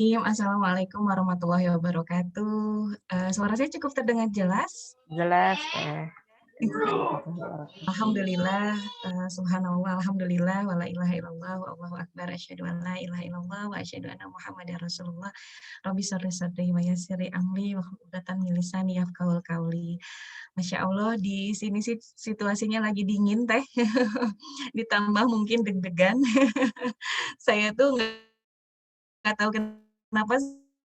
Assalamualaikum warahmatullahi wabarakatuh. Suara saya cukup terdengar jelas? Jelas, Teh. Alhamdulillah, subhanallah, alhamdulillah, wa la ilaha illallah, wa allahu akbar, asyhadu an la ilaha illallah, wa asyhadu anna muhammadar rasulullah, rabbi shrah li sadri wa yassir li amri wa hlul 'uqdatam min lisani yafqahul qawli. Masya Allah, di sini sih situasinya lagi dingin, Teh. Ditambah mungkin deg-degan. Saya tuh nggak tahu kenapa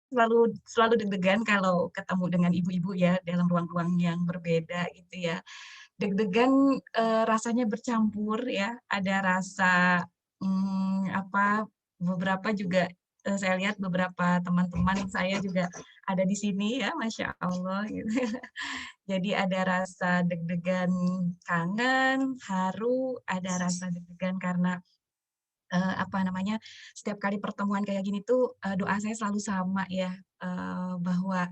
selalu selalu deg-degan kalau ketemu dengan ibu-ibu ya, dalam ruang-ruang yang berbeda gitu ya. Deg-degan, rasanya bercampur ya, ada rasa, apa, beberapa juga, saya lihat beberapa teman-teman saya juga ada di sini ya, masya Allah gitu. Jadi ada rasa deg-degan kangen, haru, ada rasa deg-degan karena apa namanya, setiap kali pertemuan kayak gini tuh, doa saya selalu sama ya, bahwa,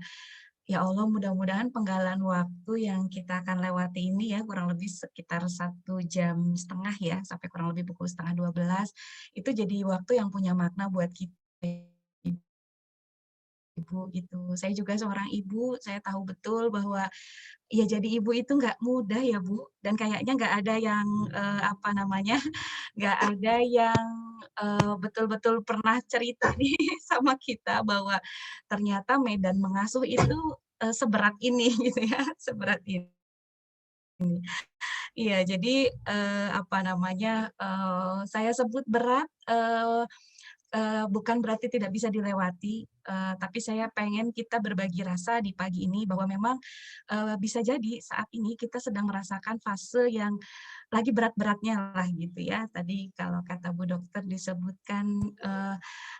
ya Allah mudah-mudahan penggalan waktu yang kita akan lewati ini ya, kurang lebih sekitar 1,5 jam ya, sampai kurang lebih pukul 11:30, itu jadi waktu yang punya makna buat kita. Ibu gitu. Saya juga seorang ibu, saya tahu betul bahwa ya jadi ibu itu nggak mudah ya Bu, dan kayaknya nggak ada yang, apa namanya, nggak ada yang, betul-betul pernah cerita nih sama kita bahwa ternyata medan mengasuh itu, seberat ini gitu ya, seberat ini. Iya, jadi, apa namanya, saya sebut berat, bukan berarti tidak bisa dilewati, tapi saya pengen kita berbagi rasa di pagi ini bahwa memang, bisa jadi saat ini kita sedang merasakan fase yang lagi berat-beratnya lah gitu ya. Tadi kalau kata Bu dokter disebutkan,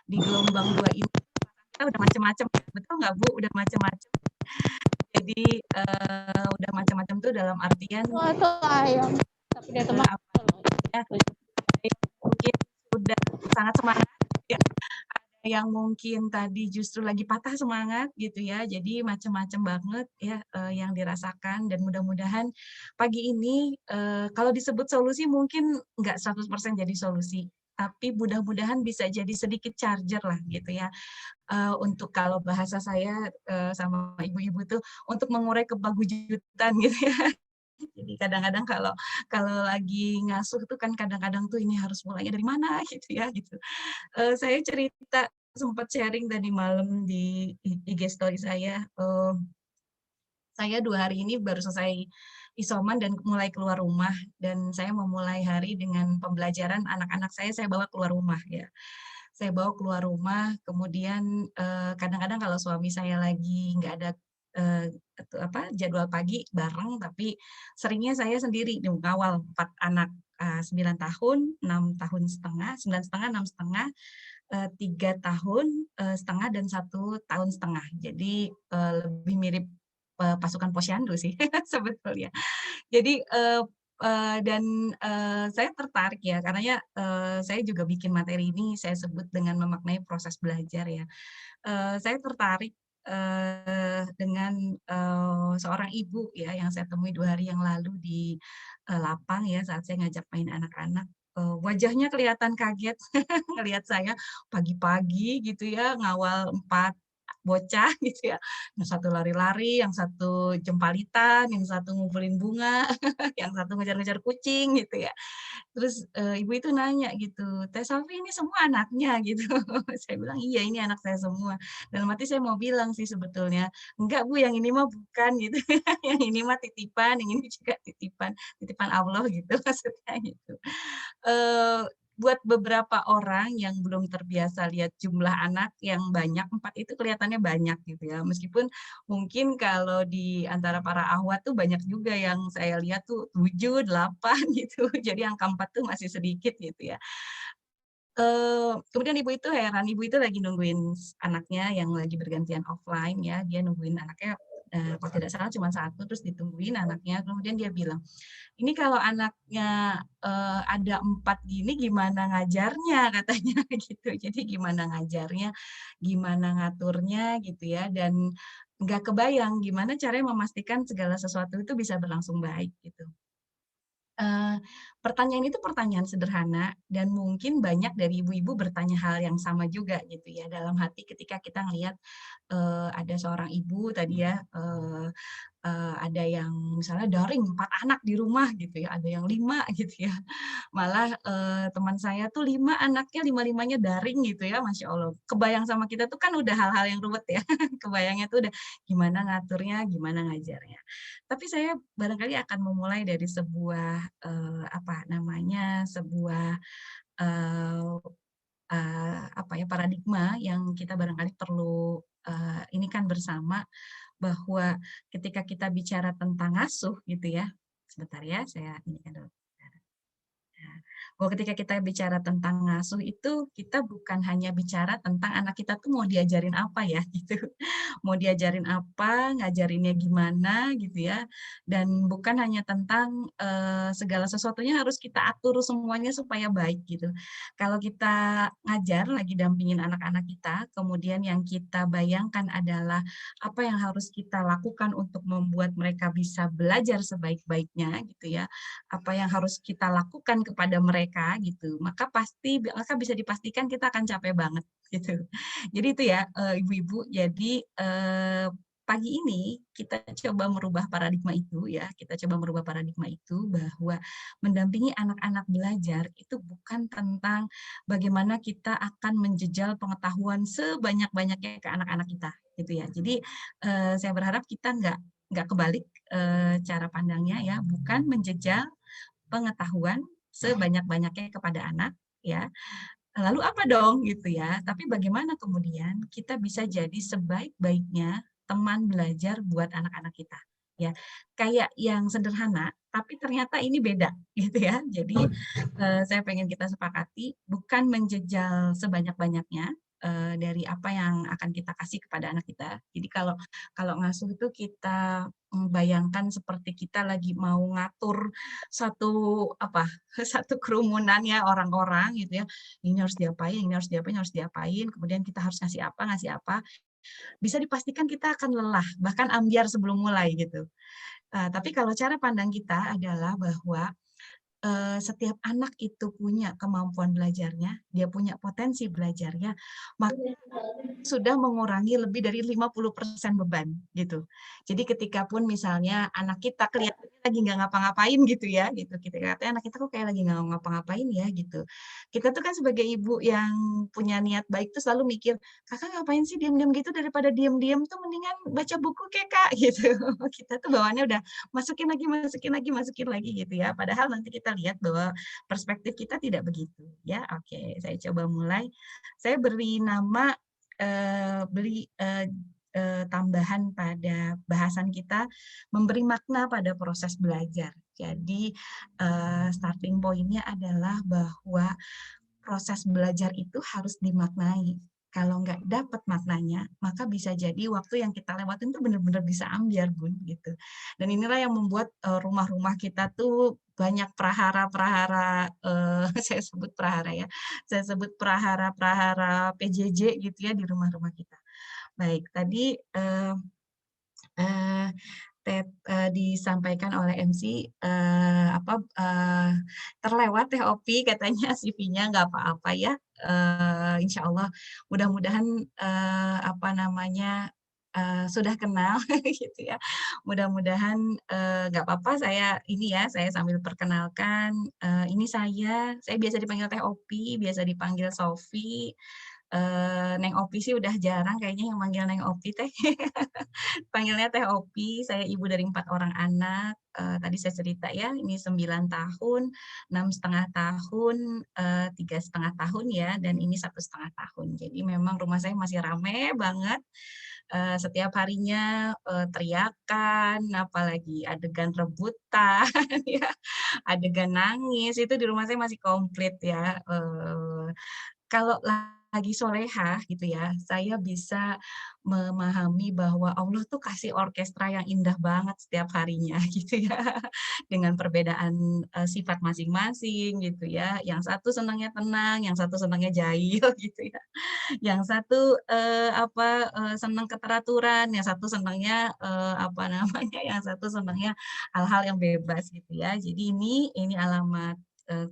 di gelombang 2 ini kita udah macem-macem, betul nggak Bu? Udah macem-macem. Jadi, udah macam-macam tuh dalam artian, Itu ayam, tapi dia teman. apa ya, mungkin sudah sangat semangat ya, ada yang mungkin tadi justru lagi patah semangat gitu ya. Jadi macam-macam banget ya, yang dirasakan dan mudah-mudahan pagi ini, kalau disebut solusi mungkin nggak 100% jadi solusi, tapi mudah-mudahan bisa jadi sedikit charger lah gitu ya, untuk kalau bahasa saya, sama ibu-ibu tuh untuk mengurai keberjutan gitu ya. Jadi kadang-kadang kalau kalau lagi ngasuh tuh kan kadang-kadang tuh ini harus mulainya dari mana gitu ya, gitu. Saya cerita sempat sharing tadi malam di IG story saya, saya 2 hari ini baru selesai isoman dan mulai keluar rumah, dan saya memulai hari dengan pembelajaran anak-anak saya bawa keluar rumah ya. Saya bawa keluar rumah, kemudian, kadang-kadang kalau suami saya lagi nggak ada, jadwal pagi bareng, tapi seringnya saya sendiri nih ngawal 4 anak, 9 tahun, 6 tahun setengah, 9 setengah, 6 setengah, 3 tahun, setengah, dan 1 tahun setengah. Jadi, lebih mirip, pasukan posyandu sih sebetulnya. Jadi, dan, saya tertarik ya, karenanya, saya juga bikin materi ini saya sebut dengan memaknai proses belajar ya. Saya tertarik, dengan, seorang ibu ya yang saya temui 2 hari yang lalu di, lapang ya saat saya ngajak main anak-anak, wajahnya kelihatan kaget ngelihat saya pagi-pagi gitu ya ngawal 4 bocah gitu ya, yang satu lari-lari, yang satu jempalitan, yang satu ngumpulin bunga, yang satu ngejar-ngejar kucing gitu ya. Terus, ibu itu nanya gitu, "Teh Safi ini semua anaknya?" Gitu. Saya bilang, "Iya, ini anak saya semua." Dalam hati saya mau bilang sih sebetulnya, "Enggak Bu, yang ini mah bukan," gitu, "yang ini mah titipan, yang ini juga titipan, titipan Allah," gitu maksudnya gitu. Eee, buat beberapa orang yang belum terbiasa lihat jumlah anak yang banyak, 4 itu kelihatannya banyak gitu ya. Meskipun mungkin kalau di antara para akhwat tuh banyak juga yang saya lihat tuh 7, 8 gitu. Jadi angka 4 tuh masih sedikit gitu ya. Kemudian ibu itu heran, ibu itu lagi nungguin anaknya yang lagi bergantian offline ya, dia nungguin anaknya, kalau tidak salah cuma satu, terus ditungguin anaknya, kemudian dia bilang, "Ini kalau anaknya, ada 4 gini gimana ngajarnya?" Katanya gitu. Jadi gimana ngajarnya, gimana ngaturnya gitu ya, dan nggak kebayang gimana caranya memastikan segala sesuatu itu bisa berlangsung baik gitu. Eee, pertanyaan itu pertanyaan sederhana dan mungkin banyak dari ibu-ibu bertanya hal yang sama juga gitu ya, dalam hati ketika kita ngelihat, ada seorang ibu tadi ya, ada yang misalnya daring 4 anak di rumah gitu ya, ada yang 5 gitu ya. Malah, teman saya tuh 5 anaknya, lima-limanya daring gitu ya, Masya Allah. Kebayang sama kita tuh kan udah hal-hal yang ruwet ya, kebayangnya tuh udah gimana ngaturnya, gimana ngajarnya. Tapi saya barangkali akan memulai dari sebuah, apa namanya, sebuah, eee apa ya, paradigma yang kita barangkali perlu, ini kan bersama, bahwa ketika kita bicara tentang ngasuh gitu ya, sebentar ya, saya ini kan dulu. Nah, bahwa ketika kita bicara tentang ngasuh itu, kita bukan hanya bicara tentang anak kita tuh mau diajarin apa ya, gitu. Mau diajarin apa, ngajarinnya gimana, gitu ya. Dan bukan hanya tentang, segala sesuatunya harus kita atur semuanya supaya baik, gitu. Kalau kita ngajar, lagi dampingin anak-anak kita, kemudian yang kita bayangkan adalah apa yang harus kita lakukan untuk membuat mereka bisa belajar sebaik-baiknya, gitu ya, apa yang harus kita lakukan kepada mereka gitu, maka bisa dipastikan kita akan capek banget gitu. Jadi itu ya, ibu-ibu, jadi, pagi ini kita coba merubah paradigma itu ya, kita coba merubah paradigma itu bahwa mendampingi anak-anak belajar itu bukan tentang bagaimana kita akan menjejal pengetahuan sebanyak-banyaknya ke anak-anak kita gitu ya. Jadi, saya berharap kita nggak kebalik, cara pandangnya ya, bukan menjejal pengetahuan sebanyak-banyaknya kepada anak, ya. Lalu apa dong gitu ya, tapi bagaimana kemudian kita bisa jadi sebaik-baiknya teman belajar buat anak-anak kita, ya. Kayak yang sederhana, tapi ternyata ini beda gitu ya. Jadi, saya pengen kita sepakati bukan menjejal sebanyak-banyaknya, dari apa yang akan kita kasih kepada anak kita. Jadi kalau kalau ngasuh itu kita, bayangkan seperti kita lagi mau ngatur satu apa, satu kerumunan ya orang-orang gitu ya, ini harus diapain, ini harus diapain, harus diapain, kemudian kita harus ngasih apa, bisa dipastikan kita akan lelah, bahkan ambyar sebelum mulai gitu. Tapi kalau cara pandang kita adalah bahwa, setiap anak itu punya kemampuan belajarnya, dia punya potensi belajarnya, maka sudah mengurangi lebih dari 50% beban, gitu. Jadi ketika pun misalnya anak kita kelihatannya lagi nggak ngapa-ngapain gitu ya, gitu, kita katanya, "Anak kita kok kayak lagi nggak ngapa-ngapain ya?" Gitu. Kita tuh kan sebagai ibu yang punya niat baik tuh selalu mikir, "Kakak ngapain sih diam-diam gitu, daripada diam-diam tuh mendingan baca buku kek, Kak," gitu. Kita tuh bawaannya udah masukin lagi gitu ya, padahal nanti kita lihat bahwa perspektif kita tidak begitu, ya. Oke, saya coba mulai. Saya beri nama beli, tambahan pada bahasan kita, memberi makna pada proses belajar. Jadi, starting point-nya adalah bahwa proses belajar itu harus dimaknai. Kalau nggak dapat maknanya, maka bisa jadi waktu yang kita lewatin tuh bener-bener bisa ambyar, Bun, gitu. Dan inilah yang membuat, rumah-rumah kita tuh banyak prahara-prahara, saya sebut prahara ya, saya sebut prahara-prahara PJJ gitu ya di rumah-rumah kita. Baik, tadi, eee, disampaikan oleh MC, terlewat ya Opi katanya CV-nya, nggak apa-apa ya, insya Allah mudah-mudahan, apa namanya, sudah kenal gitu ya. Mudah-mudahan, nggak apa-apa saya ini ya, saya sambil perkenalkan, ini saya biasa dipanggil Teh Opi, biasa dipanggil Sofi, Neng Opi sih udah jarang kayaknya yang manggil Neng Opi teh. Panggilnya Teh Opi, saya ibu dari 4 orang anak, tadi saya cerita ya, ini 9 tahun, 6,5 tahun, 3,5 tahun ya, dan ini 1,5 tahun. Jadi memang rumah saya masih rame banget, setiap harinya, teriakan, apalagi adegan rebutan ya, adegan nangis, itu di rumah saya masih komplit ya, kalau lagi solehah gitu ya, saya bisa memahami bahwa Allah tuh kasih orkestra yang indah banget setiap harinya gitu ya. Dengan perbedaan, sifat masing-masing gitu ya, yang satu senangnya tenang, yang satu senangnya jahil gitu ya, yang satu, senang keteraturan, yang satu senangnya, yang satu senangnya hal-hal yang bebas gitu ya. Jadi ini alamat,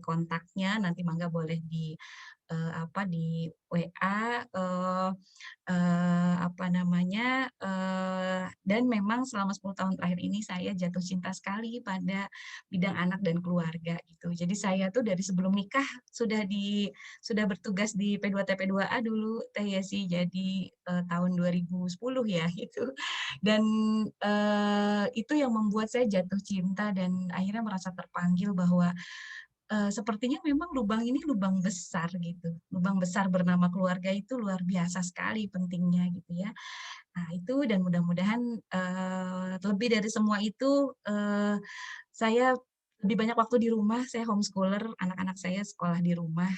kontaknya, nanti mangga boleh di WA, dan memang selama 10 tahun terakhir ini saya jatuh cinta sekali pada bidang anak dan keluarga gitu. Jadi saya tuh dari sebelum nikah sudah bertugas di P2T P2A dulu Teh Yesi, jadi, tahun 2010 ya itu. Dan, itu yang membuat saya jatuh cinta dan akhirnya merasa terpanggil bahwa sepertinya memang lubang ini lubang besar gitu, lubang besar bernama keluarga itu luar biasa sekali pentingnya gitu ya. Nah itu dan mudah-mudahan, lebih dari semua itu, saya lebih banyak waktu di rumah, saya homeschooler, anak-anak saya sekolah di rumah,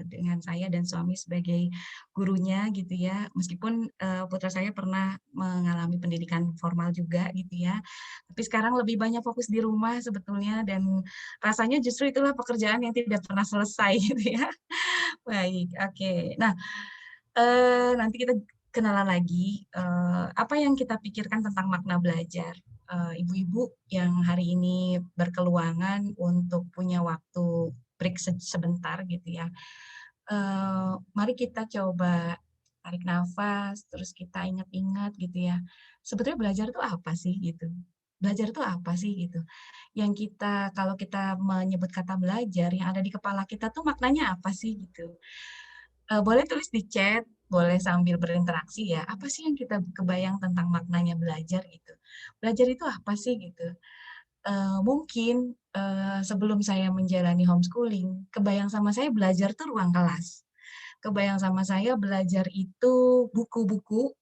dengan saya dan suami sebagai gurunya gitu ya. Meskipun, putra saya pernah mengalami pendidikan formal juga gitu ya, tapi sekarang lebih banyak fokus di rumah sebetulnya dan rasanya justru itulah pekerjaan yang tidak pernah selesai gitu ya. Baik, oke. Nah, nanti kita kenalan lagi, apa yang kita pikirkan tentang makna belajar. Ibu-ibu yang hari ini berkeluangan untuk punya waktu break sebentar gitu ya, mari kita coba tarik nafas, terus kita ingat-ingat gitu ya, sebetulnya belajar itu apa sih gitu? Belajar itu apa sih gitu? Yang kalau kita menyebut kata belajar, yang ada di kepala kita tuh maknanya apa sih gitu? Boleh tulis di chat, boleh sambil berinteraksi ya, apa sih yang kita kebayang tentang maknanya belajar gitu. Belajar itu apa sih gitu. Mungkin, sebelum saya menjalani homeschooling, kebayang sama saya belajar tuh ruang kelas. Kebayang sama saya belajar itu buku-buku,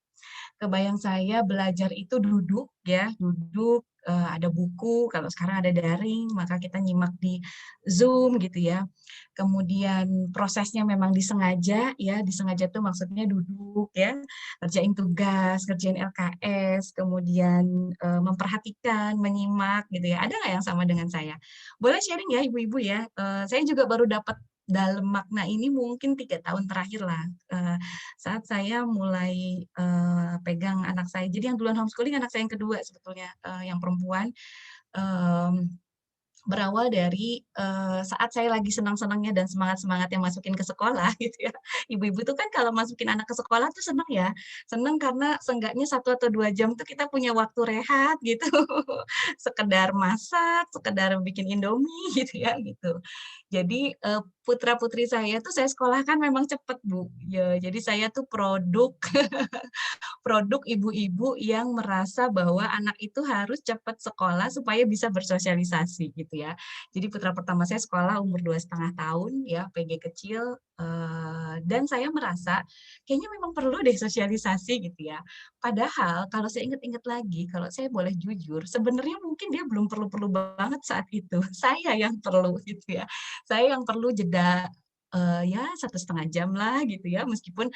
kebayang saya belajar itu duduk ya, duduk, ada buku, kalau sekarang ada daring, maka kita nyimak di Zoom gitu ya. Kemudian prosesnya memang disengaja ya, disengaja tuh maksudnya duduk ya, kerjain tugas, kerjain LKS, kemudian, memperhatikan, menyimak gitu ya. Ada nggak yang sama dengan saya? Boleh sharing ya ibu-ibu ya, saya juga baru dapat dalam makna ini mungkin 3 tahun terakhir lah, saat saya mulai, pegang anak saya. Jadi yang duluan homeschooling anak saya yang kedua sebetulnya, yang perempuan, mmm berawal dari, saat saya lagi senang-senangnya dan semangat-semangatnya masukin ke sekolah gitu ya. Ibu-ibu tuh kan kalau masukin anak ke sekolah tuh seneng ya, seneng karena seenggaknya 1 atau 2 jam tuh kita punya waktu rehat gitu. Sekedar masak, sekedar bikin Indomie gitu ya, gitu. Jadi, putra-putri saya tuh saya sekolahkan memang cepet, Bu. Ya, jadi saya tuh produk ibu-ibu yang merasa bahwa anak itu harus cepat sekolah supaya bisa bersosialisasi gitu ya. Jadi putra pertama saya sekolah umur 2,5 tahun ya, PG kecil, dan saya merasa kayaknya memang perlu deh sosialisasi gitu ya. Padahal kalau saya ingat-ingat lagi, kalau saya boleh jujur, sebenarnya mungkin dia belum perlu-perlu banget saat itu. Saya yang perlu gitu ya. Saya yang perlu jeda, ya 1,5 jam lah gitu ya, meskipun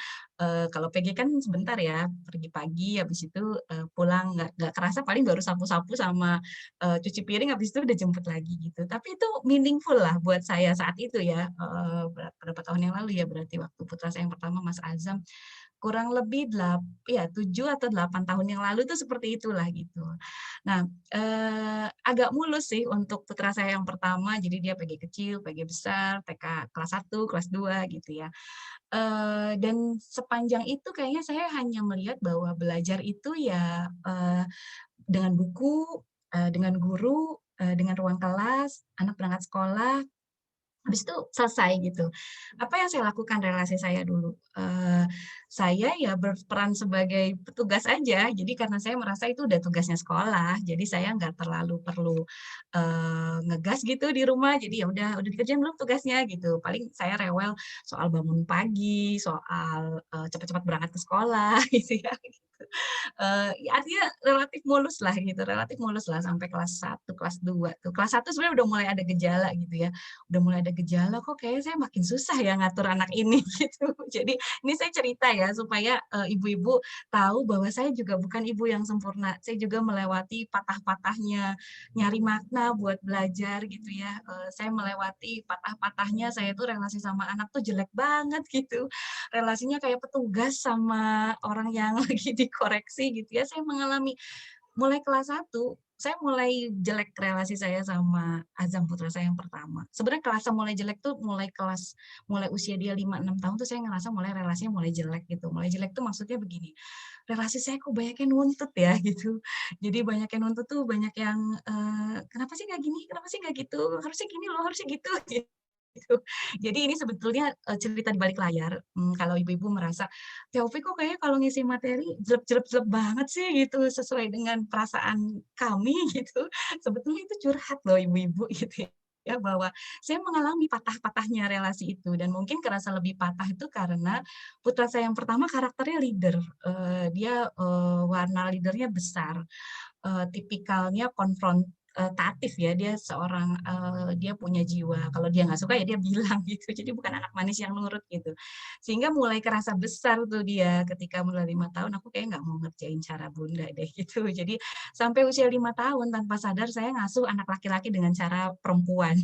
kalau PG kan sebentar ya, pergi pagi habis itu, pulang nggak kerasa paling baru sapu-sapu sama, cuci piring habis itu udah jemput lagi gitu. Tapi itu meaningful lah buat saya saat itu ya, berapa tahun yang lalu ya berarti waktu putra saya yang pertama Mas Azam. Kurang lebih 7 atau 8 tahun yang lalu itu seperti itulah gitu. Nah, agak mulus sih untuk putra saya yang pertama, jadi dia PG kecil, PG besar, TK kelas 1, kelas 2 gitu ya. Dan sepanjang itu kayaknya saya hanya melihat bahwa belajar itu ya, dengan buku, dengan guru, dengan ruang kelas, anak berangkat sekolah, habis itu selesai gitu. Apa yang saya lakukan relasi saya dulu, saya ya berperan sebagai petugas aja, jadi karena saya merasa itu udah tugasnya sekolah, jadi saya nggak terlalu perlu, ngegas gitu di rumah, jadi ya udah dikerjain belum tugasnya gitu. Paling saya rewel soal bangun pagi, soal, cepat-cepat berangkat ke sekolah gitu ya. Ya artinya relatif mulus lah sampai kelas 1 kelas 2 tuh. Kelas 1 sebenarnya udah mulai ada gejala gitu ya, udah mulai ada gejala, kok kayaknya saya makin susah ya ngatur anak ini gitu. Jadi ini saya cerita ya supaya, ibu-ibu tahu bahwa saya juga bukan ibu yang sempurna, saya juga melewati patah-patahnya, nyari makna buat belajar gitu ya, saya melewati patah-patahnya saya tuh relasi sama anak tuh jelek banget gitu, relasinya kayak petugas sama orang yang lagi dikoreksi gitu ya. Saya mengalami mulai kelas 1 saya mulai jelek relasi saya sama Azam putra saya yang pertama. Sebenarnya kerasa mulai jelek tuh mulai usia dia 5 6 tahun tuh saya ngerasa mulai relasinya mulai jelek gitu. Mulai jelek tuh maksudnya begini, relasi saya kok banyak yang nuntut ya gitu. Jadi banyak yang nuntut tuh banyak yang, "Kenapa sih nggak gini? Kenapa sih nggak gitu? Harusnya gini loh, harusnya gitu." Gitu. Jadi ini sebetulnya, cerita di balik layar, kalau ibu-ibu merasa, "Taufik kok kayaknya kalau ngisi materi jelek banget sih," gitu, "sesuai dengan perasaan kami," gitu. Sebetulnya itu curhat loh ibu-ibu gitu ya, bahwa saya mengalami patah-patahnya relasi itu dan mungkin kerasa lebih patah itu karena putra saya yang pertama karakternya leader, dia, warna leader-nya besar. Tipikalnya konfrontatif ya, dia seorang dia punya jiwa, kalau dia nggak suka ya dia bilang gitu, jadi bukan anak manis yang nurut gitu. Sehingga mulai kerasa besar tuh dia ketika mulai 5 tahun, aku kayak nggak mau ngerjain cara bunda deh gitu. Jadi sampai usia 5 tahun tanpa sadar saya ngasuh anak laki-laki dengan cara perempuan.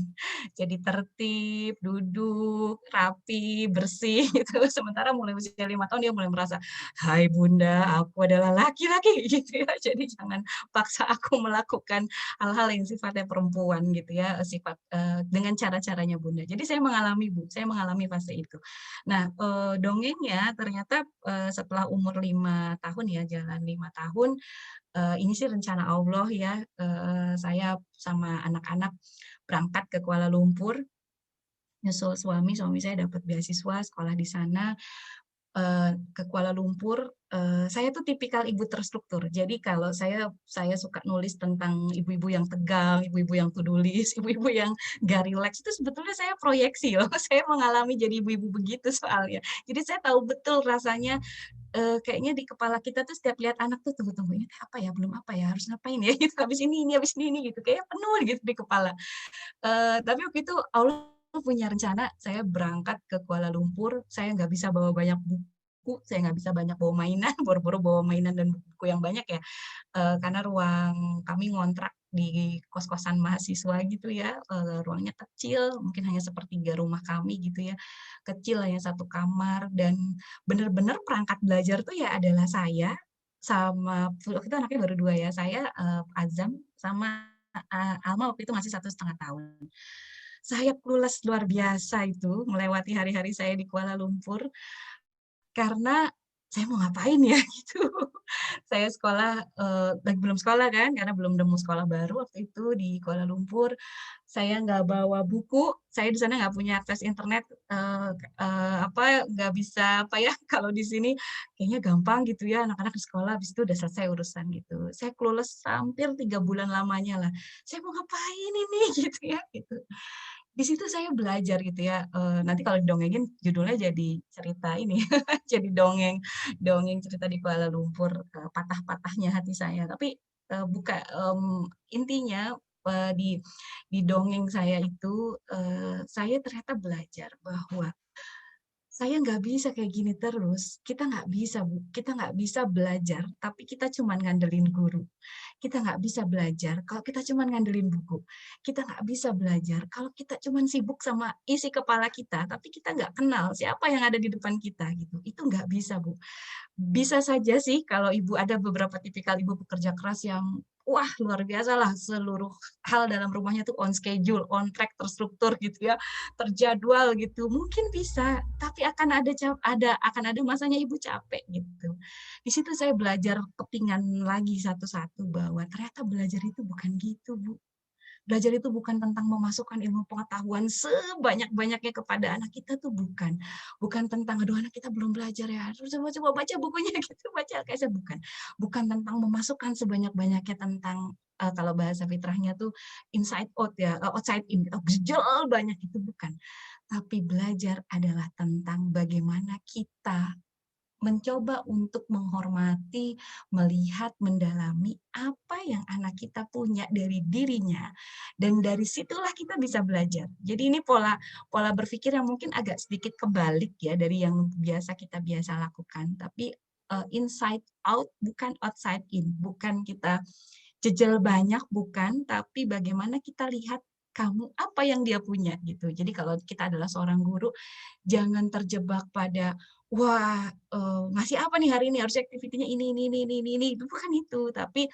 Jadi tertib, duduk, rapi, bersih gitu. Sementara mulai usia 5 tahun dia mulai merasa, "Hai bunda, aku adalah laki-laki," gitu ya. Jadi jangan paksa aku melakukan hal-hal yang sifatnya perempuan gitu ya, dengan cara-caranya Bunda. Jadi saya mengalami Bu, saya mengalami fase itu. Nah, dongengnya ternyata, setelah umur 5 tahun ya, jalan 5 tahun, ini sih rencana Allah ya, saya sama anak-anak berangkat ke Kuala Lumpur, nyusul suami saya dapat beasiswa sekolah di sana, ke Kuala Lumpur, saya tuh tipikal ibu terstruktur. Jadi kalau saya suka nulis tentang ibu-ibu yang tegang, ibu-ibu yang to do list, ibu-ibu yang nggak rileks, itu sebetulnya saya proyeksi loh, saya mengalami jadi ibu-ibu begitu soalnya. Jadi saya tahu betul rasanya, kayaknya di kepala kita tuh setiap lihat anak tuh, "Tunggu tunggu, ini apa ya? Belum apa ya? Harus ngapain ya?" Gitu, "Habis ini habis ini," gitu, kayaknya penuh gitu di kepala. Tapi waktu itu Allah punya rencana, saya berangkat ke Kuala Lumpur, saya nggak bisa bawa banyak buku, saya nggak bisa banyak bawa mainan, boro-boro bawa mainan dan buku yang banyak ya, karena ruang kami ngontrak di kos-kosan mahasiswa gitu ya, ruangnya kecil, mungkin hanya sepertiga rumah kami gitu ya, kecil hanya satu kamar dan bener-bener perangkat belajar tuh ya adalah saya sama waktu itu anaknya baru 2 ya, saya, Azam sama, Alma waktu itu masih 1,5 tahun. Saya clueless luar biasa itu melewati hari-hari saya di Kuala Lumpur, karena saya mau ngapain ya gitu. Saya sekolah, lagi belum sekolah kan, karena belum nemu sekolah baru waktu itu di Kuala Lumpur. Saya nggak bawa buku, saya di sana nggak punya akses internet, nggak bisa apa ya, kalau di sini kayaknya gampang gitu ya, anak-anak di sekolah, habis itu udah selesai urusan gitu. Saya clueless hampir 3 bulan lamanya lah. Saya mau ngapain ini gitu ya, gitu. Di situ saya belajar gitu ya, nanti kalau didongengin judulnya jadi cerita ini, jadi dongeng cerita di Kuala Lumpur, patah-patahnya hati saya. Tapi, intinya, di dongeng saya itu, saya ternyata belajar bahwa saya nggak bisa kayak gini terus, kita nggak bisa Bu, kita nggak bisa belajar, tapi kita cuman ngandelin guru. Kita nggak bisa belajar kalau kita cuman ngandelin buku. Kita nggak bisa belajar kalau kita cuman sibuk sama isi kepala kita, tapi kita nggak kenal siapa yang ada di depan kita gitu. Itu nggak bisa, Bu. Bisa saja sih kalau ibu ada beberapa tipikal ibu pekerja keras yang, wah luar biasa lah seluruh hal dalam rumahnya tuh on schedule, on track, terstruktur gitu ya, terjadwal gitu. Mungkin bisa, tapi akan ada masanya ibu capek gitu. Di situ saya belajar kepingan lagi satu-satu bahwa ternyata belajar itu bukan gitu, Bu. Belajar itu bukan tentang memasukkan ilmu pengetahuan sebanyak-banyaknya kepada anak kita tuh bukan. Bukan tentang, "Aduh anak kita belum belajar ya, terus coba coba baca bukunya," gitu, baca LKS-nya, bukan. Bukan tentang memasukkan sebanyak-banyaknya tentang, kalau bahasa fitrahnya tuh inside out ya, outside in, gejol banyak, itu bukan. Tapi belajar adalah tentang bagaimana kita mencoba untuk menghormati, melihat, mendalami apa yang anak kita punya dari dirinya, dan dari situlah kita bisa belajar. Jadi ini pola pola berpikir yang mungkin agak sedikit kebalik ya dari yang kita biasa lakukan, tapi, inside out bukan outside in, bukan kita jejel banyak bukan, tapi bagaimana kita lihat kamu apa yang dia punya gitu. Jadi kalau kita adalah seorang guru, jangan terjebak pada, "Wah, ngasih apa nih hari ini? Harusnya activity-nya ini," itu bukan itu. Tapi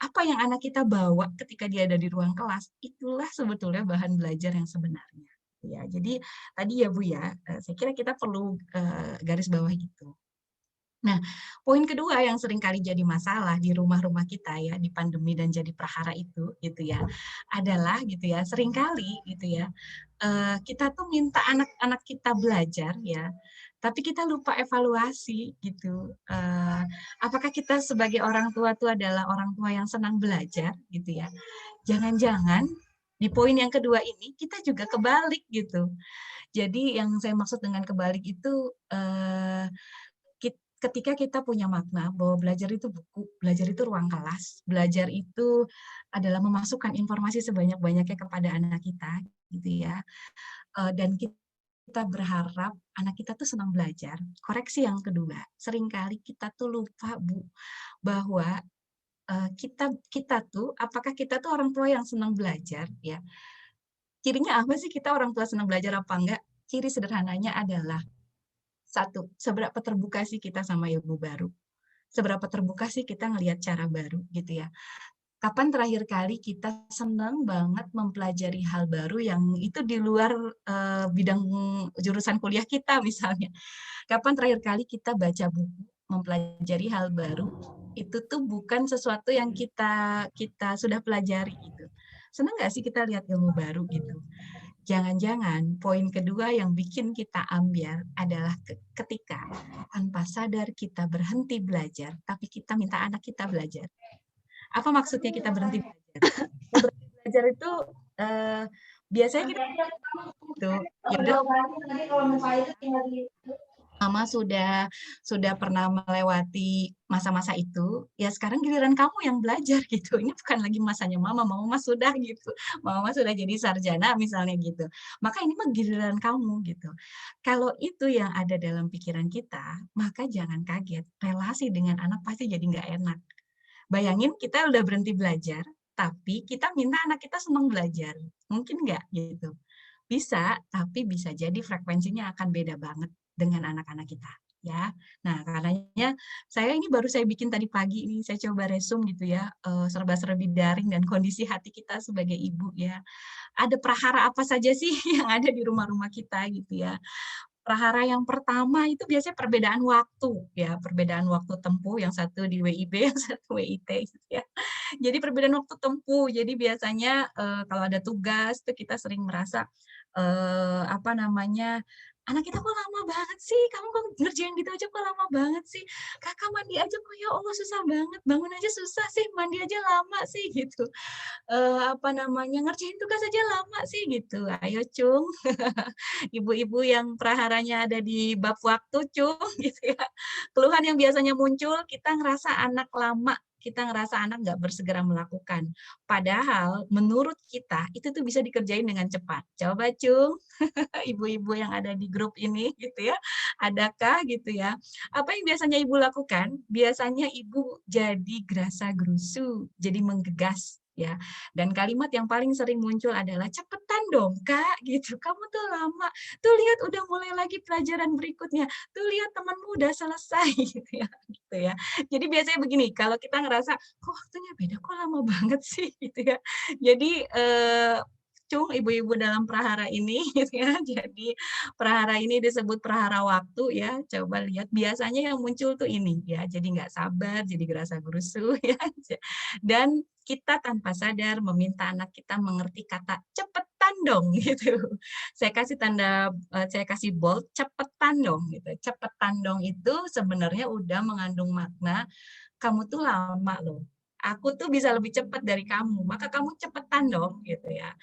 apa yang anak kita bawa ketika dia ada di ruang kelas, itulah sebetulnya bahan belajar yang sebenarnya. Ya, jadi tadi ya Bu ya, saya kira kita perlu, garis bawah itu. Nah, poin kedua yang sering kali jadi masalah di rumah-rumah kita ya, di pandemi dan jadi prahara itu, gitu ya, adalah gitu ya, seringkali gitu ya, kita tuh minta anak-anak kita belajar ya, tapi kita lupa evaluasi gitu. Apakah kita sebagai orang tua tuh adalah orang tua yang senang belajar gitu ya? Jangan-jangan di poin yang kedua ini kita juga kebalik gitu. Jadi yang saya maksud dengan kebalik itu, ketika kita punya makna bahwa belajar itu buku, belajar itu ruang kelas, belajar itu adalah memasukkan informasi sebanyak-banyaknya kepada anak kita, gitu ya. Dan kita berharap anak kita tuh senang belajar. Koreksi yang kedua, seringkali kita tuh lupa, Bu, bahwa, kita kita tuh apakah kita tuh orang tua yang senang belajar ya, cirinya apa sih kita orang tua senang belajar apa enggak? Ciri sederhananya adalah, satu, seberapa terbuka sih kita sama ilmu baru. Seberapa terbuka sih kita ngelihat cara baru gitu ya. Kapan terakhir kali kita senang banget mempelajari hal baru yang itu di luar, bidang jurusan kuliah kita misalnya. Kapan terakhir kali kita baca buku, mempelajari hal baru, itu tuh bukan sesuatu yang kita kita sudah pelajari gitu. Senang nggak sih kita lihat ilmu baru gitu? Jangan-jangan poin kedua yang bikin kita ambiar adalah ketika tanpa sadar kita berhenti belajar, tapi kita minta anak kita belajar. Apa maksudnya kita berhenti belajar? Kita berhenti belajar itu, biasanya kita itu, ya udah mama sudah pernah melewati masa-masa itu, ya sekarang giliran kamu yang belajar gitu. Ini bukan lagi masanya mama, mama sudah gitu, mama sudah jadi sarjana misalnya gitu. Maka ini mah giliran kamu gitu. Kalau itu yang ada dalam pikiran kita, maka jangan kaget, relasi dengan anak pasti jadi nggak enak. Bayangin kita udah berhenti belajar, tapi kita minta anak kita senang belajar. Mungkin nggak gitu? Bisa, tapi bisa jadi frekuensinya akan beda banget dengan anak-anak kita, ya. Nah, karenanya saya bikin tadi pagi ini, saya coba resum gitu ya, serba-serbi daring dan kondisi hati kita sebagai ibu ya. Ada prahara apa saja sih yang ada di rumah-rumah kita gitu ya. Prahara yang pertama itu biasanya perbedaan waktu ya, perbedaan waktu tempuh, yang satu di WIB, yang satu WIT gitu ya. Jadi perbedaan waktu tempuh. Jadi biasanya, kalau ada tugas tuh kita sering merasa, apa namanya, "Anak kita kok lama banget sih? Kamu kok ngerjain gitu aja kok lama banget sih? Kakak mandi aja kok ya Allah susah banget, bangun aja susah sih, mandi aja lama sih," gitu. Apa namanya, "Ngerjain tugas aja lama sih," gitu. Ayo Cung, ibu-ibu yang praharanya ada di bab waktu Cung, gitu ya. Keluhan yang biasanya muncul, kita ngerasa anak lama, kita ngerasa anak nggak bersegera melakukan. Padahal menurut kita, itu tuh bisa dikerjain dengan cepat. Coba Cung, ibu-ibu yang ada di grup ini gitu ya, adakah gitu ya, apa yang biasanya ibu lakukan? Biasanya ibu jadi gerasa-gerusu, jadi menggegas ya, dan kalimat yang paling sering muncul adalah, "Cepetan dong Kak," gitu, "kamu tuh lama, tuh lihat udah mulai lagi pelajaran berikutnya, tuh lihat temanmu udah selesai," gitu ya. Jadi biasanya begini, kalau kita ngerasa, "Kok waktunya beda, kok lama banget sih?" Gitu ya. Jadi, cung ibu-ibu dalam prahara ini gitu ya, jadi prahara ini disebut prahara waktu ya, coba lihat biasanya yang muncul tuh ini ya, jadi nggak sabar, jadi gerasa-gerusu ya, dan kita tanpa sadar meminta anak kita mengerti kata "cepetan dong" gitu. Saya kasih bold, "cepetan dong" gitu. "Cepetan dong" itu sebenarnya udah mengandung makna, "Kamu tuh lama loh, aku tuh bisa lebih cepat dari kamu, maka kamu cepetan dong," gitu ya.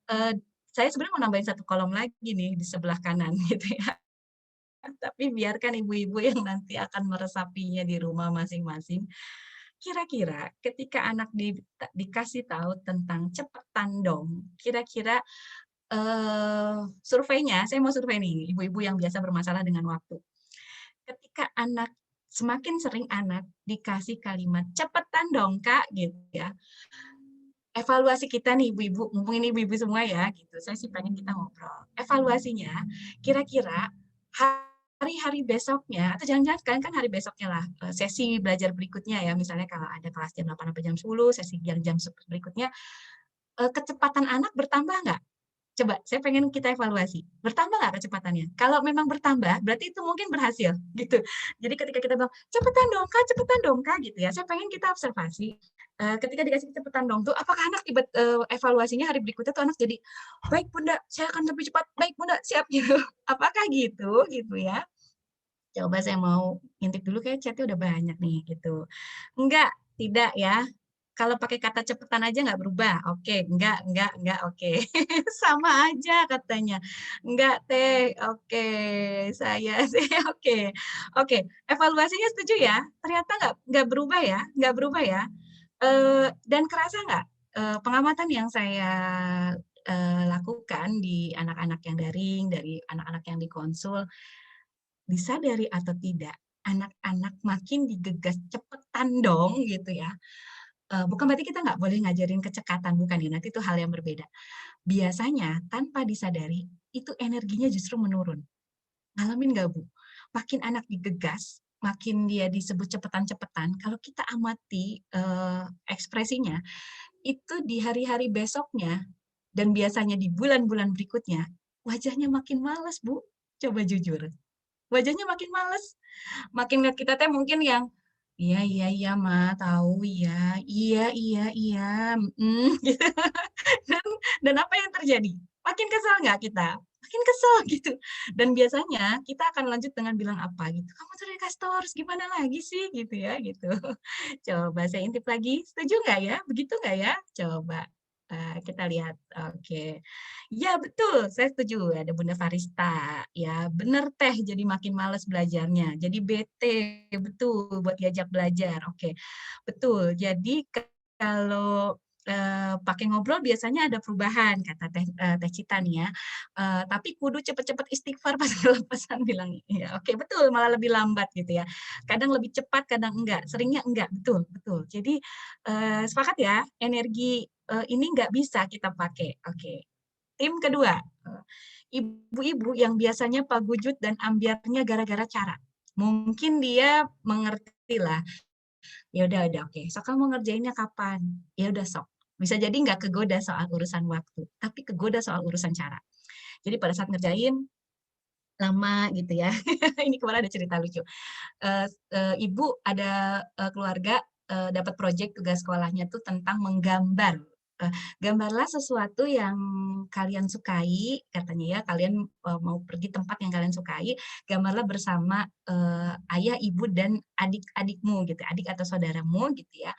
Eee, saya sebenarnya mau nambahin satu kolom lagi nih di sebelah kanan gitu ya. Tapi biarkan ibu-ibu yang nanti akan meresapinya di rumah masing-masing. Kira-kira ketika anak dikasih tahu tentang cepetan dong, kira-kira, surveinya, saya mau survei nih, ibu-ibu yang biasa bermasalah dengan waktu. Ketika semakin sering anak dikasih kalimat, "Cepetan dong, Kak," gitu ya. Evaluasi kita nih ibu-ibu, mumpung ini ibu-ibu semua ya gitu, saya sih pengen kita ngobrol. Evaluasinya, kira-kira hari-hari besoknya atau jangan-jangan sekalian kan hari besoknya lah, sesi belajar berikutnya ya, misalnya kalau ada kelas jam 8 sampai jam 10, sesi jam berikutnya, kecepatan anak bertambah nggak? Coba, saya pengen kita evaluasi, bertambah nggak kecepatannya? Kalau memang bertambah, berarti itu mungkin berhasil, gitu. Jadi ketika kita bilang, cepetan dong, Kak," gitu ya, saya pengen kita observasi, ketika dikasih cepetan dong tuh, apakah anak evaluasinya hari berikutnya tuh anak jadi, "Baik Bunda, saya akan lebih cepat, baik Bunda, siap," gitu. Apakah gitu ya? Coba saya mau ngintip dulu kayak chat-nya udah banyak nih, gitu. Enggak, tidak ya. Kalau pakai kata cepetan aja nggak berubah? Oke, enggak, oke. Sama aja katanya. Enggak teh, oke. Saya sih oke. Oke, evaluasinya setuju ya? Ternyata nggak berubah ya? Nggak berubah ya? Dan kerasa nggak, pengamatan yang saya, lakukan di anak-anak yang daring, dari anak-anak yang dikonsul, disadari atau tidak, anak-anak makin digegas, "Cepetan dong," gitu ya. Bukan berarti kita nggak boleh ngajarin kecekatan, bukan ya, nanti itu hal yang berbeda. Biasanya tanpa disadari, itu energinya justru menurun. Ngalamin nggak, Bu? Makin anak digegas, makin dia disebut cepetan-cepetan, kalau kita amati, ekspresinya, itu di hari-hari besoknya dan biasanya di bulan-bulan berikutnya, wajahnya makin males, Bu. Coba jujur. Wajahnya makin males. Makin lihat kita teh mungkin yang, "Iya iya iya, Ma, tahu ya. Iya iya iya, mhm," gitu. Dan dan apa yang terjadi? Makin kesel nggak kita? Makin kesel gitu. Dan biasanya kita akan lanjut dengan bilang apa gitu, "Kamu tuh udah dikasih tahu harus gimana lagi sih?" Gitu ya, gitu. Coba saya intip lagi, setuju nggak ya? Begitu nggak ya? Coba, kita lihat. Oke. Ya betul, saya setuju, ada Bunda Farista. Ya bener teh, jadi makin males belajarnya, jadi bete, betul, buat diajak belajar, oke. Betul, jadi kalau, pakai ngobrol biasanya ada perubahan, kata Teh Cita nih ya, tapi kudu cepet-cepet istighfar pas kelepasan bilang iya, oke betul, malah lebih lambat gitu ya. Kadang lebih cepat, kadang enggak, seringnya enggak, betul betul. Jadi, sepakat ya, energi, ini nggak bisa kita pakai, oke. Tim kedua, ibu-ibu yang biasanya pagujut dan ambyarnya gara-gara cara. Mungkin dia mengerti lah, "Ya udah oke, sok kamu ngerjainnya kapan?" Ya udah sok. Bisa jadi nggak kegoda soal urusan waktu, tapi kegoda soal urusan cara. Jadi pada saat ngerjain, lama gitu ya. Ini kemarin ada cerita lucu. Ibu ada, keluarga, dapat project tugas sekolahnya tuh tentang menggambar. "Gambarlah sesuatu yang kalian sukai," katanya ya, "kalian, mau pergi tempat yang kalian sukai, gambarlah bersama, ayah, ibu, dan adik-adikmu," gitu, adik atau saudaramu gitu ya.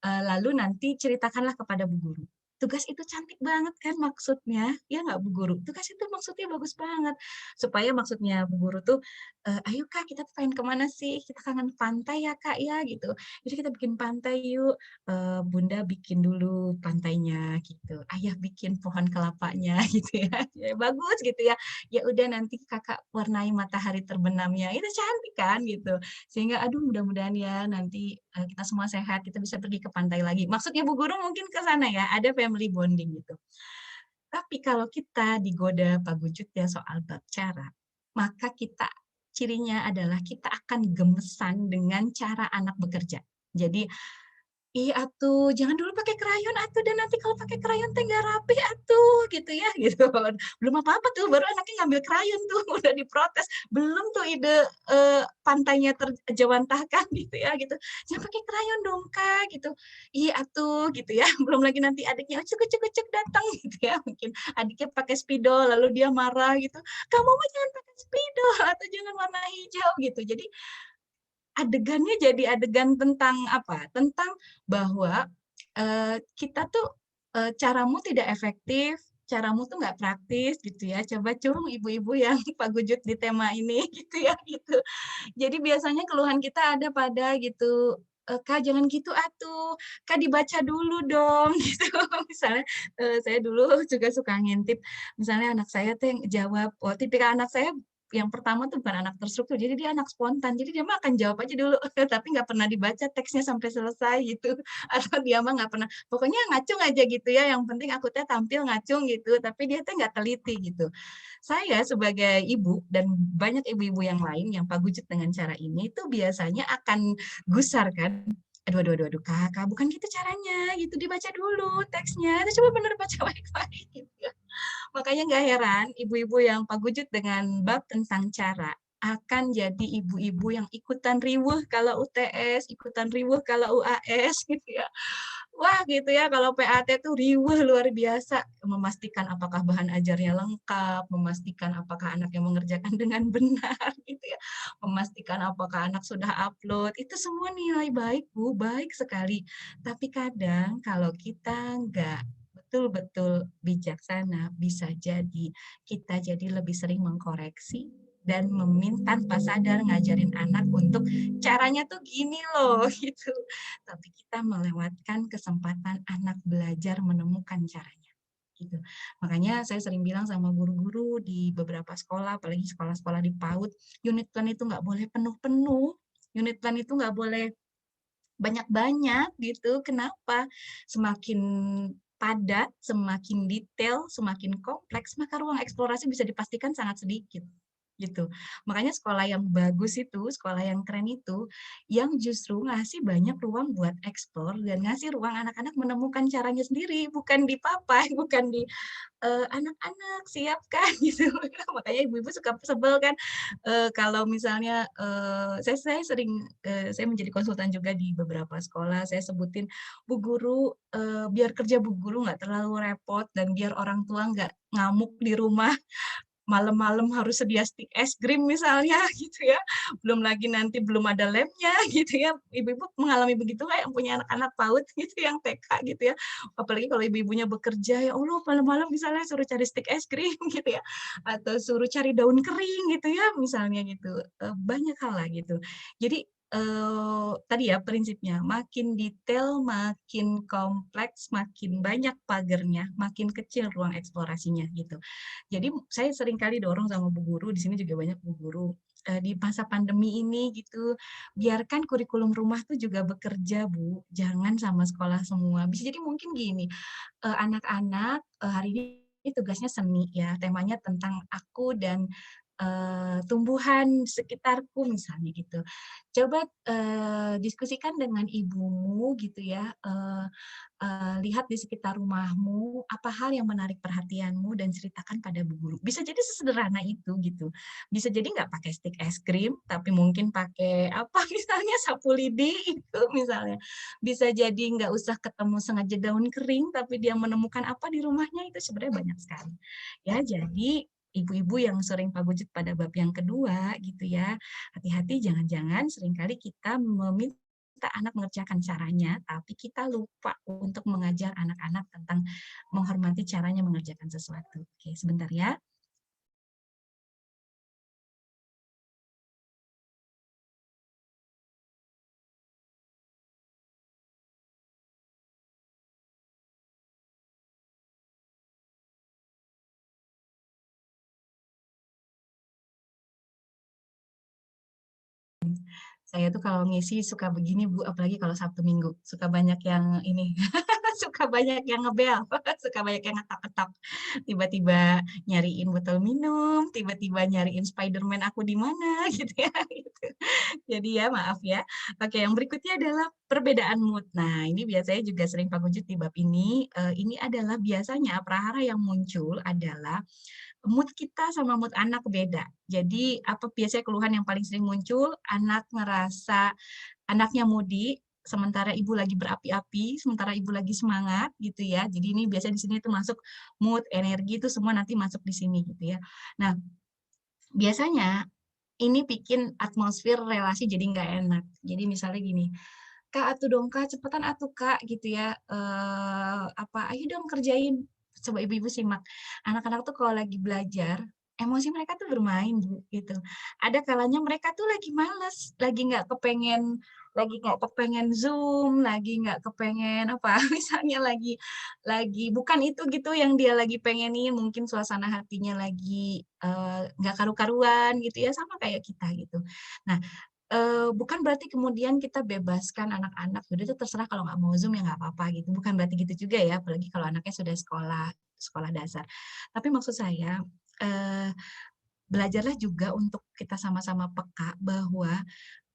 Lalu nanti ceritakanlah kepada Bu Guru. Tugas itu cantik banget kan maksudnya, ya nggak Bu Guru? Tugas itu maksudnya bagus banget, supaya maksudnya Bu Guru tuh, "Ayo Kak, kita tuh pengen ke mana sih? Kita kangen pantai ya Kak ya," gitu. "Jadi kita bikin pantai yuk, Bunda bikin dulu pantainya," gitu. "Ayah bikin pohon kelapanya," gitu ya. Ya bagus gitu ya. "Ya udah nanti Kakak warnai matahari terbenamnya." Itu cantik kan gitu. Sehingga, aduh mudah-mudahan ya nanti, kita semua sehat, kita bisa pergi ke pantai lagi. Maksudnya Bu Guru mungkin ke sana ya, ada family bonding gitu. Tapi kalau kita digoda pagujutnya soal bab cara, maka cirinya adalah kita akan gemesan dengan cara anak bekerja. Jadi, "Ih atuh, jangan dulu pakai krayon atuh, dan nanti kalau pakai krayon teh nggak rapi atuh," gitu ya, gitu. Belum apa-apa tuh, baru anaknya ngambil krayon tuh, udah diprotes. Belum tuh ide, pantainya terjawantahkan gitu ya, gitu. "Jangan pakai krayon dong, Kak," gitu. "Ih atuh," gitu ya. Belum lagi nanti adiknya ucuk ucuk ucuk datang gitu ya, mungkin adiknya pakai spidol, lalu dia marah gitu, "Kamu mah jangan pakai spidol atau jangan warna hijau," gitu. Jadi adegannya jadi adegan tentang apa, tentang bahwa, kita tuh, caramu tidak efektif, caramu tuh nggak praktis gitu ya, coba curung ibu-ibu yang paguyup di tema ini gitu ya, gitu. Jadi biasanya keluhan kita ada pada gitu, "Kak jangan gitu atuh, Kak dibaca dulu dong," gitu. Misalnya, saya dulu juga suka ngintip, misalnya anak saya teh jawab, tipikal anak saya yang pertama tuh bukan anak terstruktur, jadi dia anak spontan, jadi dia mah akan jawab aja dulu, tapi nggak pernah dibaca teksnya sampai selesai gitu, atau dia mah nggak pernah pokoknya ngacung aja gitu ya, yang penting aku teh tampil ngacung gitu, tapi dia teh nggak teliti gitu. Saya sebagai ibu dan banyak ibu-ibu yang lain yang paguyup dengan cara ini tuh biasanya akan gusar kan, "Aduh aduh aduh aduh Kak, bukan gitu caranya, gitu dibaca dulu teksnya, coba bener baca baik-baik," gitu ya. Makanya nggak heran ibu-ibu yang paguyup dengan bab tentang cara akan jadi ibu-ibu yang ikutan riweuh kalau UTS, ikutan riweuh kalau UAS gitu ya. Wah, gitu ya, kalau PAT tuh riweuh luar biasa, memastikan apakah bahan ajarnya lengkap, memastikan apakah anaknya mengerjakan dengan benar, gitu ya, memastikan apakah anak sudah upload, itu semua nilai baik, Bu, baik sekali. Tapi kadang kalau kita nggak betul-betul bijaksana, bisa jadi kita jadi lebih sering mengkoreksi dan tanpa sadar ngajarin anak untuk caranya tuh gini loh, gitu tapi kita melewatkan kesempatan anak belajar menemukan caranya, gitu. Makanya saya sering bilang sama guru-guru di beberapa sekolah, apalagi sekolah-sekolah di PAUD, unit plan itu nggak boleh penuh-penuh, unit plan itu nggak boleh banyak-banyak gitu. Kenapa? Semakin padat, semakin detail, semakin kompleks, maka ruang eksplorasi bisa dipastikan sangat sedikit, gitu. Makanya sekolah yang bagus itu, sekolah yang keren itu, yang justru ngasih banyak ruang buat eksplor dan ngasih ruang anak-anak menemukan caranya sendiri, bukan dipapai, bukan "Anak-anak siapkan," gitu. Makanya ibu-ibu suka sebel kan, kalau misalnya, saya sering, saya menjadi konsultan juga di beberapa sekolah, saya sebutin, "Bu guru, biar kerja Bu guru nggak terlalu repot dan biar orang tua nggak ngamuk di rumah, malam-malam harus sedia stik es krim misalnya gitu ya, belum lagi nanti belum ada lemnya gitu ya. Ibu-ibu mengalami begitu nggak yang punya anak-anak PAUD gitu, yang TK gitu ya? Apalagi kalau ibu-ibunya bekerja, ya Allah malam-malam misalnya suruh cari stik es krim gitu ya, atau suruh cari daun kering gitu ya misalnya gitu, banyak hal lah gitu. Jadi, tadi ya prinsipnya, makin detail, makin kompleks, makin banyak pagernya, makin kecil ruang eksplorasinya gitu. Jadi saya sering kali dorong sama Bu Guru, di sini juga banyak Bu Guru, di masa pandemi ini gitu, biarkan kurikulum rumah tuh juga bekerja Bu, jangan sama sekolah semua. Bisa jadi mungkin gini, anak-anak, hari ini tugasnya seni ya, temanya tentang aku dan, tumbuhan sekitarku misalnya gitu. Coba, diskusikan dengan ibumu gitu ya, lihat di sekitar rumahmu, apa hal yang menarik perhatianmu dan ceritakan pada bu guru. Bisa jadi sesederhana itu gitu. Bisa jadi nggak pakai stik es krim, tapi mungkin pakai apa misalnya, sapu lidi itu misalnya. Bisa jadi nggak usah ketemu sengaja daun kering, tapi dia menemukan apa di rumahnya itu sebenarnya banyak sekali. Ya, jadi ibu-ibu yang sering paguyup pada bab yang kedua gitu ya, hati-hati jangan-jangan seringkali kita meminta anak mengerjakan caranya, tapi kita lupa untuk mengajar anak-anak tentang menghormati caranya mengerjakan sesuatu. Oke, sebentar ya. Saya tuh kalau ngisi suka begini Bu, apalagi kalau Sabtu Minggu, suka banyak yang ini, suka banyak yang ngebel, suka banyak yang ngetok-ketok. Tiba-tiba nyariin botol minum, tiba-tiba nyariin Spiderman aku di mana gitu ya, gitu. Jadi ya maaf ya. Oke, yang berikutnya adalah perbedaan mood. Nah, ini biasanya juga sering paguyup di bab ini adalah biasanya prahara yang muncul adalah mood kita sama mood anak beda. Jadi apa biasanya keluhan yang paling sering muncul, anak ngerasa anaknya moody, sementara ibu lagi berapi-api, sementara ibu lagi semangat gitu ya. Jadi ini biasanya di sini tuh masuk mood, energi itu semua nanti masuk di sini gitu ya. Nah, biasanya ini bikin atmosfer relasi jadi nggak enak. Jadi misalnya gini, "Kak, atuh dong Kak, cepetan atuh Kak," gitu ya, "ayo dong kerjain." coba ibu-ibu simak, anak-anak tuh kalau lagi belajar, emosi mereka tuh bermain, Bu, gitu. Ada kalanya mereka tuh lagi males, lagi nggak kepengen Zoom, lagi nggak kepengen apa, misalnya lagi bukan itu gitu yang dia lagi pengenin, mungkin suasana hatinya lagi, nggak karu-karuan gitu ya, sama kayak kita gitu. Nah, bukan berarti kemudian kita bebaskan anak-anak, udah itu terserah kalau nggak mau Zoom ya nggak apa-apa gitu, bukan berarti gitu juga ya, apalagi kalau anaknya sudah sekolah sekolah dasar. Tapi maksud saya, eee, belajarlah juga untuk kita sama-sama peka bahwa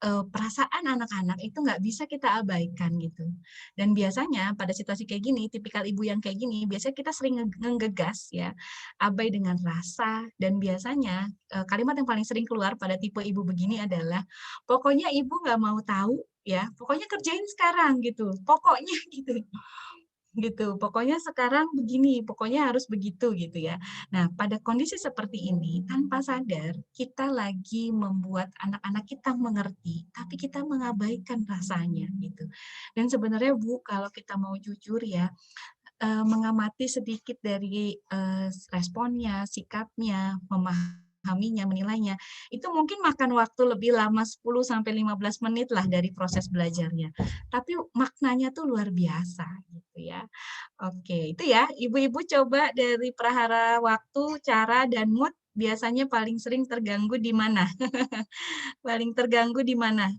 perasaan anak-anak itu nggak bisa kita abaikan gitu. Dan biasanya pada situasi kayak gini, tipikal ibu yang kayak gini, biasanya kita sering ngegegas ya, abai dengan rasa dan biasanya, kalimat yang paling sering keluar pada tipe ibu begini adalah, "Pokoknya ibu nggak mau tahu ya, pokoknya kerjain sekarang," gitu, pokoknya gitu. Gitu, pokoknya sekarang begini, pokoknya harus begitu gitu ya. Nah, pada kondisi seperti ini, tanpa sadar kita lagi membuat anak-anak kita mengerti, tapi kita mengabaikan rasanya gitu. Dan sebenarnya Bu, kalau kita mau jujur ya, mengamati sedikit dari, responnya, sikapnya, memahaminya, menilainya, itu mungkin makan waktu lebih lama 10 sampai 15 menit lah dari proses belajarnya. Tapi maknanya tuh luar biasa gitu ya. Oke, itu ya, ibu-ibu coba dari prahara waktu, cara, dan mood biasanya paling sering terganggu di mana? Paling terganggu di mana?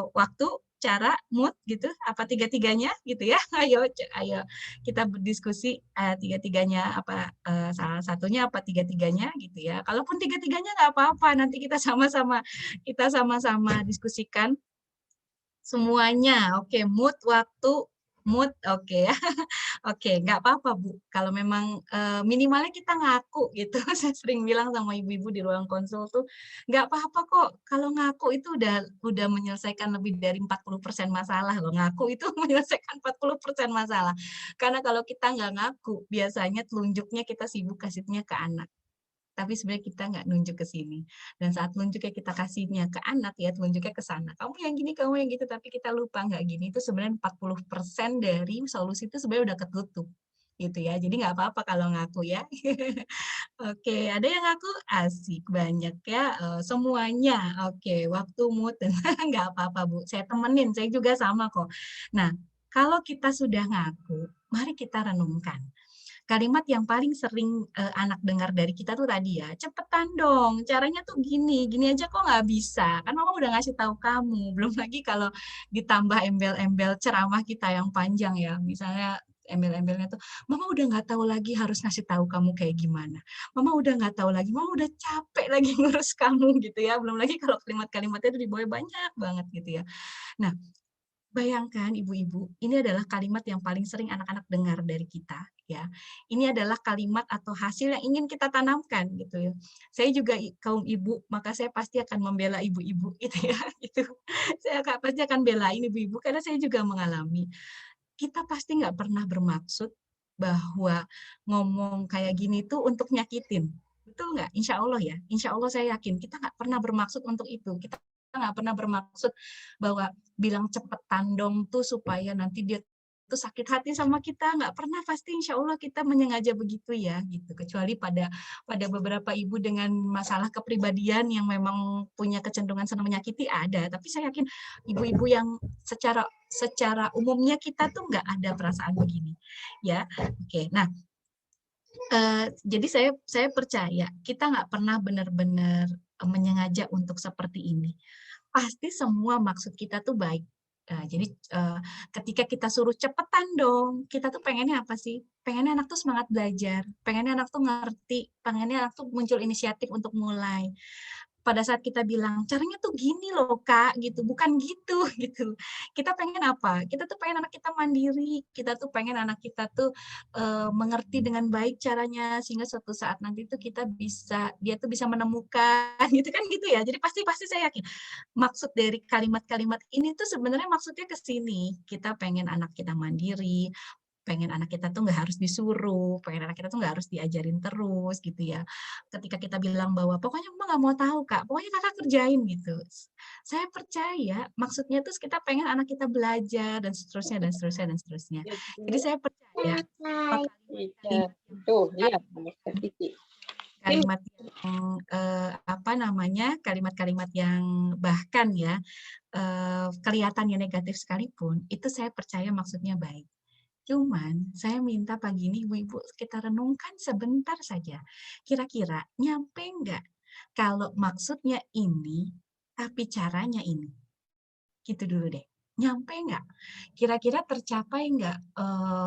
Waktu, cara, mood gitu? Apa tiga-tiganya gitu ya? Ayo kita berdiskusi, tiga-tiganya apa, salah satunya apa tiga-tiganya gitu ya. Kalaupun tiga-tiganya nggak apa-apa, nanti kita sama-sama diskusikan semuanya. Oke, mood, oke ya. Oke, nggak apa-apa, Bu, kalau memang, minimalnya kita ngaku gitu. Saya sering bilang sama ibu-ibu di ruang konsul tuh, "Nggak apa-apa kok, kalau ngaku itu udah menyelesaikan lebih dari 40% masalah loh, ngaku itu menyelesaikan 40% masalah." Karena kalau kita nggak ngaku, biasanya telunjuknya kita sibuk kasihnya ke anak. Tapi sebenarnya kita nggak nunjuk ke sini. Dan saat nunjuknya kita kasihnya ke anak ya, telunjuknya ke sana. "Kamu yang gini, kamu yang gitu," tapi kita lupa nggak gini, itu sebenarnya 40% dari solusi itu sebenarnya udah ketutup, gitu ya. Jadi nggak apa-apa kalau ngaku ya. Oke, ada yang ngaku? Asik, banyak ya, semuanya. Oke, waktu, mood, dan nggak apa-apa, Bu, saya temenin, saya juga sama kok. Nah, kalau kita sudah ngaku, mari kita renungkan. Kalimat yang paling sering, anak dengar dari kita tuh tadi ya, "Cepetan dong, caranya tuh gini, gini aja kok nggak bisa, kan mama udah ngasih tahu kamu." Belum lagi kalau ditambah embel-embel ceramah kita yang panjang ya, misalnya embel-embelnya tuh, "Mama udah nggak tahu lagi harus ngasih tahu kamu kayak gimana. Mama udah nggak tahu lagi, mama udah capek lagi ngurus kamu," gitu ya. Belum lagi kalau kalimat-kalimatnya itu dibawa banyak banget gitu ya. Nah, bayangkan ibu-ibu, ini adalah kalimat yang paling sering anak-anak dengar dari kita, ya. Ini adalah kalimat atau hasil yang ingin kita tanamkan, gitu ya. Saya juga kaum ibu, maka saya pasti akan membela ibu-ibu, gitu ya, gitu. Pasti akan belain ibu-ibu, karena saya juga mengalami. Kita pasti nggak pernah bermaksud bahwa ngomong kayak gini tuh untuk nyakitin, betul nggak? Insya Allah ya, insya Allah saya yakin kita nggak pernah bermaksud untuk itu. Kita nggak pernah bermaksud bahwa bilang cepetan dong tuh supaya nanti dia tuh sakit hati sama kita, nggak pernah, pasti insya Allah kita menyengaja begitu ya, gitu. Kecuali pada pada beberapa ibu dengan masalah kepribadian yang memang punya kecenderungan senang menyakiti ada, tapi saya yakin ibu-ibu yang secara secara umumnya kita tuh nggak ada perasaan begini, ya. Oke, nah, jadi saya percaya kita nggak pernah benar-benar, menyengaja untuk seperti ini. Pasti semua maksud kita tuh baik. Jadi, ketika kita suruh, "Cepetan dong," kita tuh pengennya apa sih? Pengennya anak tuh semangat belajar, pengennya anak tuh ngerti, pengennya anak tuh muncul inisiatif untuk mulai. Pada saat kita bilang, "Caranya tuh gini loh, Kak," gitu, "bukan gitu," gitu. Kita pengen apa? Kita tuh pengen anak kita mandiri, kita tuh pengen anak kita tuh, mengerti dengan baik caranya, sehingga suatu saat nanti tuh dia tuh bisa menemukan gitu kan gitu ya. Jadi pasti pasti saya yakin, maksud dari kalimat-kalimat ini tuh sebenarnya maksudnya ke sini, kita pengen anak kita mandiri, pengen anak kita tuh nggak harus disuruh, pengen anak kita tuh nggak harus diajarin terus gitu ya. Ketika kita bilang bahwa, "Pokoknya Mama nggak mau tahu, Kak, pokoknya Kakak kerjain," gitu. Saya percaya maksudnya tuh kita pengen anak kita belajar dan seterusnya dan seterusnya dan seterusnya. Jadi saya percaya Hai. Iya, kalimat-kalimat yang tuh lihat tepat, nomor Kiki. kalimat yang, apa namanya, kalimat-kalimat yang bahkan ya, kelihatannya negatif sekalipun, itu saya percaya maksudnya baik. Cuman saya minta pagi ini ibu-ibu kita renungkan sebentar saja. Kira-kira nyampe nggak kalau maksudnya ini, tapi caranya ini? Gitu dulu deh. Nyampe nggak? Kira-kira tercapai nggak,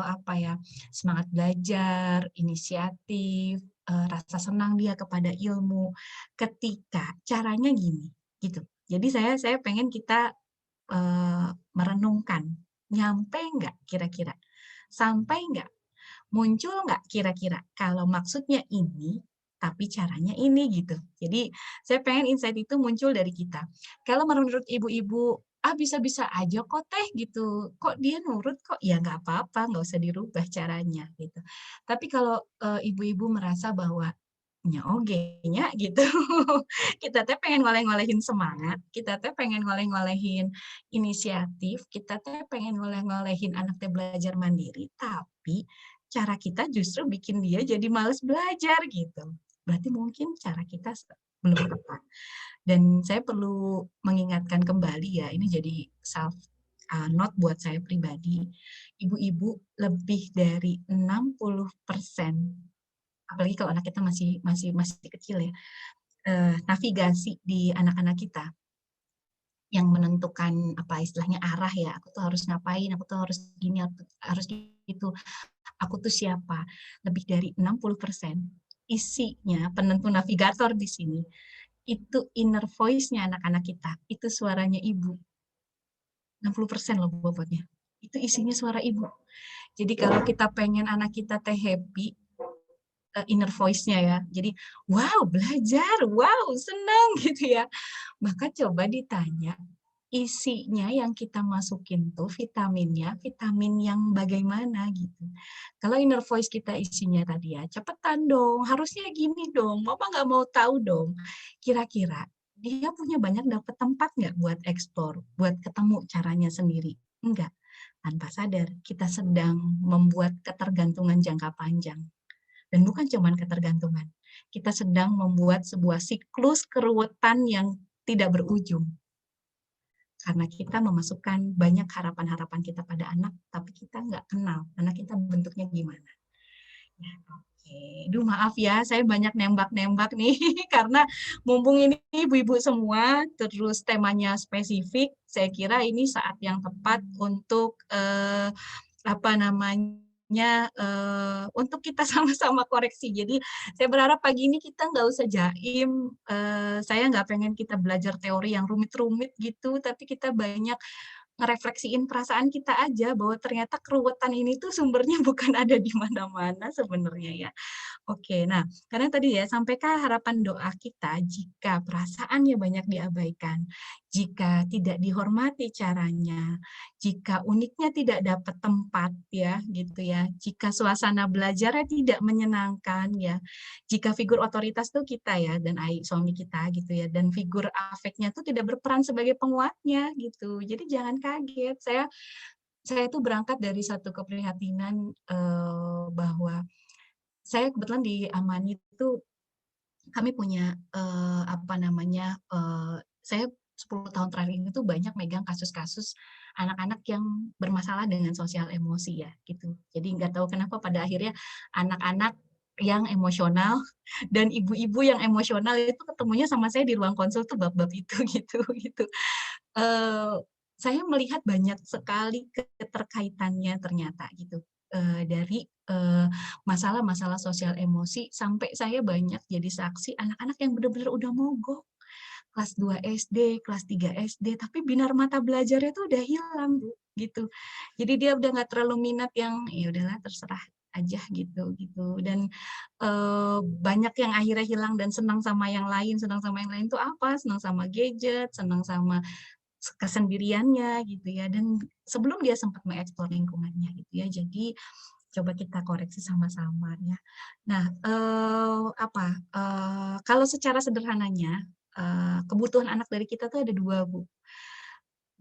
apa ya, semangat belajar, inisiatif, rasa senang dia kepada ilmu, ketika caranya gini, gitu. Jadi saya pengen kita, merenungkan, nyampe nggak kira-kira? Sampai nggak? Muncul nggak kira-kira kalau maksudnya ini, tapi caranya ini gitu. Jadi saya pengen insight itu muncul dari kita. Kalau menurut ibu-ibu, "Ah, bisa-bisa aja kok Teh," gitu, "kok dia nurut kok," ya nggak apa-apa, nggak usah dirubah caranya gitu. Tapi kalau, ibu-ibu merasa bahwa, "Nya oge nya," gitu, kita teh pengen ngoleh-ngolehin semangat, kita teh pengen ngoleh-ngolehin inisiatif, kita teh pengen ngoleh-ngolehin anak teh belajar mandiri, tapi cara kita justru bikin dia jadi males belajar gitu. Berarti mungkin cara kita belum tepat. Dan saya perlu mengingatkan kembali ya, ini jadi self note buat saya pribadi. Ibu-ibu lebih dari 60%, apalagi kalau anak kita masih kecil ya, navigasi di anak-anak kita yang menentukan apa istilahnya arah ya, aku tuh harus ngapain, aku tuh harus gini, aku harus gitu. Aku tuh siapa? Lebih dari 60% isinya penentu navigator di sini, itu inner voice-nya anak-anak kita, itu suaranya ibu. 60% loh bobotnya. Itu isinya suara ibu. Jadi kalau kita pengen anak kita teh happy, inner voice-nya ya. Jadi, wow belajar, wow senang gitu ya. Maka coba ditanya, isinya yang kita masukin tuh vitaminnya, vitamin yang bagaimana gitu. Kalau inner voice kita isinya tadi ya, cepetan dong, harusnya gini dong, mama nggak mau tahu dong. Kira-kira dia punya banyak dapat tempat nggak buat eksplor, buat ketemu caranya sendiri? Enggak. Tanpa sadar, kita sedang membuat ketergantungan jangka panjang. Dan bukan cuma ketergantungan, kita sedang membuat sebuah siklus keruwetan yang tidak berujung. Karena kita memasukkan banyak harapan-harapan kita pada anak, tapi kita nggak kenal anak kita bentuknya gimana. Ya, oke. Duh maaf ya, saya banyak nembak-nembak nih, karena mumpung ini ibu-ibu semua, terus temanya spesifik, saya kira ini saat yang tepat untuk apa namanya, untuk kita sama-sama koreksi. Jadi saya berharap pagi ini kita nggak usah jaim, saya nggak pengen kita belajar teori yang rumit-rumit gitu, tapi kita banyak ngerefleksiin perasaan kita aja bahwa ternyata keruwetan ini tuh sumbernya bukan ada di mana-mana sebenarnya ya. Oke, nah karena tadi ya, sampaikah harapan doa kita jika perasaannya banyak diabaikan, jika tidak dihormati caranya, jika uniknya tidak dapat tempat ya, gitu ya, jika suasana belajarnya tidak menyenangkan ya, jika figur otoritas tuh kita ya dan suami kita gitu ya, dan figur afeknya tuh tidak berperan sebagai penguatnya gitu. Jadi jangan kaget, saya tuh berangkat dari satu keprihatinan, bahwa saya kebetulan di Amani itu kami punya, apa namanya, saya 10 tahun terakhir ini tuh banyak megang kasus-kasus anak-anak yang bermasalah dengan sosial emosi ya, gitu. Jadi nggak tahu kenapa pada akhirnya anak-anak yang emosional dan ibu-ibu yang emosional itu ketemunya sama saya di ruang konsul tuh bab-bab itu gitu. Eee, saya melihat banyak sekali keterkaitannya ternyata gitu, dari, masalah-masalah sosial emosi sampai saya banyak jadi saksi anak-anak yang benar-benar udah mogok, kelas 2 SD, kelas 3 SD, tapi binar mata belajarnya tuh udah hilang, Bu, gitu. Jadi dia udah nggak terlalu minat yang, ya udahlah terserah aja gitu. Dan, banyak yang akhirnya hilang dan senang sama yang lain tuh apa, senang sama gadget, senang sama kesendiriannya gitu ya, dan sebelum dia sempat mengeksplor lingkungannya gitu ya. Jadi coba kita koreksi sama-sama ya. Nah, kalau secara sederhananya, kebutuhan anak dari kita tuh ada 2 Bu.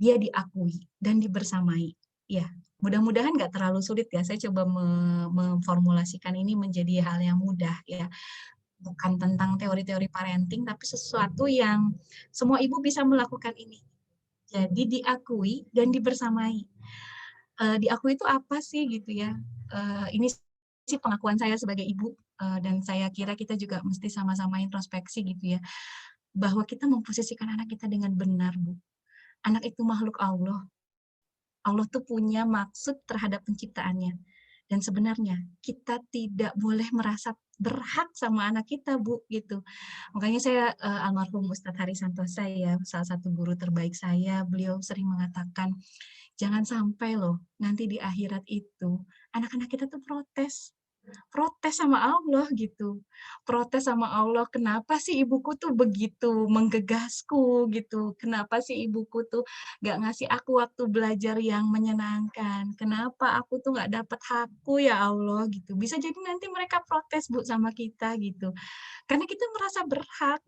Dia diakui dan dibersamai. Ya, mudah-mudahan nggak terlalu sulit ya, saya coba memformulasikan ini menjadi hal yang mudah ya. Bukan tentang teori-teori parenting, tapi sesuatu yang semua ibu bisa melakukan ini. Jadi diakui dan dibersamai. Diakui itu apa sih gitu ya? Ini sih pengakuan saya sebagai ibu, dan saya kira kita juga mesti sama-sama introspeksi gitu ya, bahwa kita memposisikan anak kita dengan benar, Bu. Anak itu makhluk Allah. Allah tuh punya maksud terhadap penciptaannya. Dan sebenarnya kita tidak boleh merasa berhak sama anak kita, Bu, gitu. Makanya saya, almarhum Ustadz Hari Santosa ya, salah satu guru terbaik saya, beliau sering mengatakan, jangan sampai loh nanti di akhirat itu anak-anak kita tuh protes. Protes sama Allah gitu. Protes sama Allah, "Kenapa sih ibuku tuh begitu menggegasku?" gitu. "Kenapa sih ibuku tuh nggak ngasih aku waktu belajar yang menyenangkan? Kenapa aku tuh nggak dapat hakku ya Allah?" gitu. Bisa jadi nanti mereka protes Bu sama kita gitu. Karena kita merasa berhak,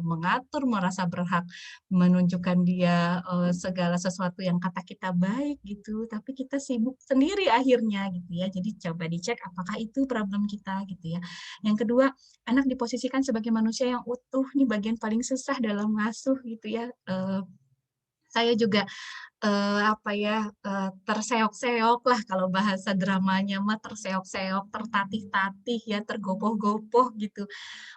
mengatur, merasa berhak menunjukkan dia, segala sesuatu yang kata kita baik gitu, tapi kita sibuk sendiri akhirnya gitu ya. Jadi coba dicek apakah itu problem kita gitu ya. Yang kedua, anak diposisikan sebagai manusia yang utuh, ini bagian paling susah dalam ngasuh gitu ya. Saya juga terseok-seok lah kalau bahasa dramanya mah terseok-seok, tertatih-tatih ya, tergopoh-gopoh gitu,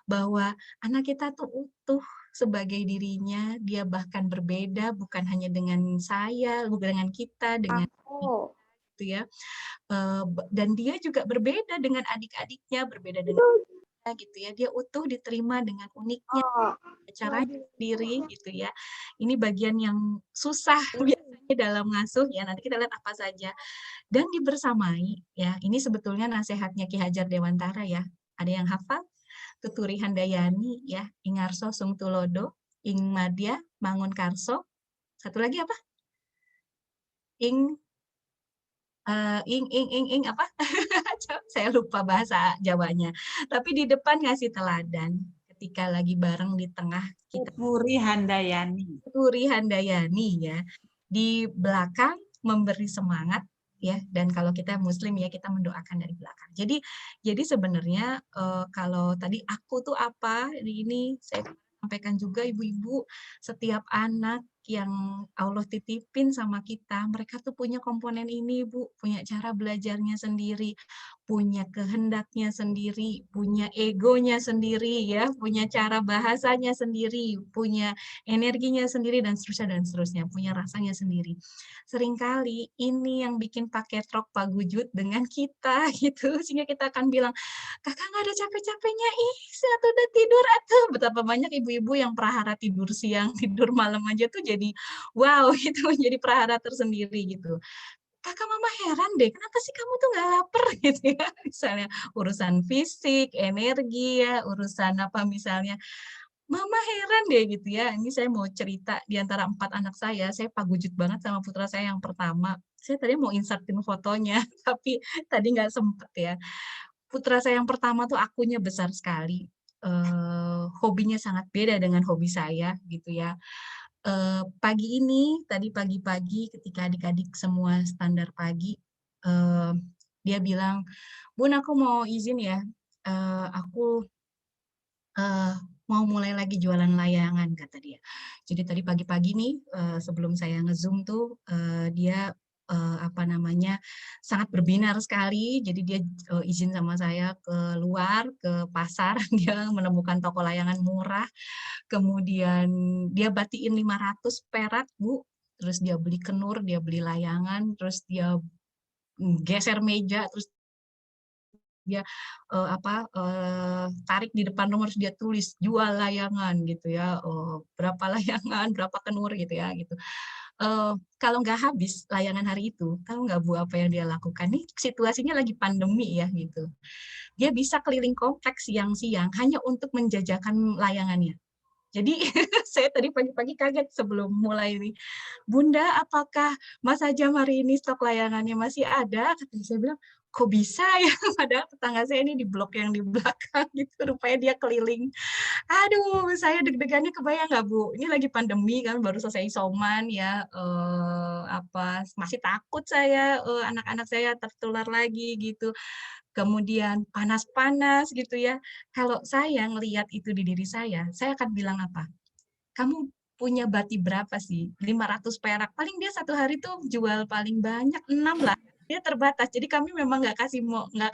bahwa anak kita tuh utuh sebagai dirinya, dia bahkan berbeda bukan hanya dengan saya, bukan dengan kita, dengan Aku. gitu ya, dan dia juga berbeda dengan adik-adiknya, berbeda dengan kita gitu ya, dia utuh diterima dengan uniknya, Oh. caranya sendiri gitu ya. Ini bagian yang susah biasanya dalam ngasuh ya, nanti kita lihat apa saja. Dan dibersamai ya, ini sebetulnya nasihatnya Ki Hajar Dewantara ya. Ada yang hafal? Tuturi Handayani ya, Ingarso Sung Tulodo, Ing Madya Mangun Karso. Satu lagi apa? Ing ing apa? Saya lupa bahasa Jawanya. Tapi di depan ngasih teladan ketika lagi bareng di tengah kita. Puri Handayani. Tuturi Handayani ya. Di belakang memberi semangat ya, dan kalau kita muslim ya kita mendoakan dari belakang. Jadi sebenarnya kalau tadi aku tuh apa ini saya sampaikan juga ibu-ibu, setiap anak yang Allah titipin sama kita, mereka tuh punya komponen ini Bu, punya cara belajarnya sendiri, punya kehendaknya sendiri, punya egonya sendiri ya, punya cara bahasanya sendiri, punya energinya sendiri dan seterusnya, punya rasanya sendiri. Seringkali ini yang bikin pakai trok pagujut dengan kita gitu, sehingga kita akan bilang, "Kakak nggak ada capek-capeknya, ih saya tuh udah tidur atuh." Betapa banyak ibu-ibu yang prahara tidur siang, tidur malam aja tuh jadi wow itu menjadi prahara tersendiri gitu. "Kakak mama heran deh, kenapa sih kamu tuh nggak lapar?" gitu ya, misalnya urusan fisik, energi ya, urusan apa misalnya, "Mama heran deh," gitu ya, ini saya mau cerita di antara 4 anak saya pagujut banget sama putra saya yang pertama. Saya tadi mau insert-in fotonya, tapi tadi nggak sempet ya. Putra saya yang pertama tuh akunya besar sekali, hobinya sangat beda dengan hobi saya gitu ya. Pagi ini, tadi pagi-pagi ketika adik-adik semua standar pagi, eee, dia bilang, "Bun aku mau izin ya, aku mau mulai lagi jualan layangan," kata dia. Jadi tadi pagi-pagi nih, sebelum saya nge-Zoom tuh, dia, sangat berbinar sekali. Jadi dia, izin sama saya keluar ke pasar, dia menemukan toko layangan murah, kemudian dia batiin 500 perak, Bu. Terus dia beli kenur, dia beli layangan, terus dia, geser meja, terus dia, tarik di depan rumah terus dia tulis, "Jual layangan," gitu ya, berapa layangan, berapa kenur gitu ya, gitu. Kalau nggak habis layangan hari itu, tahu nggak Bu apa yang dia lakukan? Nih situasinya lagi pandemi ya gitu. Dia bisa keliling kompleks siang-siang hanya untuk menjajakan layangannya. Jadi saya tadi pagi-pagi kaget sebelum mulai ini, "Bunda, apakah Mas Ajam hari ini stok layangannya masih ada?" Katanya. Saya bilang, "Kok bisa ya?" Padahal tetangga saya ini di blok yang di belakang gitu, rupanya dia keliling. Aduh, saya deg-degannya kebayang nggak, Bu? Ini lagi pandemi kan, baru selesai isoman ya, masih takut saya, anak-anak saya tertular lagi gitu. Kemudian panas-panas gitu ya. Kalau saya ngelihat itu di diri saya akan bilang apa, "Kamu punya bati berapa sih? 500 perak." Paling dia satu hari tuh jual paling banyak 6 lah, dia terbatas. Jadi kami memang nggak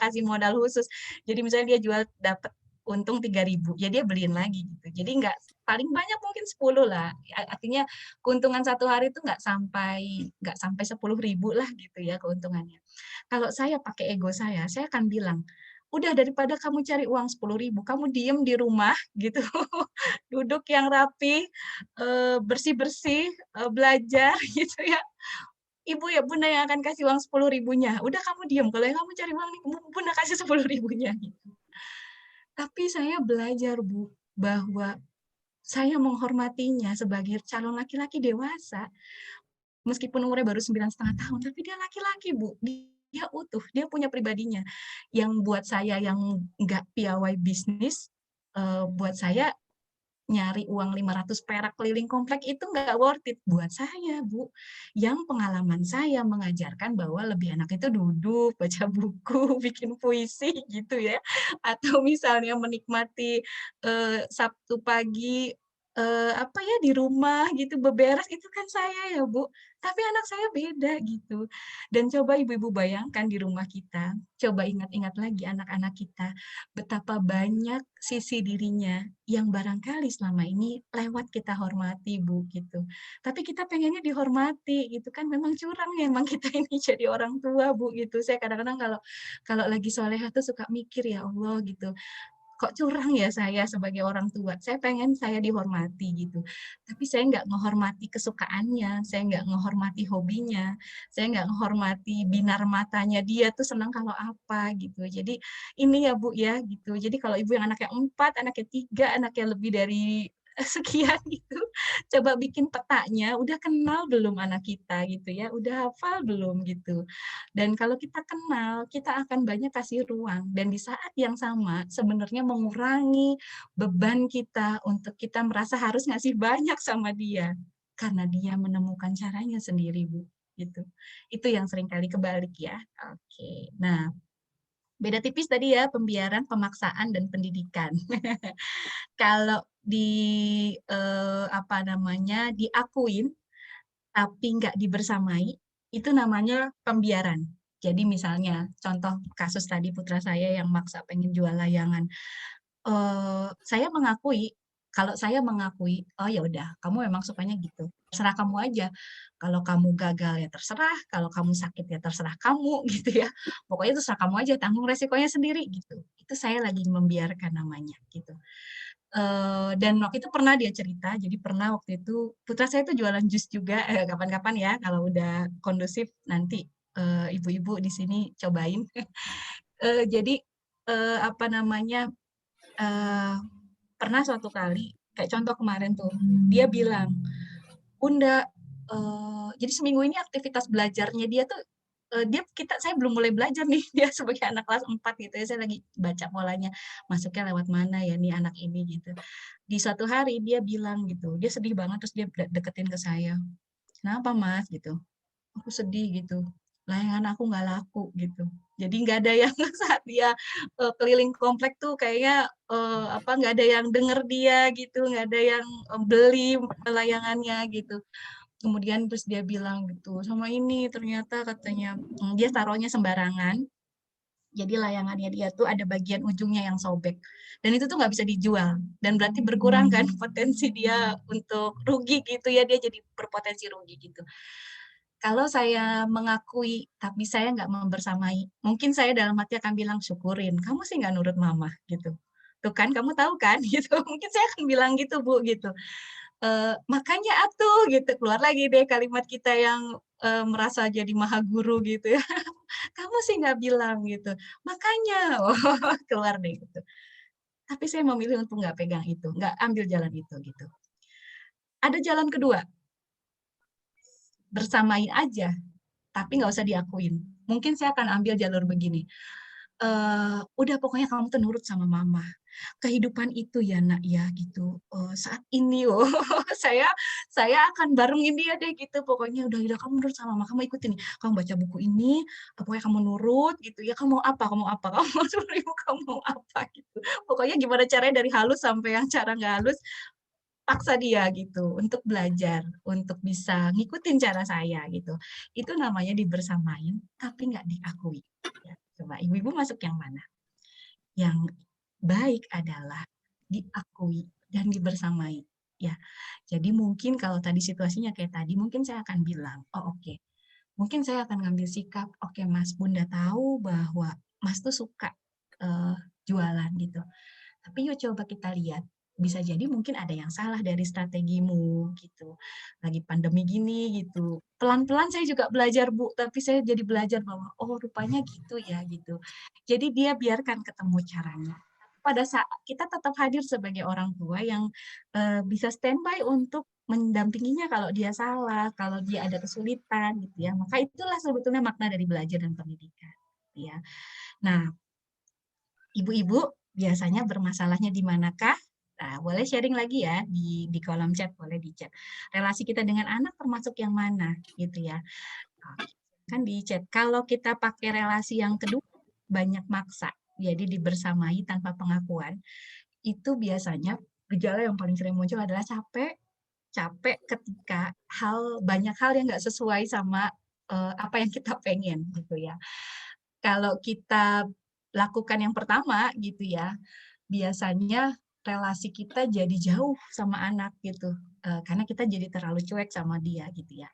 kasih modal khusus. Jadi misalnya dia jual dapat untung 3.000, ya dia beliin lagi gitu. Jadi nggak paling banyak mungkin 10 lah, artinya keuntungan satu hari itu nggak sampai 10.000 lah gitu ya keuntungannya. Kalau saya pakai ego saya akan bilang, "Udah daripada kamu cari uang 10.000, kamu diem di rumah," gitu, "duduk yang rapi, bersih-bersih, belajar," gitu ya. Ibu ya Bunda yang akan kasih uang 10.000-nya, udah kamu diem, kalau yang kamu cari uang nih, Bunda kasih 10.000-nya, gitu. Tapi saya belajar Bu, bahwa saya menghormatinya sebagai calon laki-laki dewasa, meskipun umurnya baru 9,5 tahun, tapi dia laki-laki Bu, dia utuh, dia punya pribadinya. Yang buat saya yang nggak piawai bisnis, buat saya nyari uang 500 perak keliling komplek itu nggak worth it buat saya, Bu. Yang pengalaman saya mengajarkan bahwa lebih enak itu duduk, baca buku, bikin puisi gitu ya, atau misalnya menikmati, Sabtu pagi, di rumah gitu, beberes itu kan saya ya, Bu. Tapi anak saya beda gitu. Dan coba ibu-ibu bayangkan di rumah kita, coba ingat-ingat lagi anak-anak kita, betapa banyak sisi dirinya yang barangkali selama ini lewat kita hormati, Bu, gitu. Tapi kita pengennya dihormati gitu kan, memang curang ya emang kita ini jadi orang tua, Bu, gitu. Saya kadang-kadang kalau kalau lagi solehah tuh suka mikir, "Ya Allah," gitu, "kok curang ya saya sebagai orang tua?" Saya pengen saya dihormati gitu, tapi saya nggak ngehormati kesukaannya, saya nggak ngehormati hobinya, saya nggak ngehormati binar matanya dia tuh senang kalau apa gitu. Jadi ini ya, Bu, ya gitu. Jadi kalau ibu yang anaknya 4, anaknya 3, anaknya lebih dari sekian gitu, coba bikin petanya, udah kenal belum anak kita gitu ya, udah hafal belum gitu. Dan kalau kita kenal, kita akan banyak kasih ruang dan di saat yang sama sebenarnya mengurangi beban kita untuk kita merasa harus ngasih banyak sama dia, karena dia menemukan caranya sendiri, Bu, gitu. Itu yang sering kali kebalik ya. Oke. Nah, beda tipis tadi ya pembiaran, pemaksaan, dan pendidikan. Kalau diakuin tapi nggak dibersamai, itu namanya pembiaran. Jadi misalnya contoh kasus tadi putra saya yang maksa pengen jual layangan, saya mengakui, kalau saya mengakui, "Oh ya udah, kamu memang sukanya gitu, terserah kamu aja. Kalau kamu gagal ya terserah, kalau kamu sakit ya terserah kamu," gitu ya. "Pokoknya terserah kamu aja, tanggung resikonya sendiri," gitu. Itu saya lagi membiarkan namanya, gitu. Dan waktu itu pernah dia cerita, jadi pernah waktu itu putra saya itu jualan jus juga, kapan-kapan ya kalau udah kondusif nanti, ibu-ibu di sini cobain. Jadi, apa namanya, eee, pernah suatu kali, kayak contoh kemarin tuh, dia bilang, "Bunda," jadi seminggu ini aktivitas belajarnya dia tuh, saya belum mulai belajar nih, dia sebagai anak kelas 4 gitu ya, saya lagi baca polanya, masuknya lewat mana ya nih anak ini gitu. Di suatu hari dia bilang gitu, dia sedih banget terus dia deketin ke saya, "Kenapa Mas?" Gitu. "Aku sedih," gitu, "layangan aku nggak laku," gitu. Jadi nggak ada yang saat dia, keliling komplek tuh kayaknya, nggak ada yang denger dia gitu, nggak ada yang, beli layangannya gitu. Kemudian terus dia bilang gitu, "Sama ini ternyata," katanya, dia taruhnya sembarangan, jadi layangannya dia tuh ada bagian ujungnya yang sobek, dan itu tuh nggak bisa dijual, dan berarti berkurang kan potensi dia untuk rugi gitu ya, dia jadi berpotensi rugi gitu. Kalau saya mengakui, tapi saya nggak membersamai, mungkin saya dalam hati akan bilang, "Syukurin, kamu sih nggak nurut mama," gitu. "Tuh kan, kamu tahu kan?" Gitu. Mungkin saya akan bilang gitu, Bu, gitu. "Makanya atuh," gitu, keluar lagi deh kalimat kita yang, merasa jadi maha guru gitu ya. "Kamu sih nggak bilang," gitu. "Makanya," oh keluar deh gitu. tapi saya memilih untuk nggak pegang itu, nggak ambil jalan itu gitu. Ada jalan kedua, bersamain aja, tapi nggak usah diakuin. Mungkin saya akan ambil jalur begini, udah pokoknya kamu tuh nurut sama mama. Kehidupan itu ya nak ya gitu, saat ini oh saya saya akan barengin dia deh gitu, pokoknya udah kamu nurut sama mama, kamu ikutin nih, kamu baca buku ini, pokoknya kamu nurut gitu ya, kamu mau apa kamu mau apa, kamu mau 10.000 kamu mau apa gitu. Pokoknya gimana caranya dari halus sampai yang cara nggak halus, paksa dia gitu untuk belajar, untuk bisa ngikutin cara saya gitu. Itu namanya dibersamain tapi nggak diakui ya. Coba ibu-ibu masuk yang mana? Yang baik adalah diakui dan dibersamai ya. Jadi mungkin kalau tadi situasinya kayak tadi, mungkin saya akan bilang, "Oh oke." Mungkin saya akan ngambil sikap, "Oke Mas, Bunda tahu bahwa Mas tuh suka, eee, jualan gitu. Tapi yuk coba kita lihat, bisa jadi mungkin ada yang salah dari strategimu gitu. Lagi pandemi gini gitu. Pelan-pelan saya juga belajar Bu, tapi saya jadi belajar bahwa oh rupanya gitu ya gitu. Jadi dia biarkan ketemu caranya. Pada saat kita tetap hadir sebagai orang tua yang bisa standby untuk mendampinginya kalau dia salah, kalau dia ada kesulitan gitu ya. Maka itulah sebetulnya makna dari belajar dan pendidikan. Ya. Nah, ibu-ibu biasanya bermasalahnya di manakah? Nah, boleh sharing lagi ya di kolom chat, boleh di chat. Relasi kita dengan anak termasuk yang mana gitu ya. Oke, kan di chat. Kalau kita pakai relasi yang kedua, banyak maksa. Jadi dibersamai tanpa pengakuan. Itu biasanya gejala yang paling sering muncul adalah capek, capek ketika banyak hal yang nggak sesuai sama apa yang kita pengen gitu ya. Kalau kita lakukan yang pertama gitu ya, biasanya relasi kita jadi jauh sama anak gitu, karena kita jadi terlalu cuek sama dia gitu ya.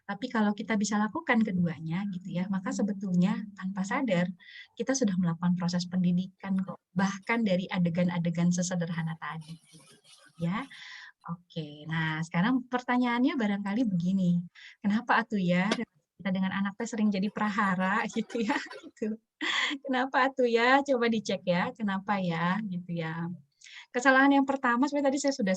Tapi kalau kita bisa lakukan keduanya gitu ya, maka sebetulnya tanpa sadar kita sudah melakukan proses pendidikan kok, bahkan dari adegan-adegan sesederhana tadi gitu ya. Oke, nah sekarang pertanyaannya barangkali begini, kenapa atuh ya relasi kita dengan anak teh sering jadi prahara gitu ya, gitu. Kenapa tuh ya? Coba dicek ya, kenapa ya, gitu ya. Kesalahan yang pertama sebenarnya tadi saya sudah,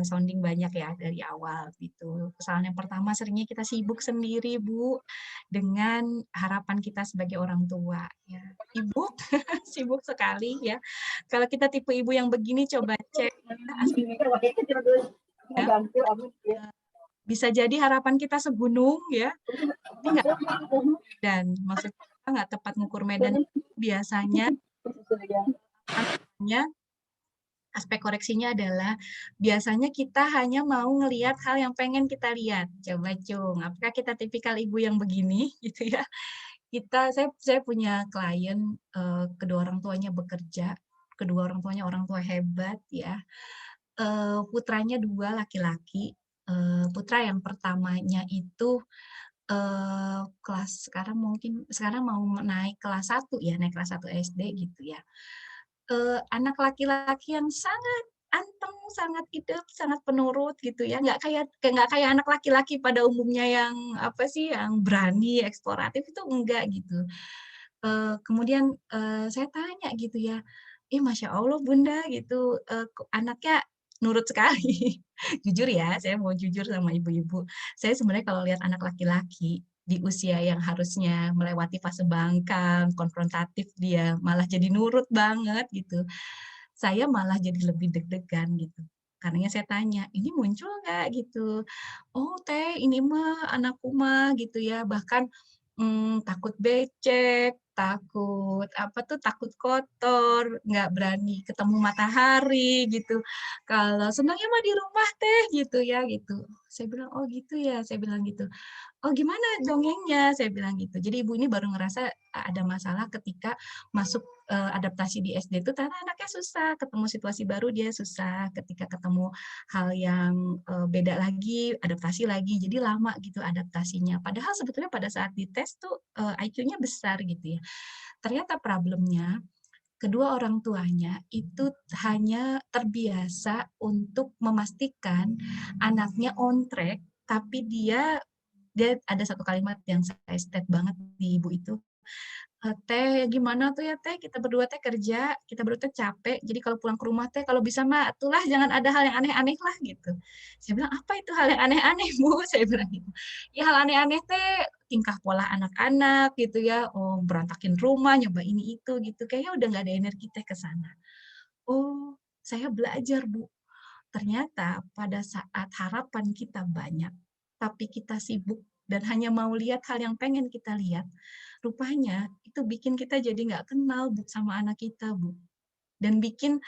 sounding banyak ya dari awal gitu. Kesalahan yang pertama seringnya kita sibuk sendiri, Bu, dengan harapan kita sebagai orang tua ya. Ibu sibuk sekali ya. Kalau kita tipe ibu yang begini coba cek ya, bisa jadi harapan kita segunung ya, tapi nggak dan maksudnya kita nggak tepat ngukur medan biasanya anaknya aspek koreksinya adalah biasanya kita hanya mau ngelihat hal yang pengen kita lihat. Coba Cung, apakah kita tipikal ibu yang begini gitu ya? Saya punya klien, kedua orang tuanya bekerja, kedua orang tuanya orang tua hebat ya, putranya 2 laki-laki, putra yang pertamanya itu, sekarang mau naik kelas 1 ya, naik kelas 1 SD gitu ya. Anak laki-laki yang sangat anteng, sangat hidup, sangat penurut gitu ya, nggak kayak anak laki-laki pada umumnya yang apa sih, yang berani, eksploratif itu enggak gitu. Kemudian, saya tanya gitu ya, "Ih, Masya Allah Bunda," gitu, kok anaknya nurut sekali. Jujur ya, saya mau jujur sama ibu-ibu, saya sebenarnya kalau lihat anak laki-laki di usia yang harusnya melewati fase bangkang, konfrontatif, dia malah jadi nurut banget gitu, saya malah jadi lebih deg-degan gitu. Karenanya saya tanya, "Ini muncul nggak?" Gitu. "Oh Teh, ini mah anakku mah," gitu ya, bahkan takut becek, takut kotor, nggak berani ketemu matahari gitu. Kalau senangnya mah di rumah teh gitu ya, gitu. Saya bilang, "Oh gitu ya?" Saya bilang gitu. "Oh gimana dongengnya?" Saya bilang gitu. Jadi ibu ini baru ngerasa ada masalah ketika masuk, adaptasi di SD itu karena anaknya susah, ketemu situasi baru dia susah, ketika ketemu hal yang, beda lagi, adaptasi lagi, jadi lama gitu adaptasinya. Padahal sebetulnya pada saat dites tuh, IQ-nya besar gitu ya. Ternyata problemnya kedua orang tuanya itu hanya terbiasa untuk memastikan anaknya on track, tapi dia ada satu kalimat yang saya state banget di ibu itu, Teh, gimana tuh ya Teh, kita berdua teh kerja, kita berdua teh capek, jadi kalau pulang ke rumah teh kalau bisa mah atulah jangan ada hal yang aneh-aneh lah gitu. Saya bilang, "Apa itu hal yang aneh-aneh, Bu?" Saya bilang gitu. "Ya hal aneh-aneh teh tingkah pola anak-anak gitu ya, oh berantakin rumah, nyoba ini itu gitu, kayaknya udah nggak ada energi teh ke sana." Oh, saya belajar Bu, ternyata pada saat harapan kita banyak, tapi kita sibuk dan hanya mau lihat hal yang pengen kita lihat, rupanya itu bikin kita jadi nggak kenal Bu sama anak kita Bu. Dan bikin,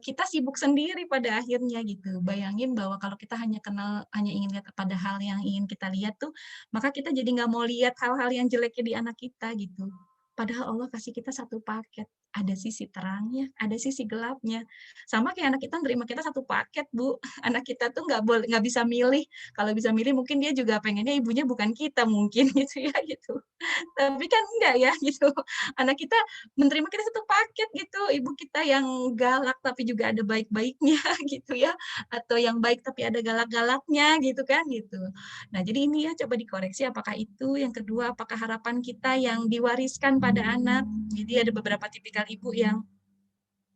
kita sibuk sendiri pada akhirnya gitu. Bayangin bahwa kalau kita hanya kenal hanya ingin lihat pada hal yang ingin kita lihat tuh, maka kita jadi nggak mau lihat hal-hal yang jeleknya di anak kita gitu. Padahal Allah kasih kita satu paket, ada sisi terangnya, ada sisi gelapnya. Sama kayak anak kita nerima kita satu paket, Bu. Anak kita tuh nggak bisa milih, kalau bisa milih mungkin dia juga pengennya ibunya bukan kita mungkin gitu ya, gitu. Tapi kan enggak ya gitu. Anak kita menerima kita satu paket gitu, ibu kita yang galak tapi juga ada baik-baiknya gitu ya, atau yang baik tapi ada galak-galaknya gitu kan, gitu. Nah jadi ini ya coba dikoreksi apakah itu, yang kedua apakah harapan kita yang diwariskan pada anak. Jadi ada beberapa tipikal ibu yang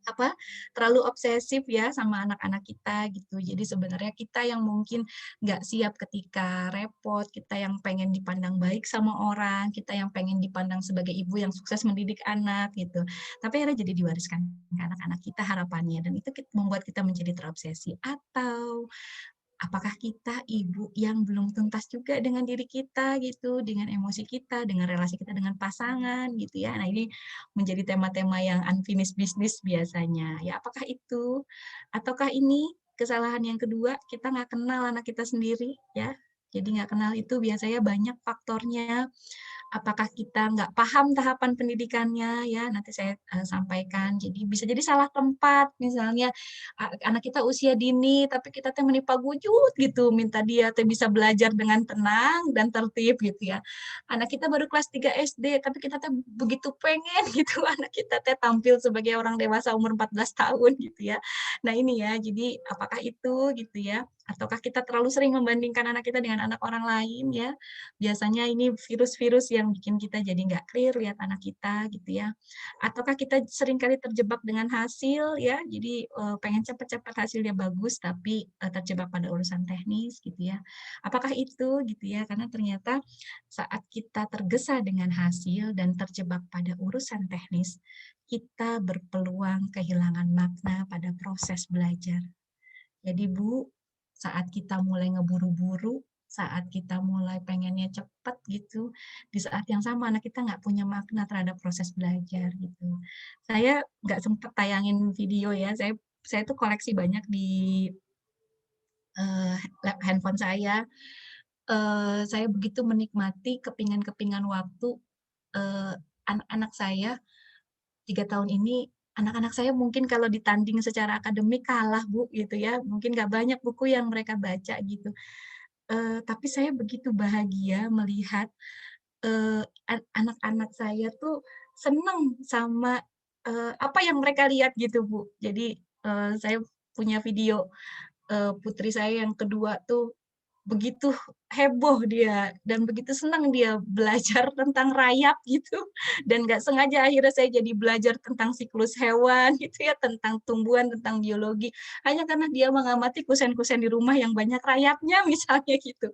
apa, terlalu obsesif ya sama anak-anak kita gitu. Jadi sebenarnya kita yang mungkin nggak siap ketika repot, kita yang pengen dipandang baik sama orang, kita yang pengen dipandang sebagai ibu yang sukses mendidik anak gitu. Tapi akhirnya jadi diwariskan ke anak-anak kita harapannya dan itu membuat kita menjadi terobsesi. Atau apakah kita ibu yang belum tuntas juga dengan diri kita gitu, dengan emosi kita, dengan relasi kita dengan pasangan gitu ya. Nah ini menjadi tema-tema yang unfinished business biasanya. Ya apakah itu? Ataukah ini kesalahan yang kedua, kita nggak kenal anak kita sendiri ya. Jadi nggak kenal itu biasanya banyak faktornya. Apakah kita nggak paham tahapan pendidikannya ya, nanti saya, sampaikan. Jadi bisa jadi salah tempat, misalnya anak kita usia dini, tapi kita teh menipagujut gitu, minta dia teh bisa belajar dengan tenang dan tertib gitu ya. Anak kita baru kelas 3 SD, tapi kita teh begitu pengen gitu anak kita teh tampil sebagai orang dewasa umur 14 tahun gitu ya. Nah ini ya, jadi apakah itu gitu ya, ataukah kita terlalu sering membandingkan anak kita dengan anak orang lain ya. Biasanya ini virus-virus yang bikin kita jadi nggak clear lihat anak kita gitu ya. Ataukah kita seringkali terjebak dengan hasil ya, jadi, pengen cepat-cepat hasilnya bagus tapi, terjebak pada urusan teknis gitu ya. Apakah itu gitu ya, karena ternyata saat kita tergesa dengan hasil dan terjebak pada urusan teknis, kita berpeluang kehilangan makna pada proses belajar. Jadi Bu, saat kita mulai ngeburu-buru, saat kita mulai pengennya cepet gitu, di saat yang sama anak kita nggak punya makna terhadap proses belajar gitu. Saya nggak sempet tayangin video ya, saya tuh koleksi banyak di, eee, handphone saya. Saya begitu menikmati kepingan-kepingan waktu, eee, anak-anak saya 3 tahun ini, anak-anak saya mungkin kalau ditanding secara akademik kalah, Bu, gitu ya. Mungkin nggak banyak buku yang mereka baca gitu. Tapi saya begitu bahagia melihat, anak-anak saya tuh seneng sama, apa yang mereka lihat gitu, Bu. Jadi, saya punya video, putri saya yang kedua tuh begitu heboh dia dan begitu senang dia belajar tentang rayap gitu, dan nggak sengaja akhirnya saya jadi belajar tentang siklus hewan gitu ya, tentang tumbuhan, tentang biologi, hanya karena dia mengamati kusen-kusen di rumah yang banyak rayapnya misalnya gitu.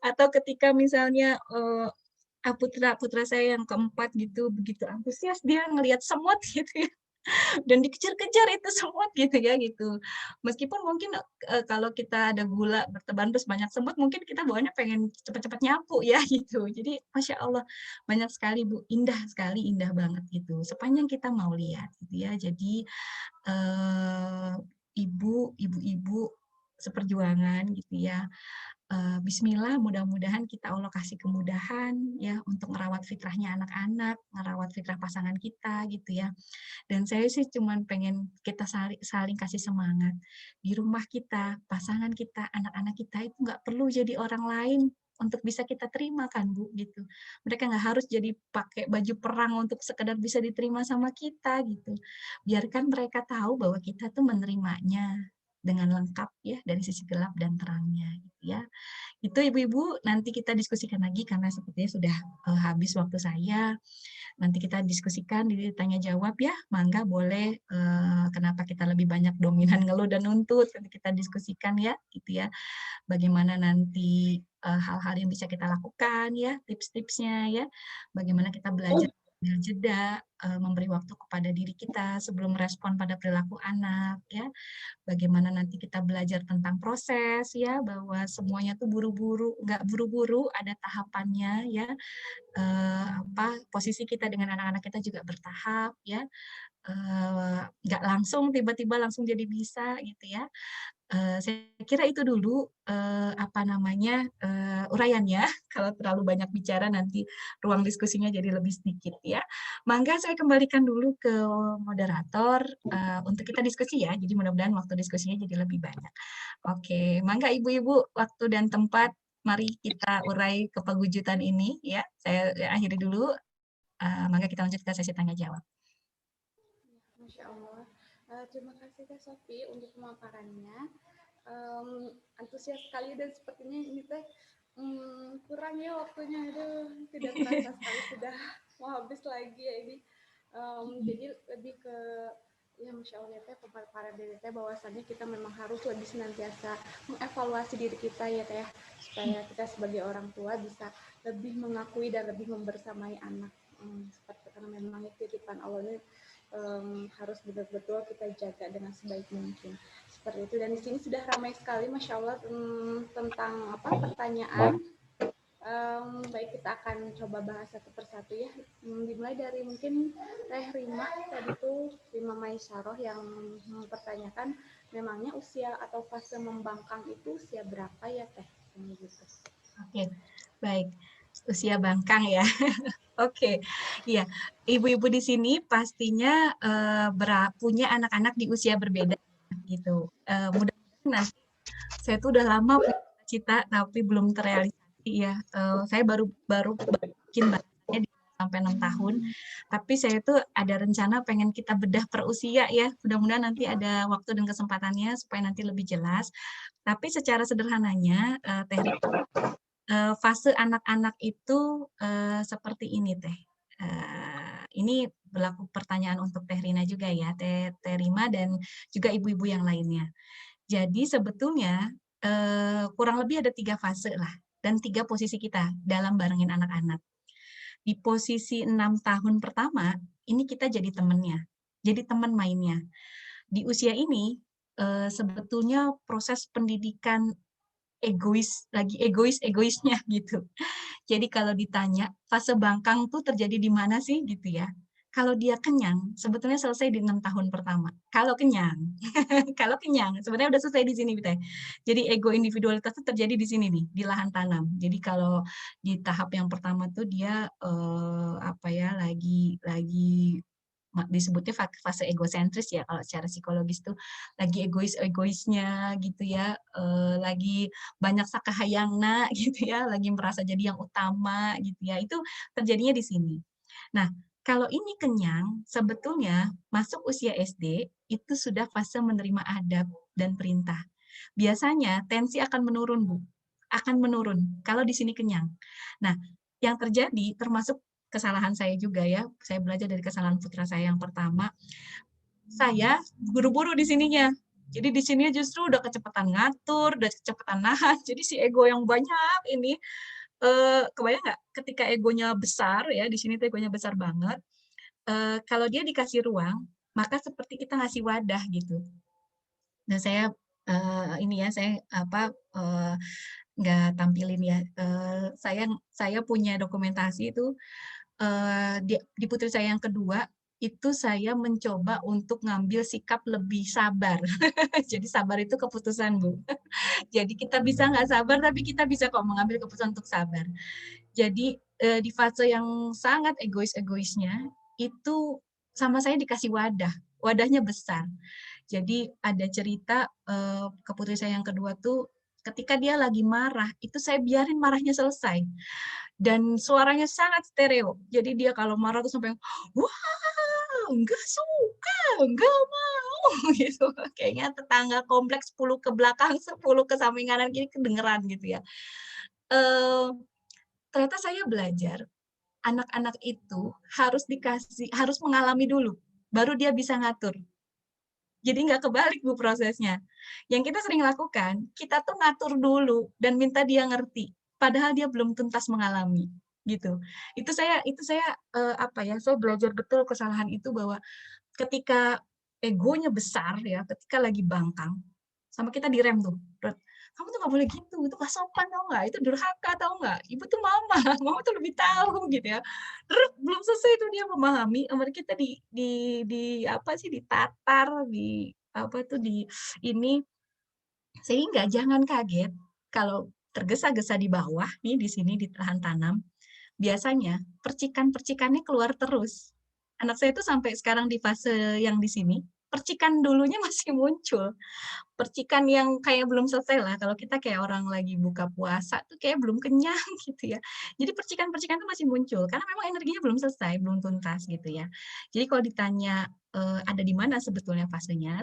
Atau ketika misalnya, putra putra saya yang keempat gitu, begitu antusias dia ngelihat semut gitu ya. Dan dikejar-kejar itu semut gitu ya, gitu. Meskipun mungkin, kalau kita ada gula bertebaran terus banyak semut, mungkin kita bawaannya pengen cepet-cepet nyapu ya gitu. Jadi Masya Allah, banyak sekali Bu, indah sekali, indah banget gitu, sepanjang kita mau lihat gitu ya. Jadi, eee, ibu-ibu seperjuangan gitu ya, bismillah mudah-mudahan kita Allah kasih kemudahan ya untuk merawat fitrahnya anak-anak, merawat fitrah pasangan kita gitu ya. Dan saya sih cuman pengen kita saling saling kasih semangat. Di rumah kita, pasangan kita, anak-anak kita itu nggak perlu jadi orang lain untuk bisa kita terima kan Bu, gitu. Mereka nggak harus jadi pakai baju perang untuk sekedar bisa diterima sama kita gitu. Biarkan mereka tahu bahwa kita tuh menerimanya, dengan lengkap ya dari sisi gelap dan terangnya gitu ya. Itu Ibu-ibu nanti kita diskusikan lagi karena sepertinya sudah habis waktu saya. Nanti kita diskusikan di tanya jawab ya. Mangga boleh kenapa kita lebih banyak dominan ngeluh dan nuntut, nanti kita diskusikan ya gitu ya. Bagaimana nanti hal-hal yang bisa kita lakukan ya, tips-tipsnya ya. Bagaimana kita belajar ambil jeda, memberi waktu kepada diri kita sebelum respon pada perilaku anak ya. Bagaimana nanti kita belajar tentang proses ya, bahwa semuanya tuh buru-buru, nggak buru-buru, ada tahapannya ya. Posisi kita dengan anak-anak kita juga bertahap ya. Nggak langsung tiba-tiba langsung jadi bisa gitu ya. Saya kira itu dulu, uraiannya. Kalau terlalu banyak bicara nanti ruang diskusinya jadi lebih sedikit ya. Mangga saya kembalikan dulu ke moderator, untuk kita diskusi ya, jadi mudah-mudahan waktu diskusinya jadi lebih banyak. Oke, mangga Ibu-ibu, waktu dan tempat, mari kita urai kepegujutan ini ya. Saya akhiri dulu, mangga kita lanjut ke sesi tanya jawab. Masya Allah. Terima kasih Kak Sofi untuk pemaparannya. Antusias sekali dan sepertinya ini teh kurang ya waktunya. Aduh, tidak terasa sekali sudah mau habis lagi ya ini. Jadi lebih ke ya Masya Allah teh pemaparan dari teh bahwasannya kita memang harus lebih senantiasa mengevaluasi diri kita ya teh, supaya kita sebagai orang tua bisa lebih mengakui dan lebih membersamai anak. Seperti karena memang titipan Allah ini harus betul-betul kita jaga dengan sebaik mungkin seperti itu. Dan di sini sudah ramai sekali Masya Allah tentang pertanyaan. Baik, kita akan coba bahas satu persatu ya. Dimulai dari mungkin Teh Rima tadi tuh, Rima Maisaroh yang mempertanyakan memangnya usia atau fase membangkang itu usia berapa ya Teh? Gitu. Oke, baik. Usia bangkang ya. Oke, iya. Ibu-ibu di sini pastinya punya anak-anak di usia berbeda gitu. Mudah-mudahan nanti saya tuh udah lama punya cita tapi belum terrealisasi ya. Saya baru bikin batasnya di sampai 6 tahun. Tapi saya tuh ada rencana pengen kita bedah per usia ya. Mudah-mudahan nanti ada waktu dan kesempatannya supaya nanti lebih jelas. Tapi secara sederhananya, fase anak-anak itu seperti ini Teh. Ini berlaku pertanyaan untuk Teh Rina juga ya, Teh Rima dan juga ibu-ibu yang lainnya. Jadi sebetulnya kurang lebih ada 3 fase lah dan 3 posisi kita dalam barengin anak-anak. Di posisi 6 tahun pertama, ini kita jadi temannya, jadi teman mainnya. Di usia ini sebetulnya proses pendidikan lagi egoisnya gitu. Jadi kalau ditanya fase bangkang tuh terjadi di mana sih gitu ya. Kalau dia kenyang, sebetulnya selesai di 6 tahun pertama. Kalau kenyang, kalau kenyang, sebenarnya udah selesai di sini, Teh. Jadi ego individualitas itu terjadi di sini nih, di lahan tanam. Jadi kalau di tahap yang pertama tuh dia lagi disebutnya fase egosentris ya kalau secara psikologis tuh lagi egoisnya gitu ya, lagi banyak sakahayangna gitu ya, lagi merasa jadi yang utama gitu ya, itu terjadinya di sini. Nah, kalau ini kenyang, sebetulnya masuk usia SD itu sudah fase menerima adab dan perintah. Biasanya tensi akan menurun, Bu, akan menurun kalau di sini kenyang. Nah, yang terjadi termasuk kesalahan saya juga ya, saya belajar dari kesalahan putra saya yang pertama, saya buru-buru di sininya. Jadi di sini justru udah kecepatan ngatur, udah kecepatan nahan, jadi si ego yang banyak ini, kebayang nggak ketika egonya besar ya, di sini tuh egonya besar banget, kalau dia dikasih ruang, maka seperti kita ngasih wadah gitu. Nah saya, saya nggak tampilin ya, saya punya dokumentasi itu, di putri saya yang kedua, itu saya mencoba untuk ngambil sikap lebih sabar. Jadi sabar itu keputusan, Bu. Jadi kita bisa nggak sabar, tapi kita bisa kok mengambil keputusan untuk sabar. Jadi, di fase yang sangat egoisnya, itu sama saya dikasih wadah, wadahnya besar. Jadi ada cerita, ke putri saya yang kedua tuh, ketika dia lagi marah, itu saya biarin marahnya selesai. Dan suaranya sangat stereo. Jadi dia kalau marah tuh sampai, "Wah, nggak suka, nggak mau," gitu. Kayaknya tetangga kompleks 10 ke belakang, 10 ke samping kanan kiri kedengeran gitu ya. Eee, Ternyata saya belajar, anak-anak itu harus mengalami dulu, baru dia bisa ngatur. Jadi nggak kebalik Bu prosesnya. Yang kita sering lakukan, kita tuh ngatur dulu dan minta dia ngerti, padahal dia belum tuntas mengalami, gitu. Saya belajar betul kesalahan itu bahwa ketika egonya besar ya, ketika lagi bangkang, sama kita direm tuh, "Kamu tuh nggak boleh gitu, itu nggak sopan tahu nggak, itu durhaka tahu nggak, ibu tuh mama, mama tuh lebih tahu," gitu ya. Terus belum selesai tuh dia memahami, sama kita ditatar, ini, sehingga jangan kaget kalau tergesa-gesa di bawah nih, di sini di lahan tanam, biasanya percikan-percikannya keluar terus. Anak saya itu sampai sekarang di fase yang di sini, percikan dulunya masih muncul. Percikan yang kayak belum selesai lah, kalau kita kayak orang lagi buka puasa tuh kayak belum kenyang gitu ya. Jadi percikan-percikan itu masih muncul, karena memang energinya belum selesai, belum tuntas gitu ya. Jadi kalau ditanya, ada di mana sebetulnya fasenya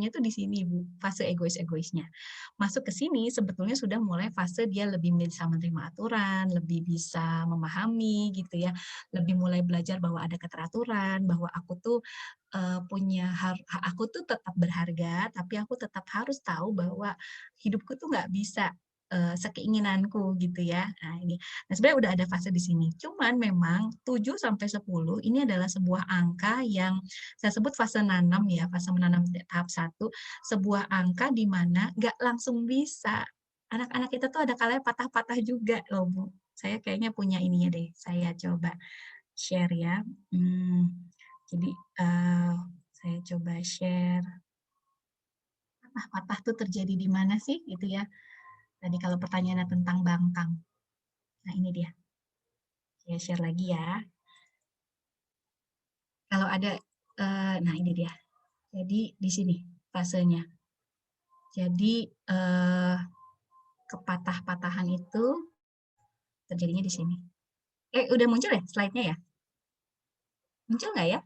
itu di sini Bu, fase egois-egoisnya. Masuk ke sini sebetulnya sudah mulai fase dia lebih bisa menerima aturan, lebih bisa memahami gitu ya, lebih mulai belajar bahwa ada keteraturan, bahwa aku tuh aku tuh tetap berharga, tapi aku tetap harus tahu bahwa hidupku tuh nggak bisa, sekeinginanku gitu ya. Nah ini, nah sebenarnya udah ada fase di sini. Cuman memang 7 sampai 10 ini adalah sebuah angka yang saya sebut fase nanam ya, fase menanam tahap 1, sebuah angka di mana nggak langsung bisa. Anak-anak kita tuh ada kalanya patah-patah juga loh Bu. Saya kayaknya punya ininya deh, saya coba share ya. Jadi, saya coba share, patah-patah tuh terjadi di mana sih gitu ya. Tadi kalau pertanyaannya tentang bangkang. Nah ini dia, saya share lagi ya. Kalau ada, nah ini dia. Jadi di sini fasenya. Jadi, kepatah-patahan itu terjadinya di sini. Udah muncul ya slide-nya ya? Muncul nggak ya?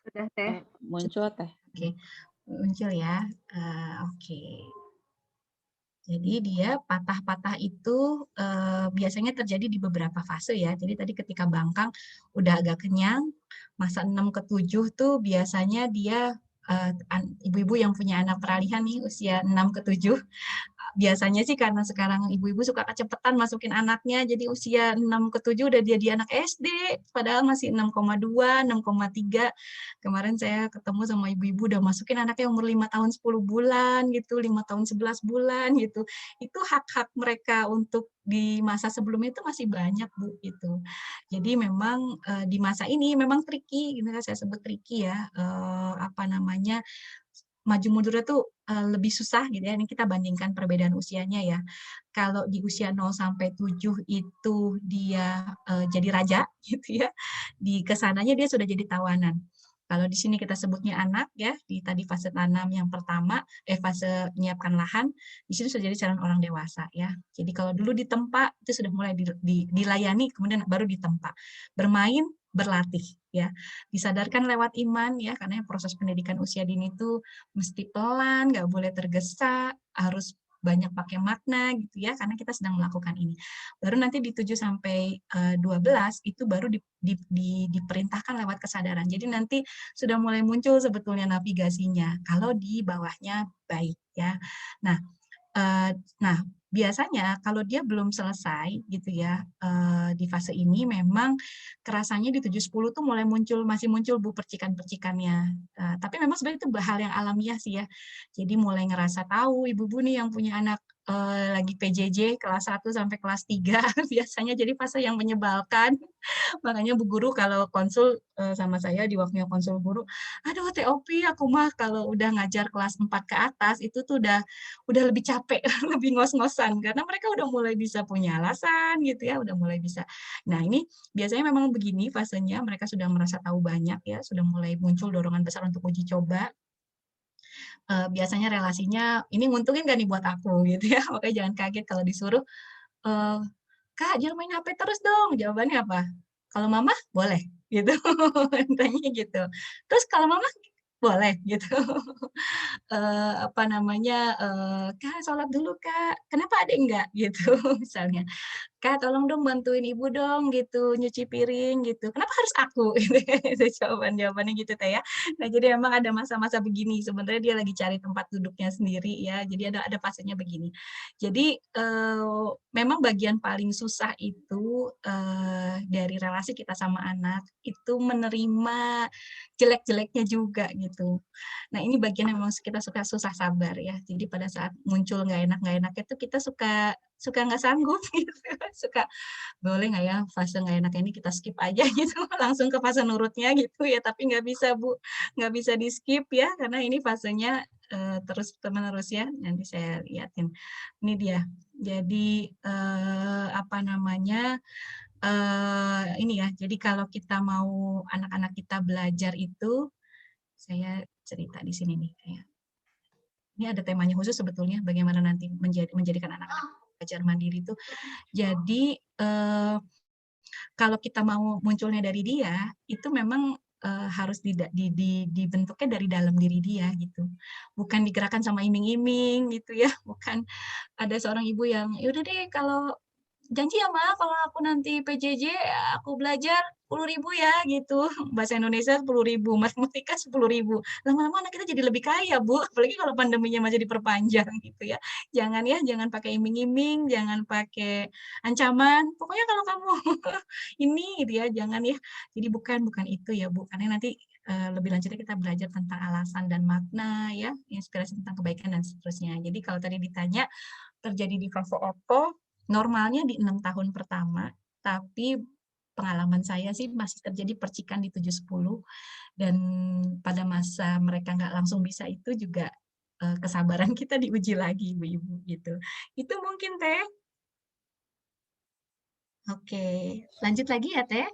Sudah Teh. Muncul Teh. Oke, muncul ya. Oke. Jadi dia patah-patah itu, biasanya terjadi di beberapa fase ya. Jadi tadi ketika bangkang udah agak kenyang, masa 6 ke 7 tuh biasanya dia, ibu-ibu yang punya anak peralihan nih usia 6 ke 7, biasanya sih karena sekarang ibu-ibu suka kecepatan masukin anaknya, jadi usia 6 ke 7 udah jadi anak SD, padahal masih 6,2, 6,3. Kemarin saya ketemu sama ibu-ibu udah masukin anaknya umur 5 tahun 10 bulan gitu, 5 tahun 11 bulan gitu. Itu hak-hak mereka untuk di masa sebelumnya itu masih banyak Bu, gitu. Jadi memang, di masa ini memang tricky, gitu kan saya sebut tricky ya, maju mundurnya tuh, lebih susah gitu ya, ini kita bandingkan perbedaan usianya ya. Kalau di usia 0 sampai 7 itu dia, jadi raja gitu ya, di kesananya dia sudah jadi tawanan. Kalau di sini kita sebutnya anak ya, di tadi fase tanam yang pertama, fase menyiapkan lahan, di sini sudah jadi calon orang dewasa ya. Jadi kalau dulu ditempa, itu sudah mulai dilayani, kemudian baru ditempa. Bermain, berlatih ya. Disadarkan lewat iman ya, karena proses pendidikan usia dini itu mesti pelan, nggak boleh tergesa, harus banyak pakai makna gitu ya, karena kita sedang melakukan ini. Baru nanti di 7 sampai 12 itu baru diperintahkan lewat kesadaran. Jadi nanti sudah mulai muncul sebetulnya navigasinya kalau di bawahnya baik ya. Nah, nah, biasanya kalau dia belum selesai gitu ya, di fase ini memang kerasanya di 7, 10 tuh mulai muncul, masih muncul Bu percikan-percikannya. Tapi memang sebenarnya itu hal yang alamiah sih ya. Jadi mulai ngerasa tahu ibu-ibu nih yang punya anak, lagi PJJ kelas 1 sampai kelas 3 biasanya jadi fase yang menyebalkan. Makanya Bu Guru kalau konsul, sama saya di waktunya konsul guru, "Aduh TOP aku mah kalau udah ngajar kelas 4 ke atas itu tuh udah lebih capek, lebih ngos-ngosan karena mereka udah mulai bisa punya alasan gitu ya, udah mulai bisa." Nah ini biasanya memang begini fasenya, mereka sudah merasa tahu banyak ya, sudah mulai muncul dorongan besar untuk uji coba. Biasanya relasinya, "Ini nguntungin nggak nih buat aku?" Gitu ya, makanya jangan kaget kalau disuruh, eee, "Kak, jangan main HP terus dong." Jawabannya apa? "Kalau mama boleh." Gitu, intinya gitu. "Terus kalau mama boleh gitu. Apa namanya, "Kak, sholat dulu Kak, kenapa Adek enggak?" Gitu misalnya. "Kak, tolong dong bantuin ibu dong," gitu, "nyuci piring," gitu, "kenapa harus aku?" Itu jawaban-jawabannya gitu Teh ya. Nah, jadi memang ada masa-masa begini, sebenarnya dia lagi cari tempat duduknya sendiri ya, jadi ada fasenya begini. Jadi, memang bagian paling susah itu, dari relasi kita sama anak, itu menerima jelek-jeleknya juga gitu. Nah, ini bagian yang memang kita suka susah sabar ya. Jadi pada saat muncul nggak enaknya tuh kita suka suka nggak sanggup gitu, suka, "Boleh nggak ya fase nggak enaknya ini kita skip aja," gitu, langsung ke fase nurutnya gitu ya, tapi nggak bisa Bu, nggak bisa di-skip ya, karena ini fasenya, terus-menerus ya, nanti saya lihatin. Ini dia, jadi, apa namanya, ini ya, jadi kalau kita mau anak-anak kita belajar itu, saya cerita di sini nih, kayak ini ada temanya khusus sebetulnya, bagaimana nanti menjadikan anak-anak belajar mandiri itu. Jadi, kalau kita mau munculnya dari dia, itu memang, harus dibentuknya dari dalam diri dia gitu. Bukan digerakkan sama iming-iming gitu ya, bukan ada seorang ibu yang, "Ya udah deh kalau janji ya Ma, kalau aku nanti PJJ aku belajar 10.000 ya," gitu. Bahasa Indonesia 10.000, matematika 10.000. Lama-lama anak kita jadi lebih kaya, Bu, apalagi kalau pandeminya masih diperpanjang gitu ya. Jangan ya, jangan pakai iming-iming, jangan pakai ancaman, "Pokoknya kalau kamu ini," gitu ya, jangan ya. Jadi bukan itu ya, Bu, karena nanti, lebih lanjutnya kita belajar tentang alasan dan makna ya, inspirasi tentang kebaikan dan seterusnya. Jadi kalau tadi ditanya terjadi di fase oto, normalnya di 6 tahun pertama, tapi pengalaman saya sih masih terjadi percikan di 7, 10 dan pada masa mereka nggak langsung bisa itu juga, kesabaran kita diuji lagi ibu-ibu gitu. Itu mungkin Teh. Oke, lanjut lagi ya Teh?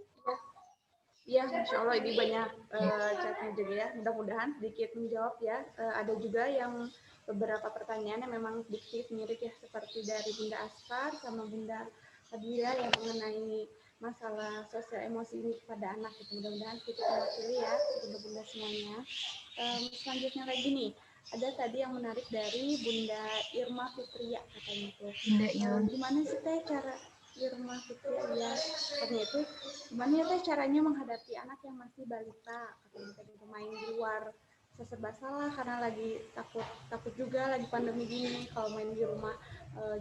Iya, Masya Allah ini banyak Ya. chatnya juga ya. Mudah-mudahan sedikit menjawab ya. Ada juga yang beberapa pertanyaan yang memang sedikit mirip ya, seperti dari Bunda Askar sama Bunda Fadila yang mengenai masalah sosial emosi ini kepada anak. Gitu. Mudah-mudahan kita mewakili ya, bunda-bunda semuanya. Selanjutnya lagi nih, ada tadi yang menarik dari Bunda Irma Fitria katanya tuh. Bunda Il. Gimana sih teh cara Irma Fitria katanya itu gimana ya teh caranya menghadapi anak yang masih balita katanya tadi main di luar serba salah karena lagi takut takut juga lagi pandemi gini kalau main di rumah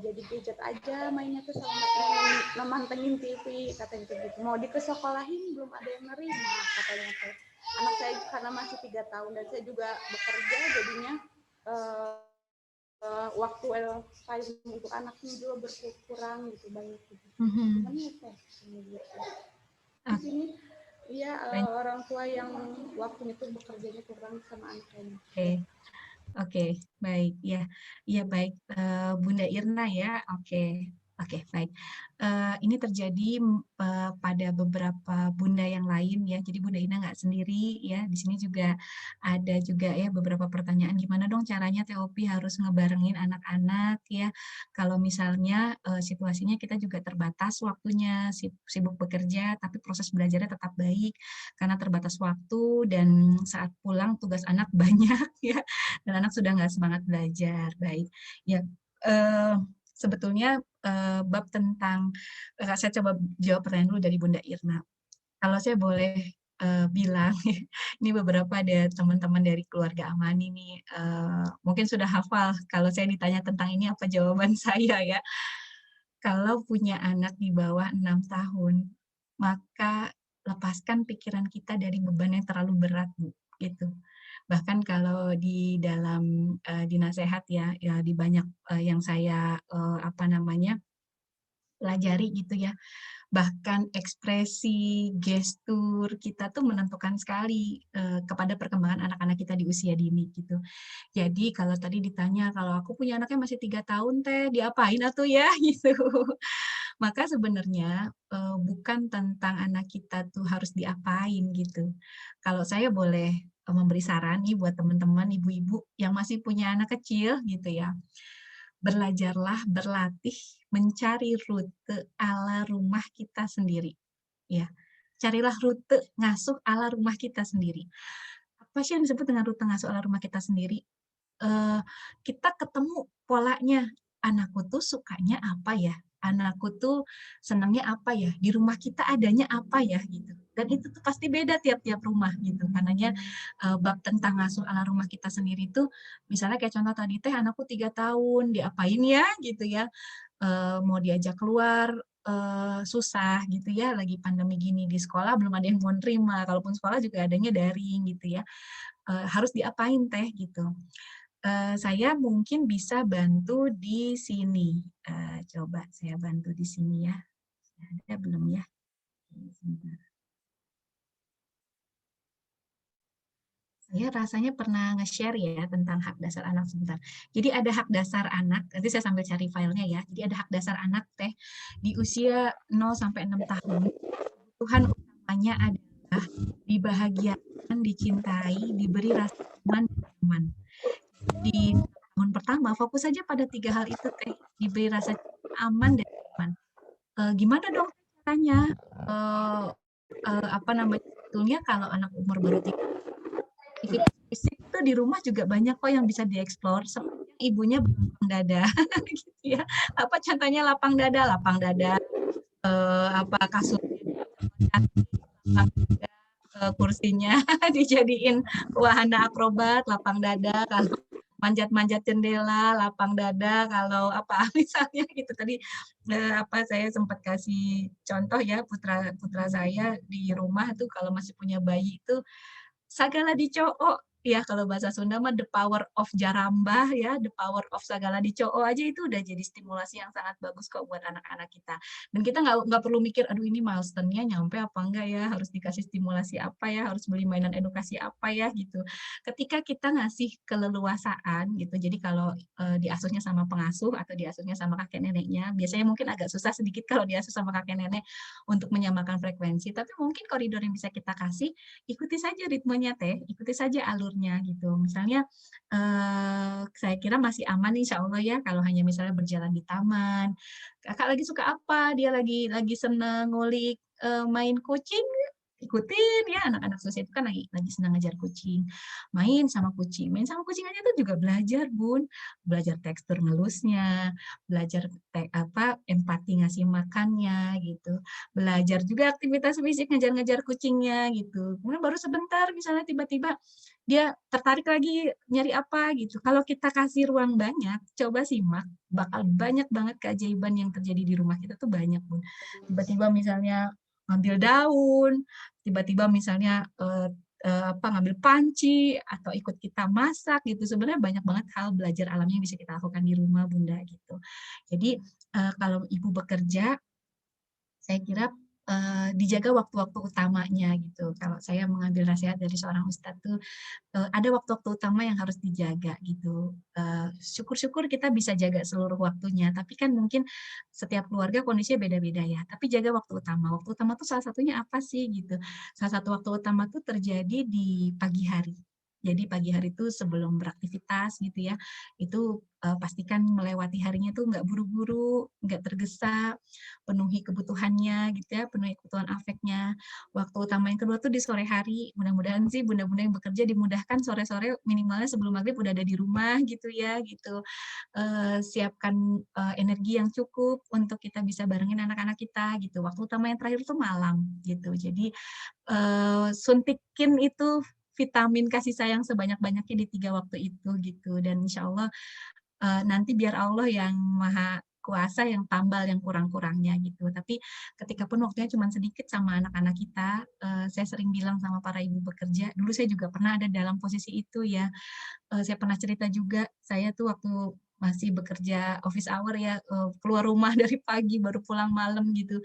jadi gadget aja mainnya tuh sama mantengin TV katanya gitu mau dikesekolahin belum ada yang nerima katanya teh anak saya karena masih 3 tahun dan saya juga bekerja jadinya uh, waktu time untuk anaknya juga berkurang gitu banyak gitu Mhm. gimana ya teh gitu di Ah, sini iya baik, orang tua yang waktunya itu bekerjanya kurang sama anaknya. oke. Oke, baik, ya. Iya, baik, Bunda Irna ya, oke. Oke, baik. Ini terjadi, pada beberapa bunda yang lain ya, jadi Bunda Irna nggak sendiri ya, di sini juga ada juga ya beberapa pertanyaan, gimana dong caranya TOP harus ngebarengin anak-anak ya, kalau misalnya, situasinya kita juga terbatas waktunya, sibuk bekerja, tapi proses belajarnya tetap baik, karena terbatas waktu dan saat pulang tugas anak banyak ya. Dan anak sudah nggak semangat belajar, baik. Ya, sebetulnya, bab tentang saya coba jawab pertanyaan dulu dari Bunda Irna. Kalau saya boleh, bilang, ini beberapa ada teman-teman dari keluarga Amani nih, mungkin sudah hafal kalau saya ditanya tentang ini apa jawaban saya ya. Kalau punya anak di bawah 6 tahun, maka lepaskan pikiran kita dari beban yang terlalu berat, Bu, gitu. Bahkan kalau di dalam, di nasehat ya, ya di banyak, yang saya, apa namanya, pelajari gitu ya, bahkan ekspresi, gestur kita tuh menentukan sekali, kepada perkembangan anak-anak kita di usia dini gitu. Jadi kalau tadi ditanya, "Kalau aku punya anaknya masih 3 tahun Teh, diapain atuh ya?" Gitu. Maka sebenarnya, bukan tentang anak kita tuh harus diapain gitu. Kalau saya boleh, memberi saran nih buat teman-teman ibu-ibu yang masih punya anak kecil gitu ya, belajarlah berlatih mencari rute ala rumah kita sendiri, ya. Carilah rute ngasuh ala rumah kita sendiri. apa sih yang disebut dengan rute ngasuh ala rumah kita sendiri? Kita ketemu polanya, anakku tuh sukanya apa ya? Anakku tuh senangnya apa ya? Di rumah kita adanya apa ya? Gitu. Dan itu tuh pasti beda tiap-tiap rumah gitu. Karenanya bab tentang ngasuh ala rumah kita sendiri tuh, misalnya kayak contoh tadi teh anakku 3 tahun, diapain ya gitu ya? Mau diajak keluar, susah gitu ya, lagi pandemi gini, di sekolah belum ada yang mau nerima, kalaupun sekolah juga adanya daring gitu ya, harus diapain teh gitu. Saya mungkin bisa bantu di sini, coba saya bantu di sini ya, ada belum ya? Sebentar. Saya rasanya pernah nge-share ya tentang hak dasar anak sebentar. Jadi ada hak dasar anak, nanti saya sambil cari filenya ya. Jadi ada hak dasar anak teh di usia 0 sampai 6 tahun. Kebutuhan utamanya adalah dibahagiakan, dicintai, diberi rasa aman dan nyaman. Di tahun pertama fokus saja pada 3 hal itu teh, diberi rasa aman dan nyaman. Gimana dong caranya? Eee apa namanya, sebetulnya kalau anak umur baru 3 aktivitas fisik tuh di rumah juga banyak kok yang bisa dieksplor, seperti yang ibunya berlapang dada gitu ya. Apa contohnya lapang dada, apa kasurnya lapang dada, kursinya dijadiin wahana akrobat, lapang dada, kalau manjat-manjat jendela, lapang dada, kalau apa misalnya gitu tadi, apa saya sempat kasih contoh ya putra putra saya di rumah tuh kalau masih punya bayi itu sagala dicoo, ya kalau bahasa Sunda mah the power of jarambah ya, the power of sagala dicoo aja itu udah jadi stimulasi yang sangat bagus kok buat anak-anak kita. Dan kita nggak perlu mikir, "Aduh ini milestone-nya nyampe apa enggak ya? Harus dikasih stimulasi apa ya? Harus beli mainan edukasi apa ya?" Gitu. Ketika kita ngasih keleluasaan gitu, jadi kalau, diasuhnya sama pengasuh atau diasuhnya sama kakek neneknya, biasanya mungkin agak susah sedikit kalau diasuh sama kakek nenek untuk menyamakan frekuensi, tapi mungkin koridor yang bisa kita kasih ikuti saja ritmenya Teh, ikuti saja alurnya gitu. Misalnya, saya kira masih aman insya Allah ya kalau hanya misalnya berjalan di taman. Kakak lagi suka apa? Dia lagi seneng ngulik, main kucing, ikutin ya anak-anak seusia itu kan lagi senang ngejar kucing. Main sama kucing aja tuh juga belajar Bun, belajar tekstur ngelusnya, belajar empati ngasih makannya gitu. Belajar juga aktivitas fisik ngejar-ngejar kucingnya gitu. Kemudian baru sebentar misalnya tiba-tiba dia tertarik lagi nyari apa gitu. Kalau kita kasih ruang banyak, coba simak, bakal banyak banget keajaiban yang terjadi di rumah kita tuh banyak, Bun. Tiba-tiba misalnya ngambil daun, tiba-tiba misalnya, ngambil panci atau ikut kita masak gitu. Sebenarnya banyak banget hal belajar alamnya yang bisa kita lakukan di rumah, Bunda, gitu. Jadi, kalau ibu bekerja saya kira, dijaga waktu-waktu utamanya gitu. Kalau saya mengambil nasihat dari seorang ustadz tuh, ada waktu-waktu utama yang harus dijaga gitu. Syukur-syukur kita bisa jaga seluruh waktunya, tapi kan mungkin setiap keluarga kondisinya beda-beda ya. Tapi jaga waktu utama. Waktu utama tuh salah satunya apa sih gitu. Salah satu waktu utama tuh terjadi di pagi hari. Jadi pagi hari itu sebelum beraktivitas gitu ya, itu, pastikan melewati harinya tuh nggak buru-buru, nggak tergesa, penuhi kebutuhannya gitu ya, penuhi kebutuhan afeknya. Waktu utama yang kedua tuh di sore hari, mudah-mudahan sih bunda-bunda yang bekerja dimudahkan sore-sore minimalnya sebelum maghrib udah ada di rumah gitu ya, gitu. Siapkan, energi yang cukup untuk kita bisa barengin anak-anak kita gitu. Waktu utama yang terakhir tuh malam gitu. Jadi, suntikin itu vitamin kasih sayang sebanyak-banyaknya di 3 waktu itu gitu dan insya Allah nanti biar Allah yang Maha Kuasa yang tambal yang kurang-kurangnya gitu. Tapi ketika pun waktunya cuma sedikit sama anak-anak kita, saya sering bilang sama para ibu bekerja, dulu saya juga pernah ada dalam posisi itu ya. Saya pernah cerita juga, saya tuh waktu masih bekerja office hour ya, keluar rumah dari pagi baru pulang malam gitu.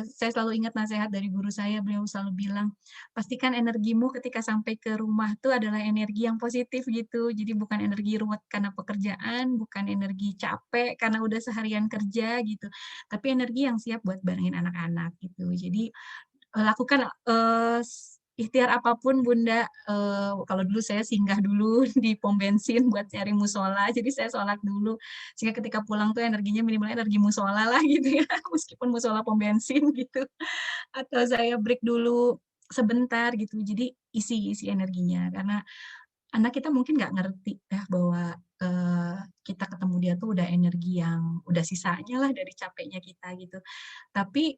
Saya selalu ingat nasihat dari guru saya, beliau selalu bilang, "Pastikan energimu ketika sampai ke rumah tuh adalah energi yang positif," gitu. Jadi bukan energi ruwet karena pekerjaan, bukan energi capek karena udah seharian kerja gitu, tapi energi yang siap buat barengin anak-anak gitu. Jadi lakukan, ikhtiar apapun Bunda, kalau dulu saya singgah dulu di pom bensin buat cari musola, jadi saya sholat dulu, sehingga ketika pulang tuh energinya minimal energi musola lah gitu ya, meskipun musola pom bensin gitu. Atau saya break dulu, sebentar gitu, jadi isi energinya. Karena anak kita mungkin nggak ngerti ya bahwa, kita ketemu dia tuh udah energi yang udah sisanya lah dari capeknya kita gitu. Tapi,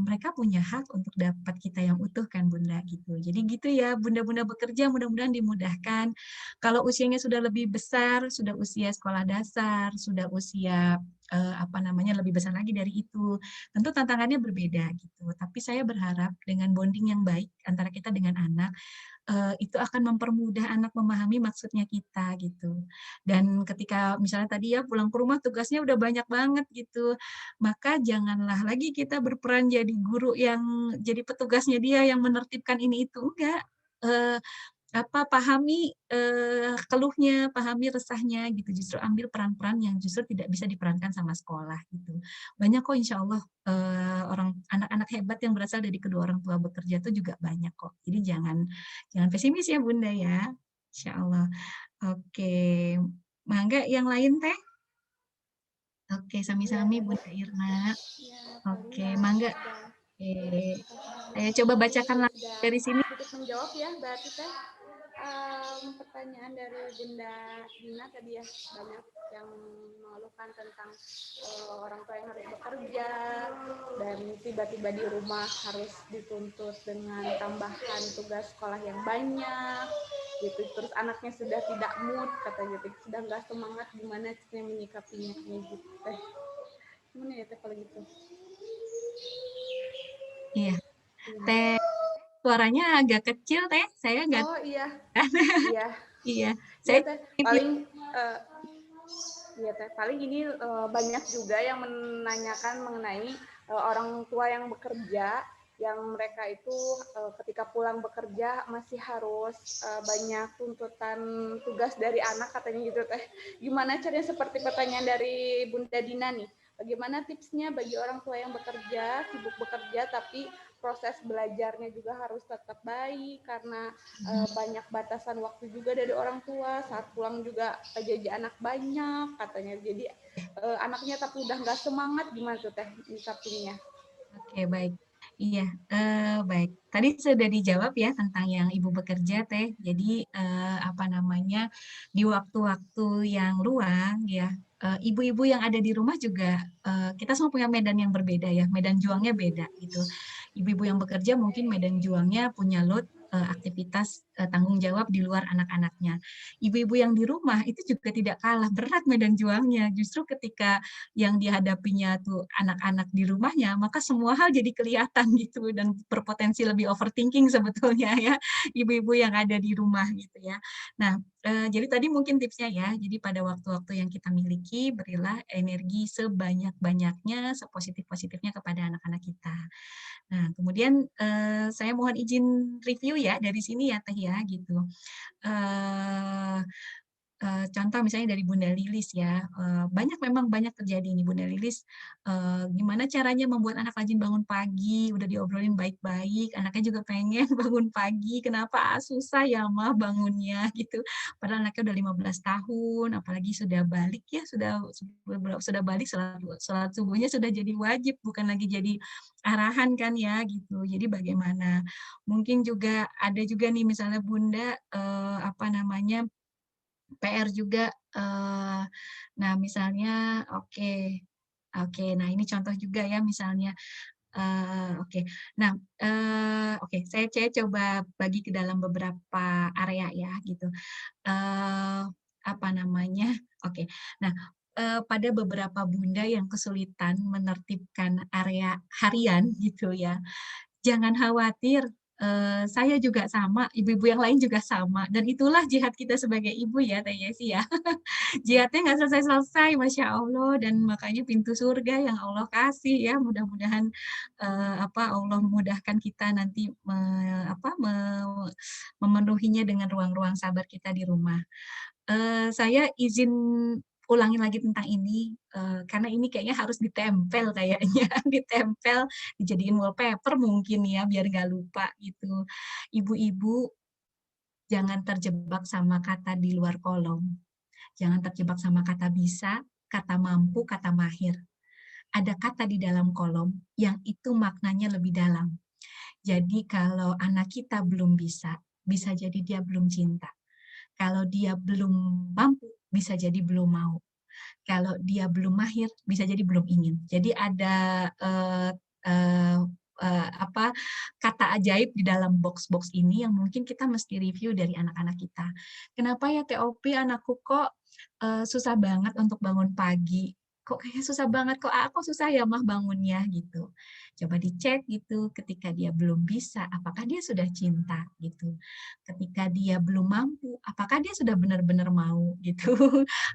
mereka punya hak untuk dapat kita yang utuh kan Bunda, gitu. Jadi gitu ya, Bunda-bunda bekerja mudah-mudahan dimudahkan. Kalau usianya sudah lebih besar, sudah usia sekolah dasar, sudah usia, apa namanya, lebih besar lagi dari itu, tentu tantangannya berbeda gitu. Tapi saya berharap dengan bonding yang baik antara kita dengan anak, itu akan mempermudah anak memahami maksudnya kita gitu. Dan ketika misalnya tadi ya pulang ke rumah tugasnya udah banyak banget gitu, maka janganlah lagi kita berperan jadi guru yang jadi petugasnya dia yang menertibkan ini itu, enggak. Eee, pahami, keluhnya, pahami resahnya gitu, justru ambil peran-peran yang justru tidak bisa diperankan sama sekolah gitu. Banyak kok insyaallah, orang anak-anak hebat yang berasal dari kedua orang tua bekerja tuh juga banyak kok. Jadi jangan jangan pesimis ya Bunda ya, insyaallah. Oke, mangga yang lain Teh? Oke, Iya, sami-sami Bunda Irna. ya paling Oke, mangga. udah Oke, saya coba bacakan langsung sudah dari sini. sedikit menjawab ya berarti teh. Pertanyaan dari Bunda Dina tadi ya, banyak yang mengeluhkan tentang orang tua yang harus bekerja dan tiba-tiba di rumah harus dituntut dengan tambahan tugas sekolah yang banyak gitu, terus anaknya sudah tidak mood kata gitu, sudah nggak semangat, gimana caranya menyikapinya kayak gitu teh, gimana ya teh kalau gitu. Iya, Iya. Teh suaranya agak kecil Teh, saya nggak Oh iya, iya, iya, iya saya teh paling uh, iya teh paling ini banyak juga yang menanyakan mengenai orang tua yang bekerja, yang mereka itu ketika pulang bekerja masih harus banyak tuntutan tugas dari anak katanya gitu teh. Gimana caranya, seperti pertanyaan dari Bunda Dina nih, bagaimana tipsnya bagi orang tua yang bekerja, sibuk bekerja tapi proses belajarnya juga harus tetap baik karena banyak batasan waktu juga dari orang tua, saat pulang juga jajan anak banyak katanya, jadi anaknya tapi udah nggak semangat, gimana tuh teh nyikapinya? oke, baik. Iya, baik. Tadi sudah dijawab ya tentang yang Ibu bekerja, Teh. Jadi, apa namanya, di waktu-waktu yang luang ya, ibu-ibu yang ada di rumah juga, kita semua punya medan yang berbeda ya, medan juangnya beda gitu. Ibu-ibu yang bekerja mungkin medan juangnya punya load, aktivitas, tanggung jawab di luar anak-anaknya. Ibu-ibu yang di rumah itu juga tidak kalah berat medan juangnya. Justru ketika yang dihadapinya tuh anak-anak di rumahnya, maka semua hal jadi kelihatan gitu dan berpotensi lebih overthinking sebetulnya ya, ibu-ibu yang ada di rumah gitu ya. Nah, jadi tadi mungkin tipsnya ya, jadi pada waktu-waktu yang kita miliki, berilah energi sebanyak-banyaknya, sepositif-positifnya kepada anak-anak kita. Nah, kemudian, saya mohon izin review ya dari sini ya Teh ya, gitu. Eee contoh misalnya dari Bunda Lilis ya, banyak memang banyak terjadi nih Bunda Lilis, gimana caranya membuat anak rajin bangun pagi, udah diobrolin baik-baik, anaknya juga pengen bangun pagi, kenapa susah ya Mah bangunnya gitu. Padahal anaknya udah 15 tahun, apalagi sudah balik ya, sudah balik salat salat subuhnya sudah jadi wajib, bukan lagi jadi arahan kan ya gitu. Jadi bagaimana? Mungkin juga ada juga nih misalnya Bunda, apa namanya, PR juga, nah misalnya oke oke, nah ini contoh juga ya misalnya, oke. Nah, oke saya coba bagi ke dalam beberapa area ya gitu, eee, apa namanya, oke. Nah, pada beberapa bunda yang kesulitan menertibkan area harian gitu ya, jangan khawatir, saya juga sama, ibu-ibu yang lain juga sama, dan itulah jihad kita sebagai ibu ya, Teh Yesi ya. Jihadnya nggak selesai-selesai, Masya Allah, dan makanya pintu surga yang Allah kasih ya, mudah-mudahan, Allah memudahkan kita nanti memenuhinya dengan ruang-ruang sabar kita di rumah. Saya izin ulangin lagi tentang ini, karena ini kayaknya harus ditempel kayaknya, ditempel, dijadiin wallpaper mungkin ya, biar nggak lupa gitu. Ibu-ibu jangan terjebak sama kata di luar kolom, jangan terjebak sama kata bisa, kata mampu, kata mahir. Ada kata di dalam kolom yang itu maknanya lebih dalam. Jadi kalau anak kita belum bisa jadi dia belum cinta. Kalau dia belum mampu, bisa jadi belum mau. Kalau dia belum mahir, bisa jadi belum ingin. Jadi ada, eee apa, kata ajaib di dalam box-box ini yang mungkin kita mesti review dari anak-anak kita. "Kenapa ya TOP anakku kok, susah banget untuk bangun pagi? Kok kayaknya susah banget, kok susah ya Mah bangunnya?" Gitu. Coba dicek gitu, ketika dia belum bisa, apakah dia sudah cinta gitu. Ketika dia belum mampu, apakah dia sudah benar-benar mau gitu.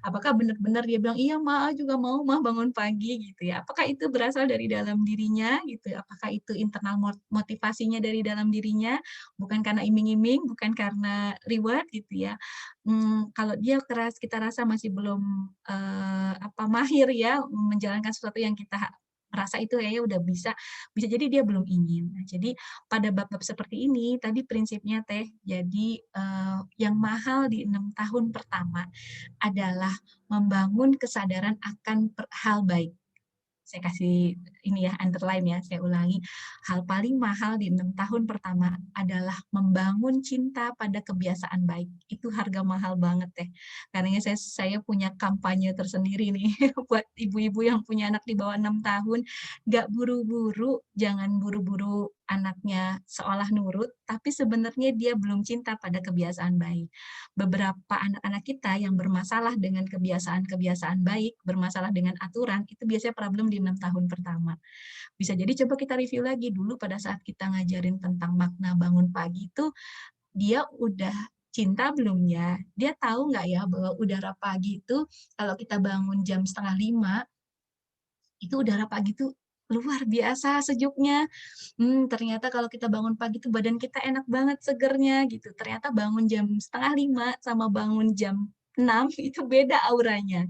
Apakah benar-benar dia bilang, "Iya Ma, juga mau Mah bangun pagi," gitu ya. Apakah itu berasal dari dalam dirinya gitu, apakah itu internal motivasinya dari dalam dirinya, bukan karena iming-iming, bukan karena reward gitu ya. Kalau dia kita rasa masih belum, mahir ya menjalankan sesuatu yang kita merasa itu kayaknya udah bisa jadi dia belum ingin. Nah, jadi pada bab-bab seperti ini tadi prinsipnya Teh, jadi, yang mahal di 6 tahun pertama adalah membangun kesadaran akan hal baik. Saya kasih ini ya, underline ya, saya ulangi. Hal paling mahal di 6 tahun pertama adalah membangun cinta pada kebiasaan baik. Itu harga mahal banget deh. Karena saya punya kampanye tersendiri nih buat ibu-ibu yang punya anak di bawah 6 tahun. Nggak buru-buru, jangan buru-buru anaknya seolah nurut, tapi sebenarnya dia belum cinta pada kebiasaan baik. Beberapa anak-anak kita yang bermasalah dengan kebiasaan-kebiasaan baik, bermasalah dengan aturan, itu biasanya problem di 6 tahun pertama. Bisa jadi coba kita review lagi dulu pada saat kita ngajarin tentang makna bangun pagi itu, dia udah cinta belum ya? Dia tahu nggak ya bahwa udara pagi itu kalau kita bangun jam 4:30, itu udara pagi itu luar biasa sejuknya. Ternyata kalau kita bangun pagi tuh badan kita enak banget segernya gitu. Ternyata bangun jam 4:30 sama bangun jam 6 itu beda auranya.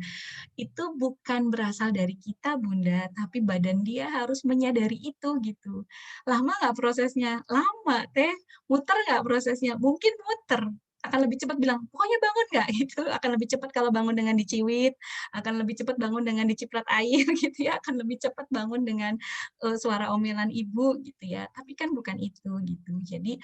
Itu bukan berasal dari kita Bunda, tapi badan dia harus menyadari itu gitu. Lama nggak prosesnya? Lama Teh. Muter nggak prosesnya? Mungkin muter, akan lebih cepat bilang, "Pokoknya bangun nggak?" Gitu, akan lebih cepat kalau bangun dengan diciwit, akan lebih cepat bangun dengan diciprat air gitu ya, akan lebih cepat bangun dengan, suara omelan ibu gitu ya, tapi kan bukan itu gitu. Jadi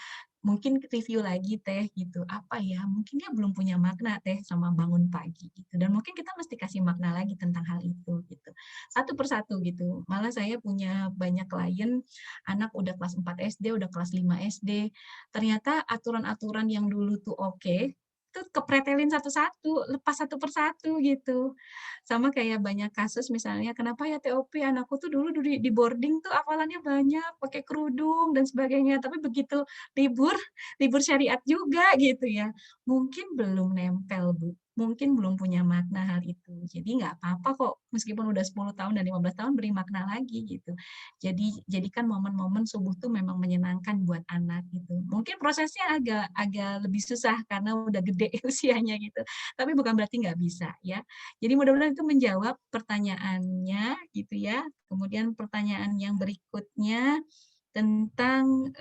mungkin review lagi Teh gitu, apa ya, mungkin dia belum punya makna Teh sama bangun pagi gitu, dan mungkin kita mesti kasih makna lagi tentang hal itu gitu. Satu persatu gitu, malah saya punya banyak klien, anak udah kelas 4 SD, udah kelas 5 SD, ternyata aturan-aturan yang dulu tuh oke, itu kepretelin satu-satu, lepas satu persatu gitu. Sama kayak banyak kasus misalnya, "Kenapa ya TOP anakku tuh dulu di boarding tuh hafalannya banyak, pakai kerudung dan sebagainya, tapi begitu libur, libur syariat juga," gitu ya. Mungkin belum nempel, Bu, mungkin belum punya makna hal itu. Jadi nggak apa-apa kok meskipun udah 10 tahun dan 15 tahun beri makna lagi gitu. Jadi jadikan momen-momen subuh tuh memang menyenangkan buat anak gitu. Mungkin prosesnya agak agak lebih susah karena udah gede usianya gitu, tapi bukan berarti nggak bisa ya. Jadi mudah-mudahan itu menjawab pertanyaannya gitu ya. Kemudian pertanyaan yang berikutnya tentang,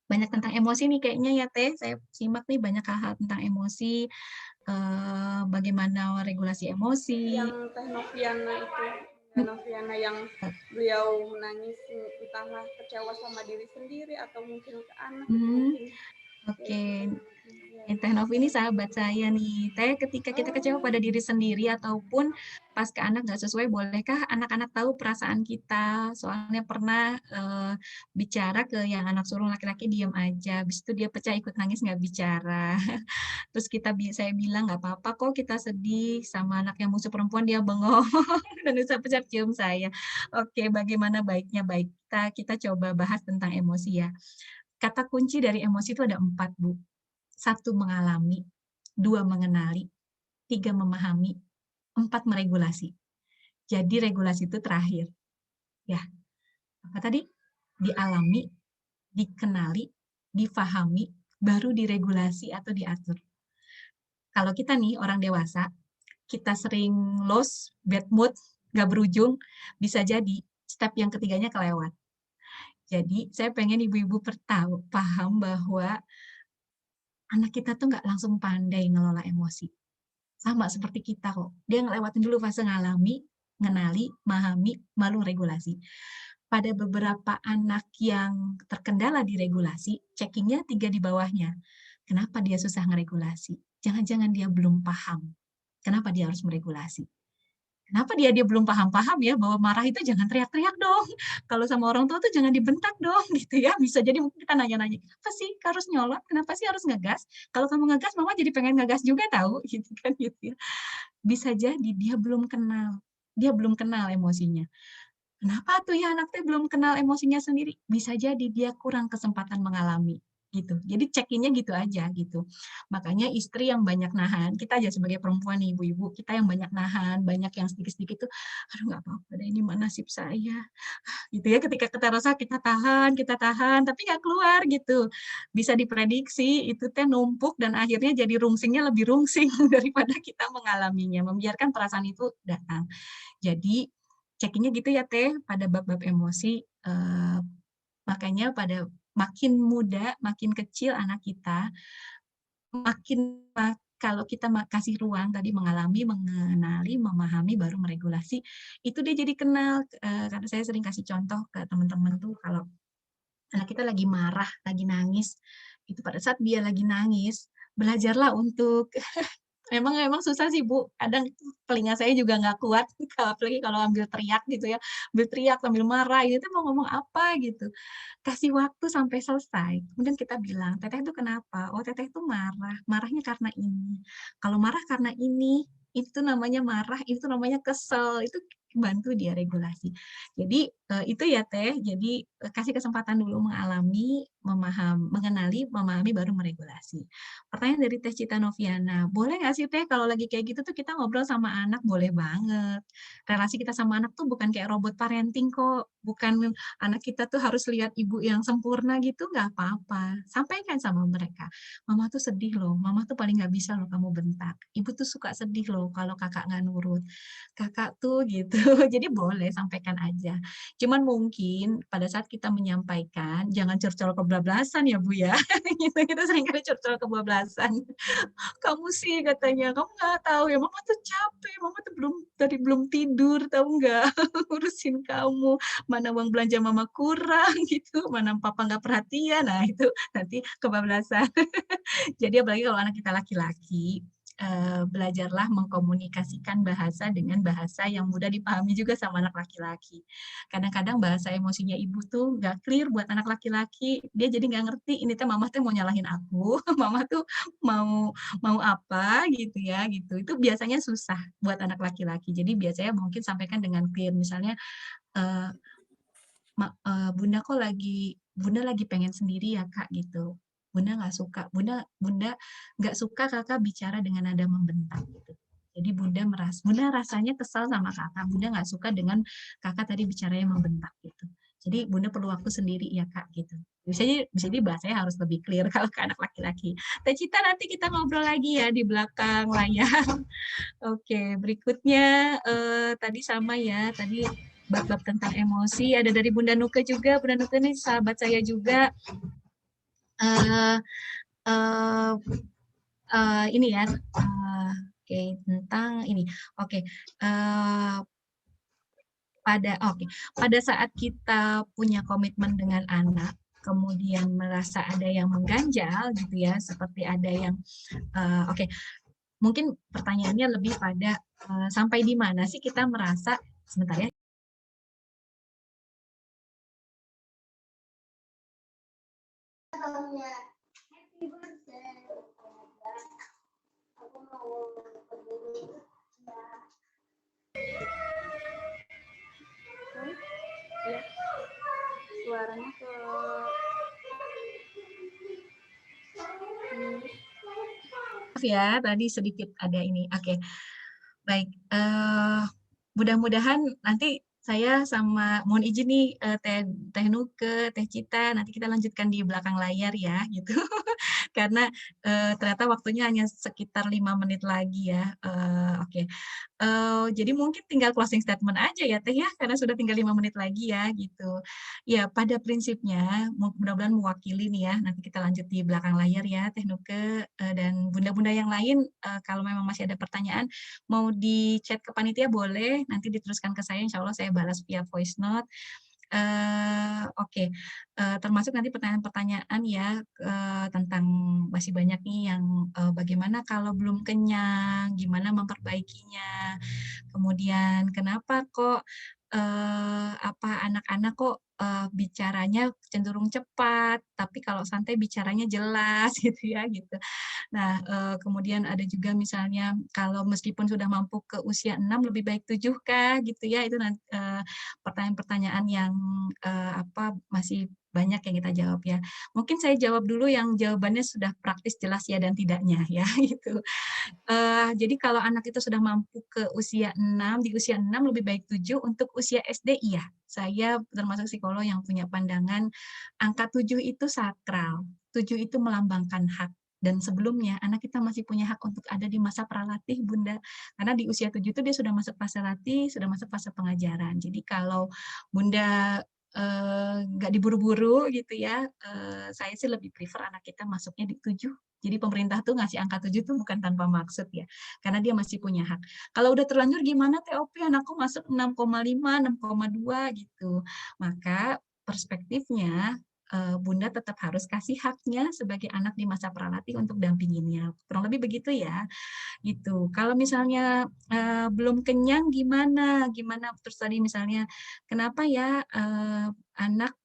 banyak tentang emosi nih kayaknya ya Teh, saya simak nih banyak hal-hal tentang emosi, bagaimana regulasi emosi. Yang Teh Noviana itu, Teh Mhm. Noviana yang beliau menangis entahlah kecewa sama diri sendiri atau mungkin ke anak itu Mmm, mungkin ya oke. itu Teh. Ya, Teh Novi ini sahabat saya nih. Teh, ketika kita kecewa oh pada diri sendiri ataupun pas ke anak nggak sesuai, bolehkah anak-anak tahu perasaan kita? Soalnya pernah, bicara ke yang anak sulung laki-laki diam aja, habis itu dia pecah ikut nangis nggak bicara. Terus saya bilang, "Nggak apa-apa kok kita sedih," sama anak yang musuh perempuan dia bengong dan ucap-ucap cium saya. Oke, bagaimana baiknya kita coba bahas tentang emosi ya. Kata kunci dari emosi itu ada 4 Bu. Satu mengalami, 2 mengenali, 3 memahami, 4 meregulasi. Jadi regulasi itu terakhir, ya. Apa tadi? Dialami, dikenali, difahami, baru diregulasi atau diatur. Kalau kita nih orang dewasa, kita sering lost, bad mood, nggak berujung, bisa jadi step yang ketiganya kelewat. Jadi saya pengen ibu-ibu paham bahwa anak kita tuh nggak langsung pandai ngelola emosi. Sama seperti kita kok. Dia ngelewatin dulu fase ngalami, ngenali, memahami, baru regulasi. pada beberapa anak yang terkendala di regulasi, checkingnya 3 di bawahnya. Kenapa dia susah ngeregulasi? Jangan-jangan dia belum paham, kenapa dia harus meregulasi. Kenapa dia belum paham-paham ya, bahwa marah itu jangan teriak-teriak dong, kalau sama orang tua tuh jangan dibentak dong, gitu ya. Bisa jadi mungkin kita nanya-nanya, "Kenapa sih harus nyolot? Kenapa sih harus ngegas? Kalau kamu ngegas, mama jadi pengen ngegas juga tahu," gitu kan, gitu ya. Bisa jadi dia belum kenal emosinya. Kenapa tuh ya anak teh belum kenal emosinya sendiri? Bisa jadi dia kurang kesempatan mengalami, gitu. Jadi check-in-nya gitu aja, gitu. Makanya istri yang banyak nahan, kita aja sebagai perempuan nih, ibu-ibu, kita yang banyak nahan, banyak yang sedikit-sedikit tuh, "Aduh nggak apa-apa deh, ini mah nasib saya." Gitu ya, ketika kita rasa kita tahan, tapi nggak keluar gitu. Bisa diprediksi itu teh numpuk dan akhirnya jadi rungsingnya lebih rungsing daripada kita mengalaminya, membiarkan perasaan itu datang. Jadi check-in-nya gitu ya Teh, pada bab-bab emosi, makanya pada makin muda, makin kecil anak kita, makin kalau kita kasih ruang tadi mengalami, mengenali, memahami, baru meregulasi, itu dia jadi kenal, karena saya sering kasih contoh ke teman-teman tuh kalau anak kita lagi marah, lagi nangis, itu pada saat dia lagi nangis, belajarlah untuk memang memang susah sih, Bu, kadang telinga saya juga nggak kuat, apalagi kalau ambil teriak gitu ya, ambil teriak sambil marah, ini tuh mau ngomong apa gitu. Kasih waktu sampai selesai, kemudian kita bilang, "Teteh tuh kenapa?" "Oh, Teteh tuh marah, marahnya karena ini. Kalau marah karena ini, itu namanya marah, itu namanya kesel." Itu bantu dia regulasi. Jadi, itu ya Teh, jadi, kasih kesempatan dulu mengalami, mengenali, memahami, baru meregulasi. Pertanyaan dari Teh Cita Noviana, boleh nggak sih Teh kalau lagi kayak gitu tuh kita ngobrol sama anak? Boleh banget. Relasi kita sama anak tuh bukan kayak robot parenting kok, bukan anak kita tuh harus lihat ibu yang sempurna gitu, nggak apa-apa. Sampaikan sama mereka, "Mama tuh sedih loh, mama tuh paling nggak bisa loh kamu bentak. Ibu tuh suka sedih loh kalau Kakak nggak nurut. Kakak tuh" gitu. Jadi boleh sampaikan aja. Cuman mungkin pada saat kita menyampaikan, jangan curcol kebablasan ya, Bu, ya. Gitu, kita seringkali curcol kebablasan. "Kamu sih," katanya, "kamu nggak tahu ya, mama tuh capek, mama tuh belum tidur tahu nggak, ngurusin kamu, mana uang belanja mama kurang," gitu, "mana papa nggak perhatian." Nah, itu nanti kebablasan. Jadi apalagi kalau anak kita laki-laki, belajarlah mengkomunikasikan bahasa dengan bahasa yang mudah dipahami juga sama anak laki-laki. Kadang-kadang bahasa emosinya ibu tuh nggak clear buat anak laki-laki, dia jadi nggak ngerti, ini teh mama teh mau nyalahin aku, mama tuh mau mau apa gitu ya, gitu. Itu biasanya susah buat anak laki-laki. Jadi biasanya mungkin sampaikan dengan clear, misalnya, eee, "Bunda kok Bunda lagi pengen sendiri ya, Kak," gitu. "Bunda nggak suka, Bunda nggak suka Kakak bicara dengan nada membentak," gitu. Jadi Bunda rasanya kesal sama Kakak, Bunda nggak suka dengan Kakak tadi bicaranya membentak, gitu. Jadi Bunda perlu waktu sendiri ya, Kak, gitu. Bisa jadi bahasanya harus lebih clear kalau ke anak laki-laki. Teh Cita nanti kita ngobrol lagi ya di belakang layar. Oke, berikutnya, tadi sama ya, tadi bab-bab tentang emosi, ada dari Bunda Nuke juga, Bunda Nuke nih sahabat saya juga, eee eee ini ya, oke, tentang ini, oke, pada saat kita punya komitmen dengan anak, kemudian merasa ada yang mengganjal gitu ya, seperti ada yang, oke, mungkin pertanyaannya lebih pada, sampai di mana sih kita merasa sebentar ya. Ya, suaranya ke ini. Maaf ya, tadi sedikit ada ini. Oke, baik, mudah-mudahan nanti saya sama mohon izin nih, Teh Teh Nuke, Teh Cita, nanti kita lanjutkan di belakang layar ya, gitu. Karena, ternyata waktunya hanya sekitar 5 menit lagi ya, oke. Jadi mungkin tinggal closing statement aja ya, Teh, ya, karena sudah tinggal 5 menit lagi ya, gitu. Ya, pada prinsipnya mudah-mudahan mewakili nih ya, nanti kita lanjut di belakang layar ya, Teh Nuke, dan bunda-bunda yang lain, kalau memang masih ada pertanyaan, mau di chat ke panitia boleh, nanti diteruskan ke saya, insya Allah saya balas via voice note. Oke, termasuk nanti pertanyaan-pertanyaan ya, tentang masih banyak nih yang, bagaimana kalau belum kenyang, gimana memperbaikinya, kemudian kenapa kok, anak-anak kok, bicaranya cenderung cepat, tapi kalau santai bicaranya jelas gitu ya, gitu. Nah, kemudian ada juga misalnya kalau meskipun sudah mampu ke usia 6 lebih baik 7 kah gitu ya, itu pertanyaan-pertanyaan yang, masih banyak yang kita jawab ya. Mungkin saya jawab dulu yang jawabannya sudah praktis, jelas ya dan tidaknya ya, gitu. Jadi kalau anak itu sudah mampu ke usia 6, di usia 6 lebih baik 7, untuk usia SD iya. Saya termasuk psikolog yang punya pandangan angka 7 itu sakral, 7 itu melambangkan hak. Dan sebelumnya anak kita masih punya hak untuk ada di masa pralatih, Bunda. Karena di usia 7 itu dia sudah masuk fase latih, sudah masuk fase pengajaran. Jadi kalau Bunda, nggak diburu-buru gitu ya, saya sih lebih prefer anak kita masuknya di 7. Jadi pemerintah tuh ngasih angka 7 tuh bukan tanpa maksud ya, karena dia masih punya hak. Kalau udah terlanjur gimana TOP, anakku masuk 6,5, 6,2 gitu. Maka perspektifnya, Bunda tetap harus kasih haknya sebagai anak di masa pralatih untuk dampinginnya. Kurang lebih begitu ya, gitu. Kalau misalnya, belum kenyang gimana gimana terus tadi misalnya, kenapa ya, anak,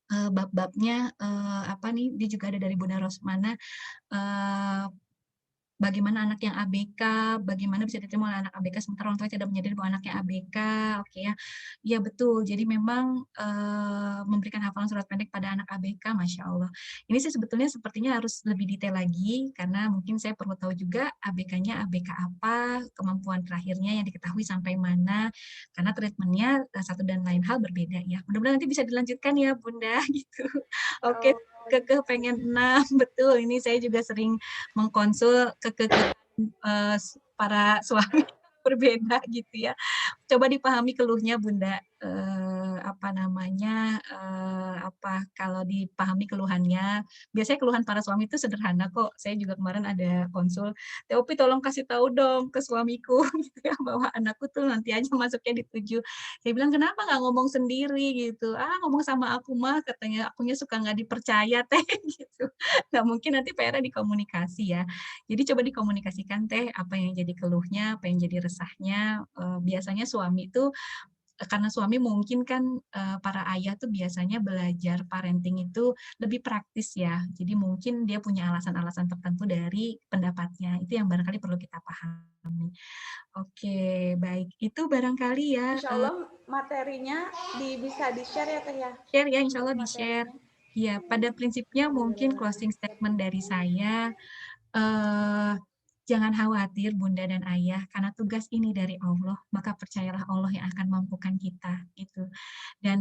bab-babnya, dia juga ada dari Bunda Rosmana, eee, bagaimana anak yang ABK, bagaimana bisa diterima oleh anak ABK sementara orang tua tidak menyadari bahwa anaknya ABK, oke ya. Iya betul, jadi memang, memberikan hafalan surat pendek pada anak ABK, Masya Allah. Ini sih sebetulnya sepertinya harus lebih detail lagi, karena mungkin saya perlu tahu juga ABK-nya ABK apa, kemampuan terakhirnya yang diketahui sampai mana, karena treatment-nya, satu dan lain hal berbeda ya. Mudah-mudahan nanti bisa dilanjutkan ya Bunda, gitu. Ya Oke, Allah, kekeh pengen 6, betul, ini saya juga sering mengkonsul para suami berbeda gitu ya. Coba dipahami keluhnya Bunda, kalau dipahami keluhannya, biasanya keluhan para suami itu sederhana kok. Saya juga kemarin ada konsul, "Teh Opi tolong kasih tahu dong ke suamiku," gitu ya, bahwa anakku tuh nanti aja masuknya di 7. Saya bilang, "Kenapa nggak ngomong sendiri?" gitu. "Ah, ngomong sama aku mah," katanya, "akunya suka nggak dipercaya Teh," gitu. Nggak mungkin nanti PR-nya di komunikasi ya. Jadi coba dikomunikasikan Teh, apa yang jadi keluhnya, apa yang jadi resahnya, biasanya suami itu karena suami mungkin kan, para ayah tuh biasanya belajar parenting itu lebih praktis ya. Jadi mungkin dia punya alasan-alasan tertentu dari pendapatnya, itu yang barangkali perlu kita pahami. Oke, baik. Itu barangkali ya, Insya Allah materinya bisa di-share ya Teh ya share ya, insya untuk Allah di-share. materinya. Ya, pada prinsipnya mungkin Alhamdulillah. closing statement dari saya, eee, jangan khawatir Bunda dan Ayah, karena tugas ini dari Allah, maka percayalah Allah yang akan mampukan kita, gitu. Dan,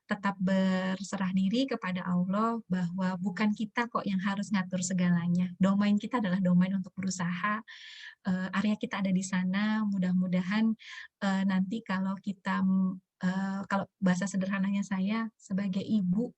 tetap berserah diri kepada Allah bahwa bukan kita kok yang harus ngatur segalanya. Domain kita adalah domain untuk berusaha, area kita ada di sana, mudah-mudahan, nanti kalau bahasa sederhananya saya sebagai ibu,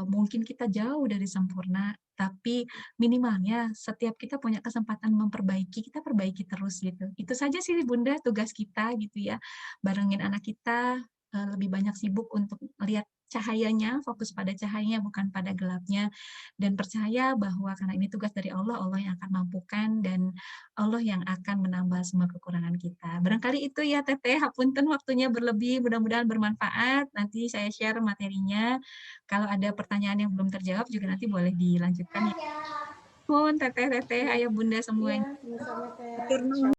mungkin kita jauh dari sempurna, tapi minimalnya setiap kita punya kesempatan memperbaiki, kita perbaiki terus gitu. Itu saja sih Bunda tugas kita gitu ya, barengin anak kita, lebih banyak sibuk untuk melihat cahayanya, fokus pada cahayanya bukan pada gelapnya, dan percaya bahwa karena ini tugas dari Allah, Allah yang akan mampukan dan Allah yang akan menambah semua kekurangan kita. Barangkali itu ya Teteh, hapunten waktunya berlebih, mudah-mudahan bermanfaat, nanti saya share materinya. Kalau ada pertanyaan yang belum terjawab juga nanti boleh dilanjutkan ya. Teteh, Iya, Ayah, Bunda iya, semuanya. sama-sama Teh. Hatur Insya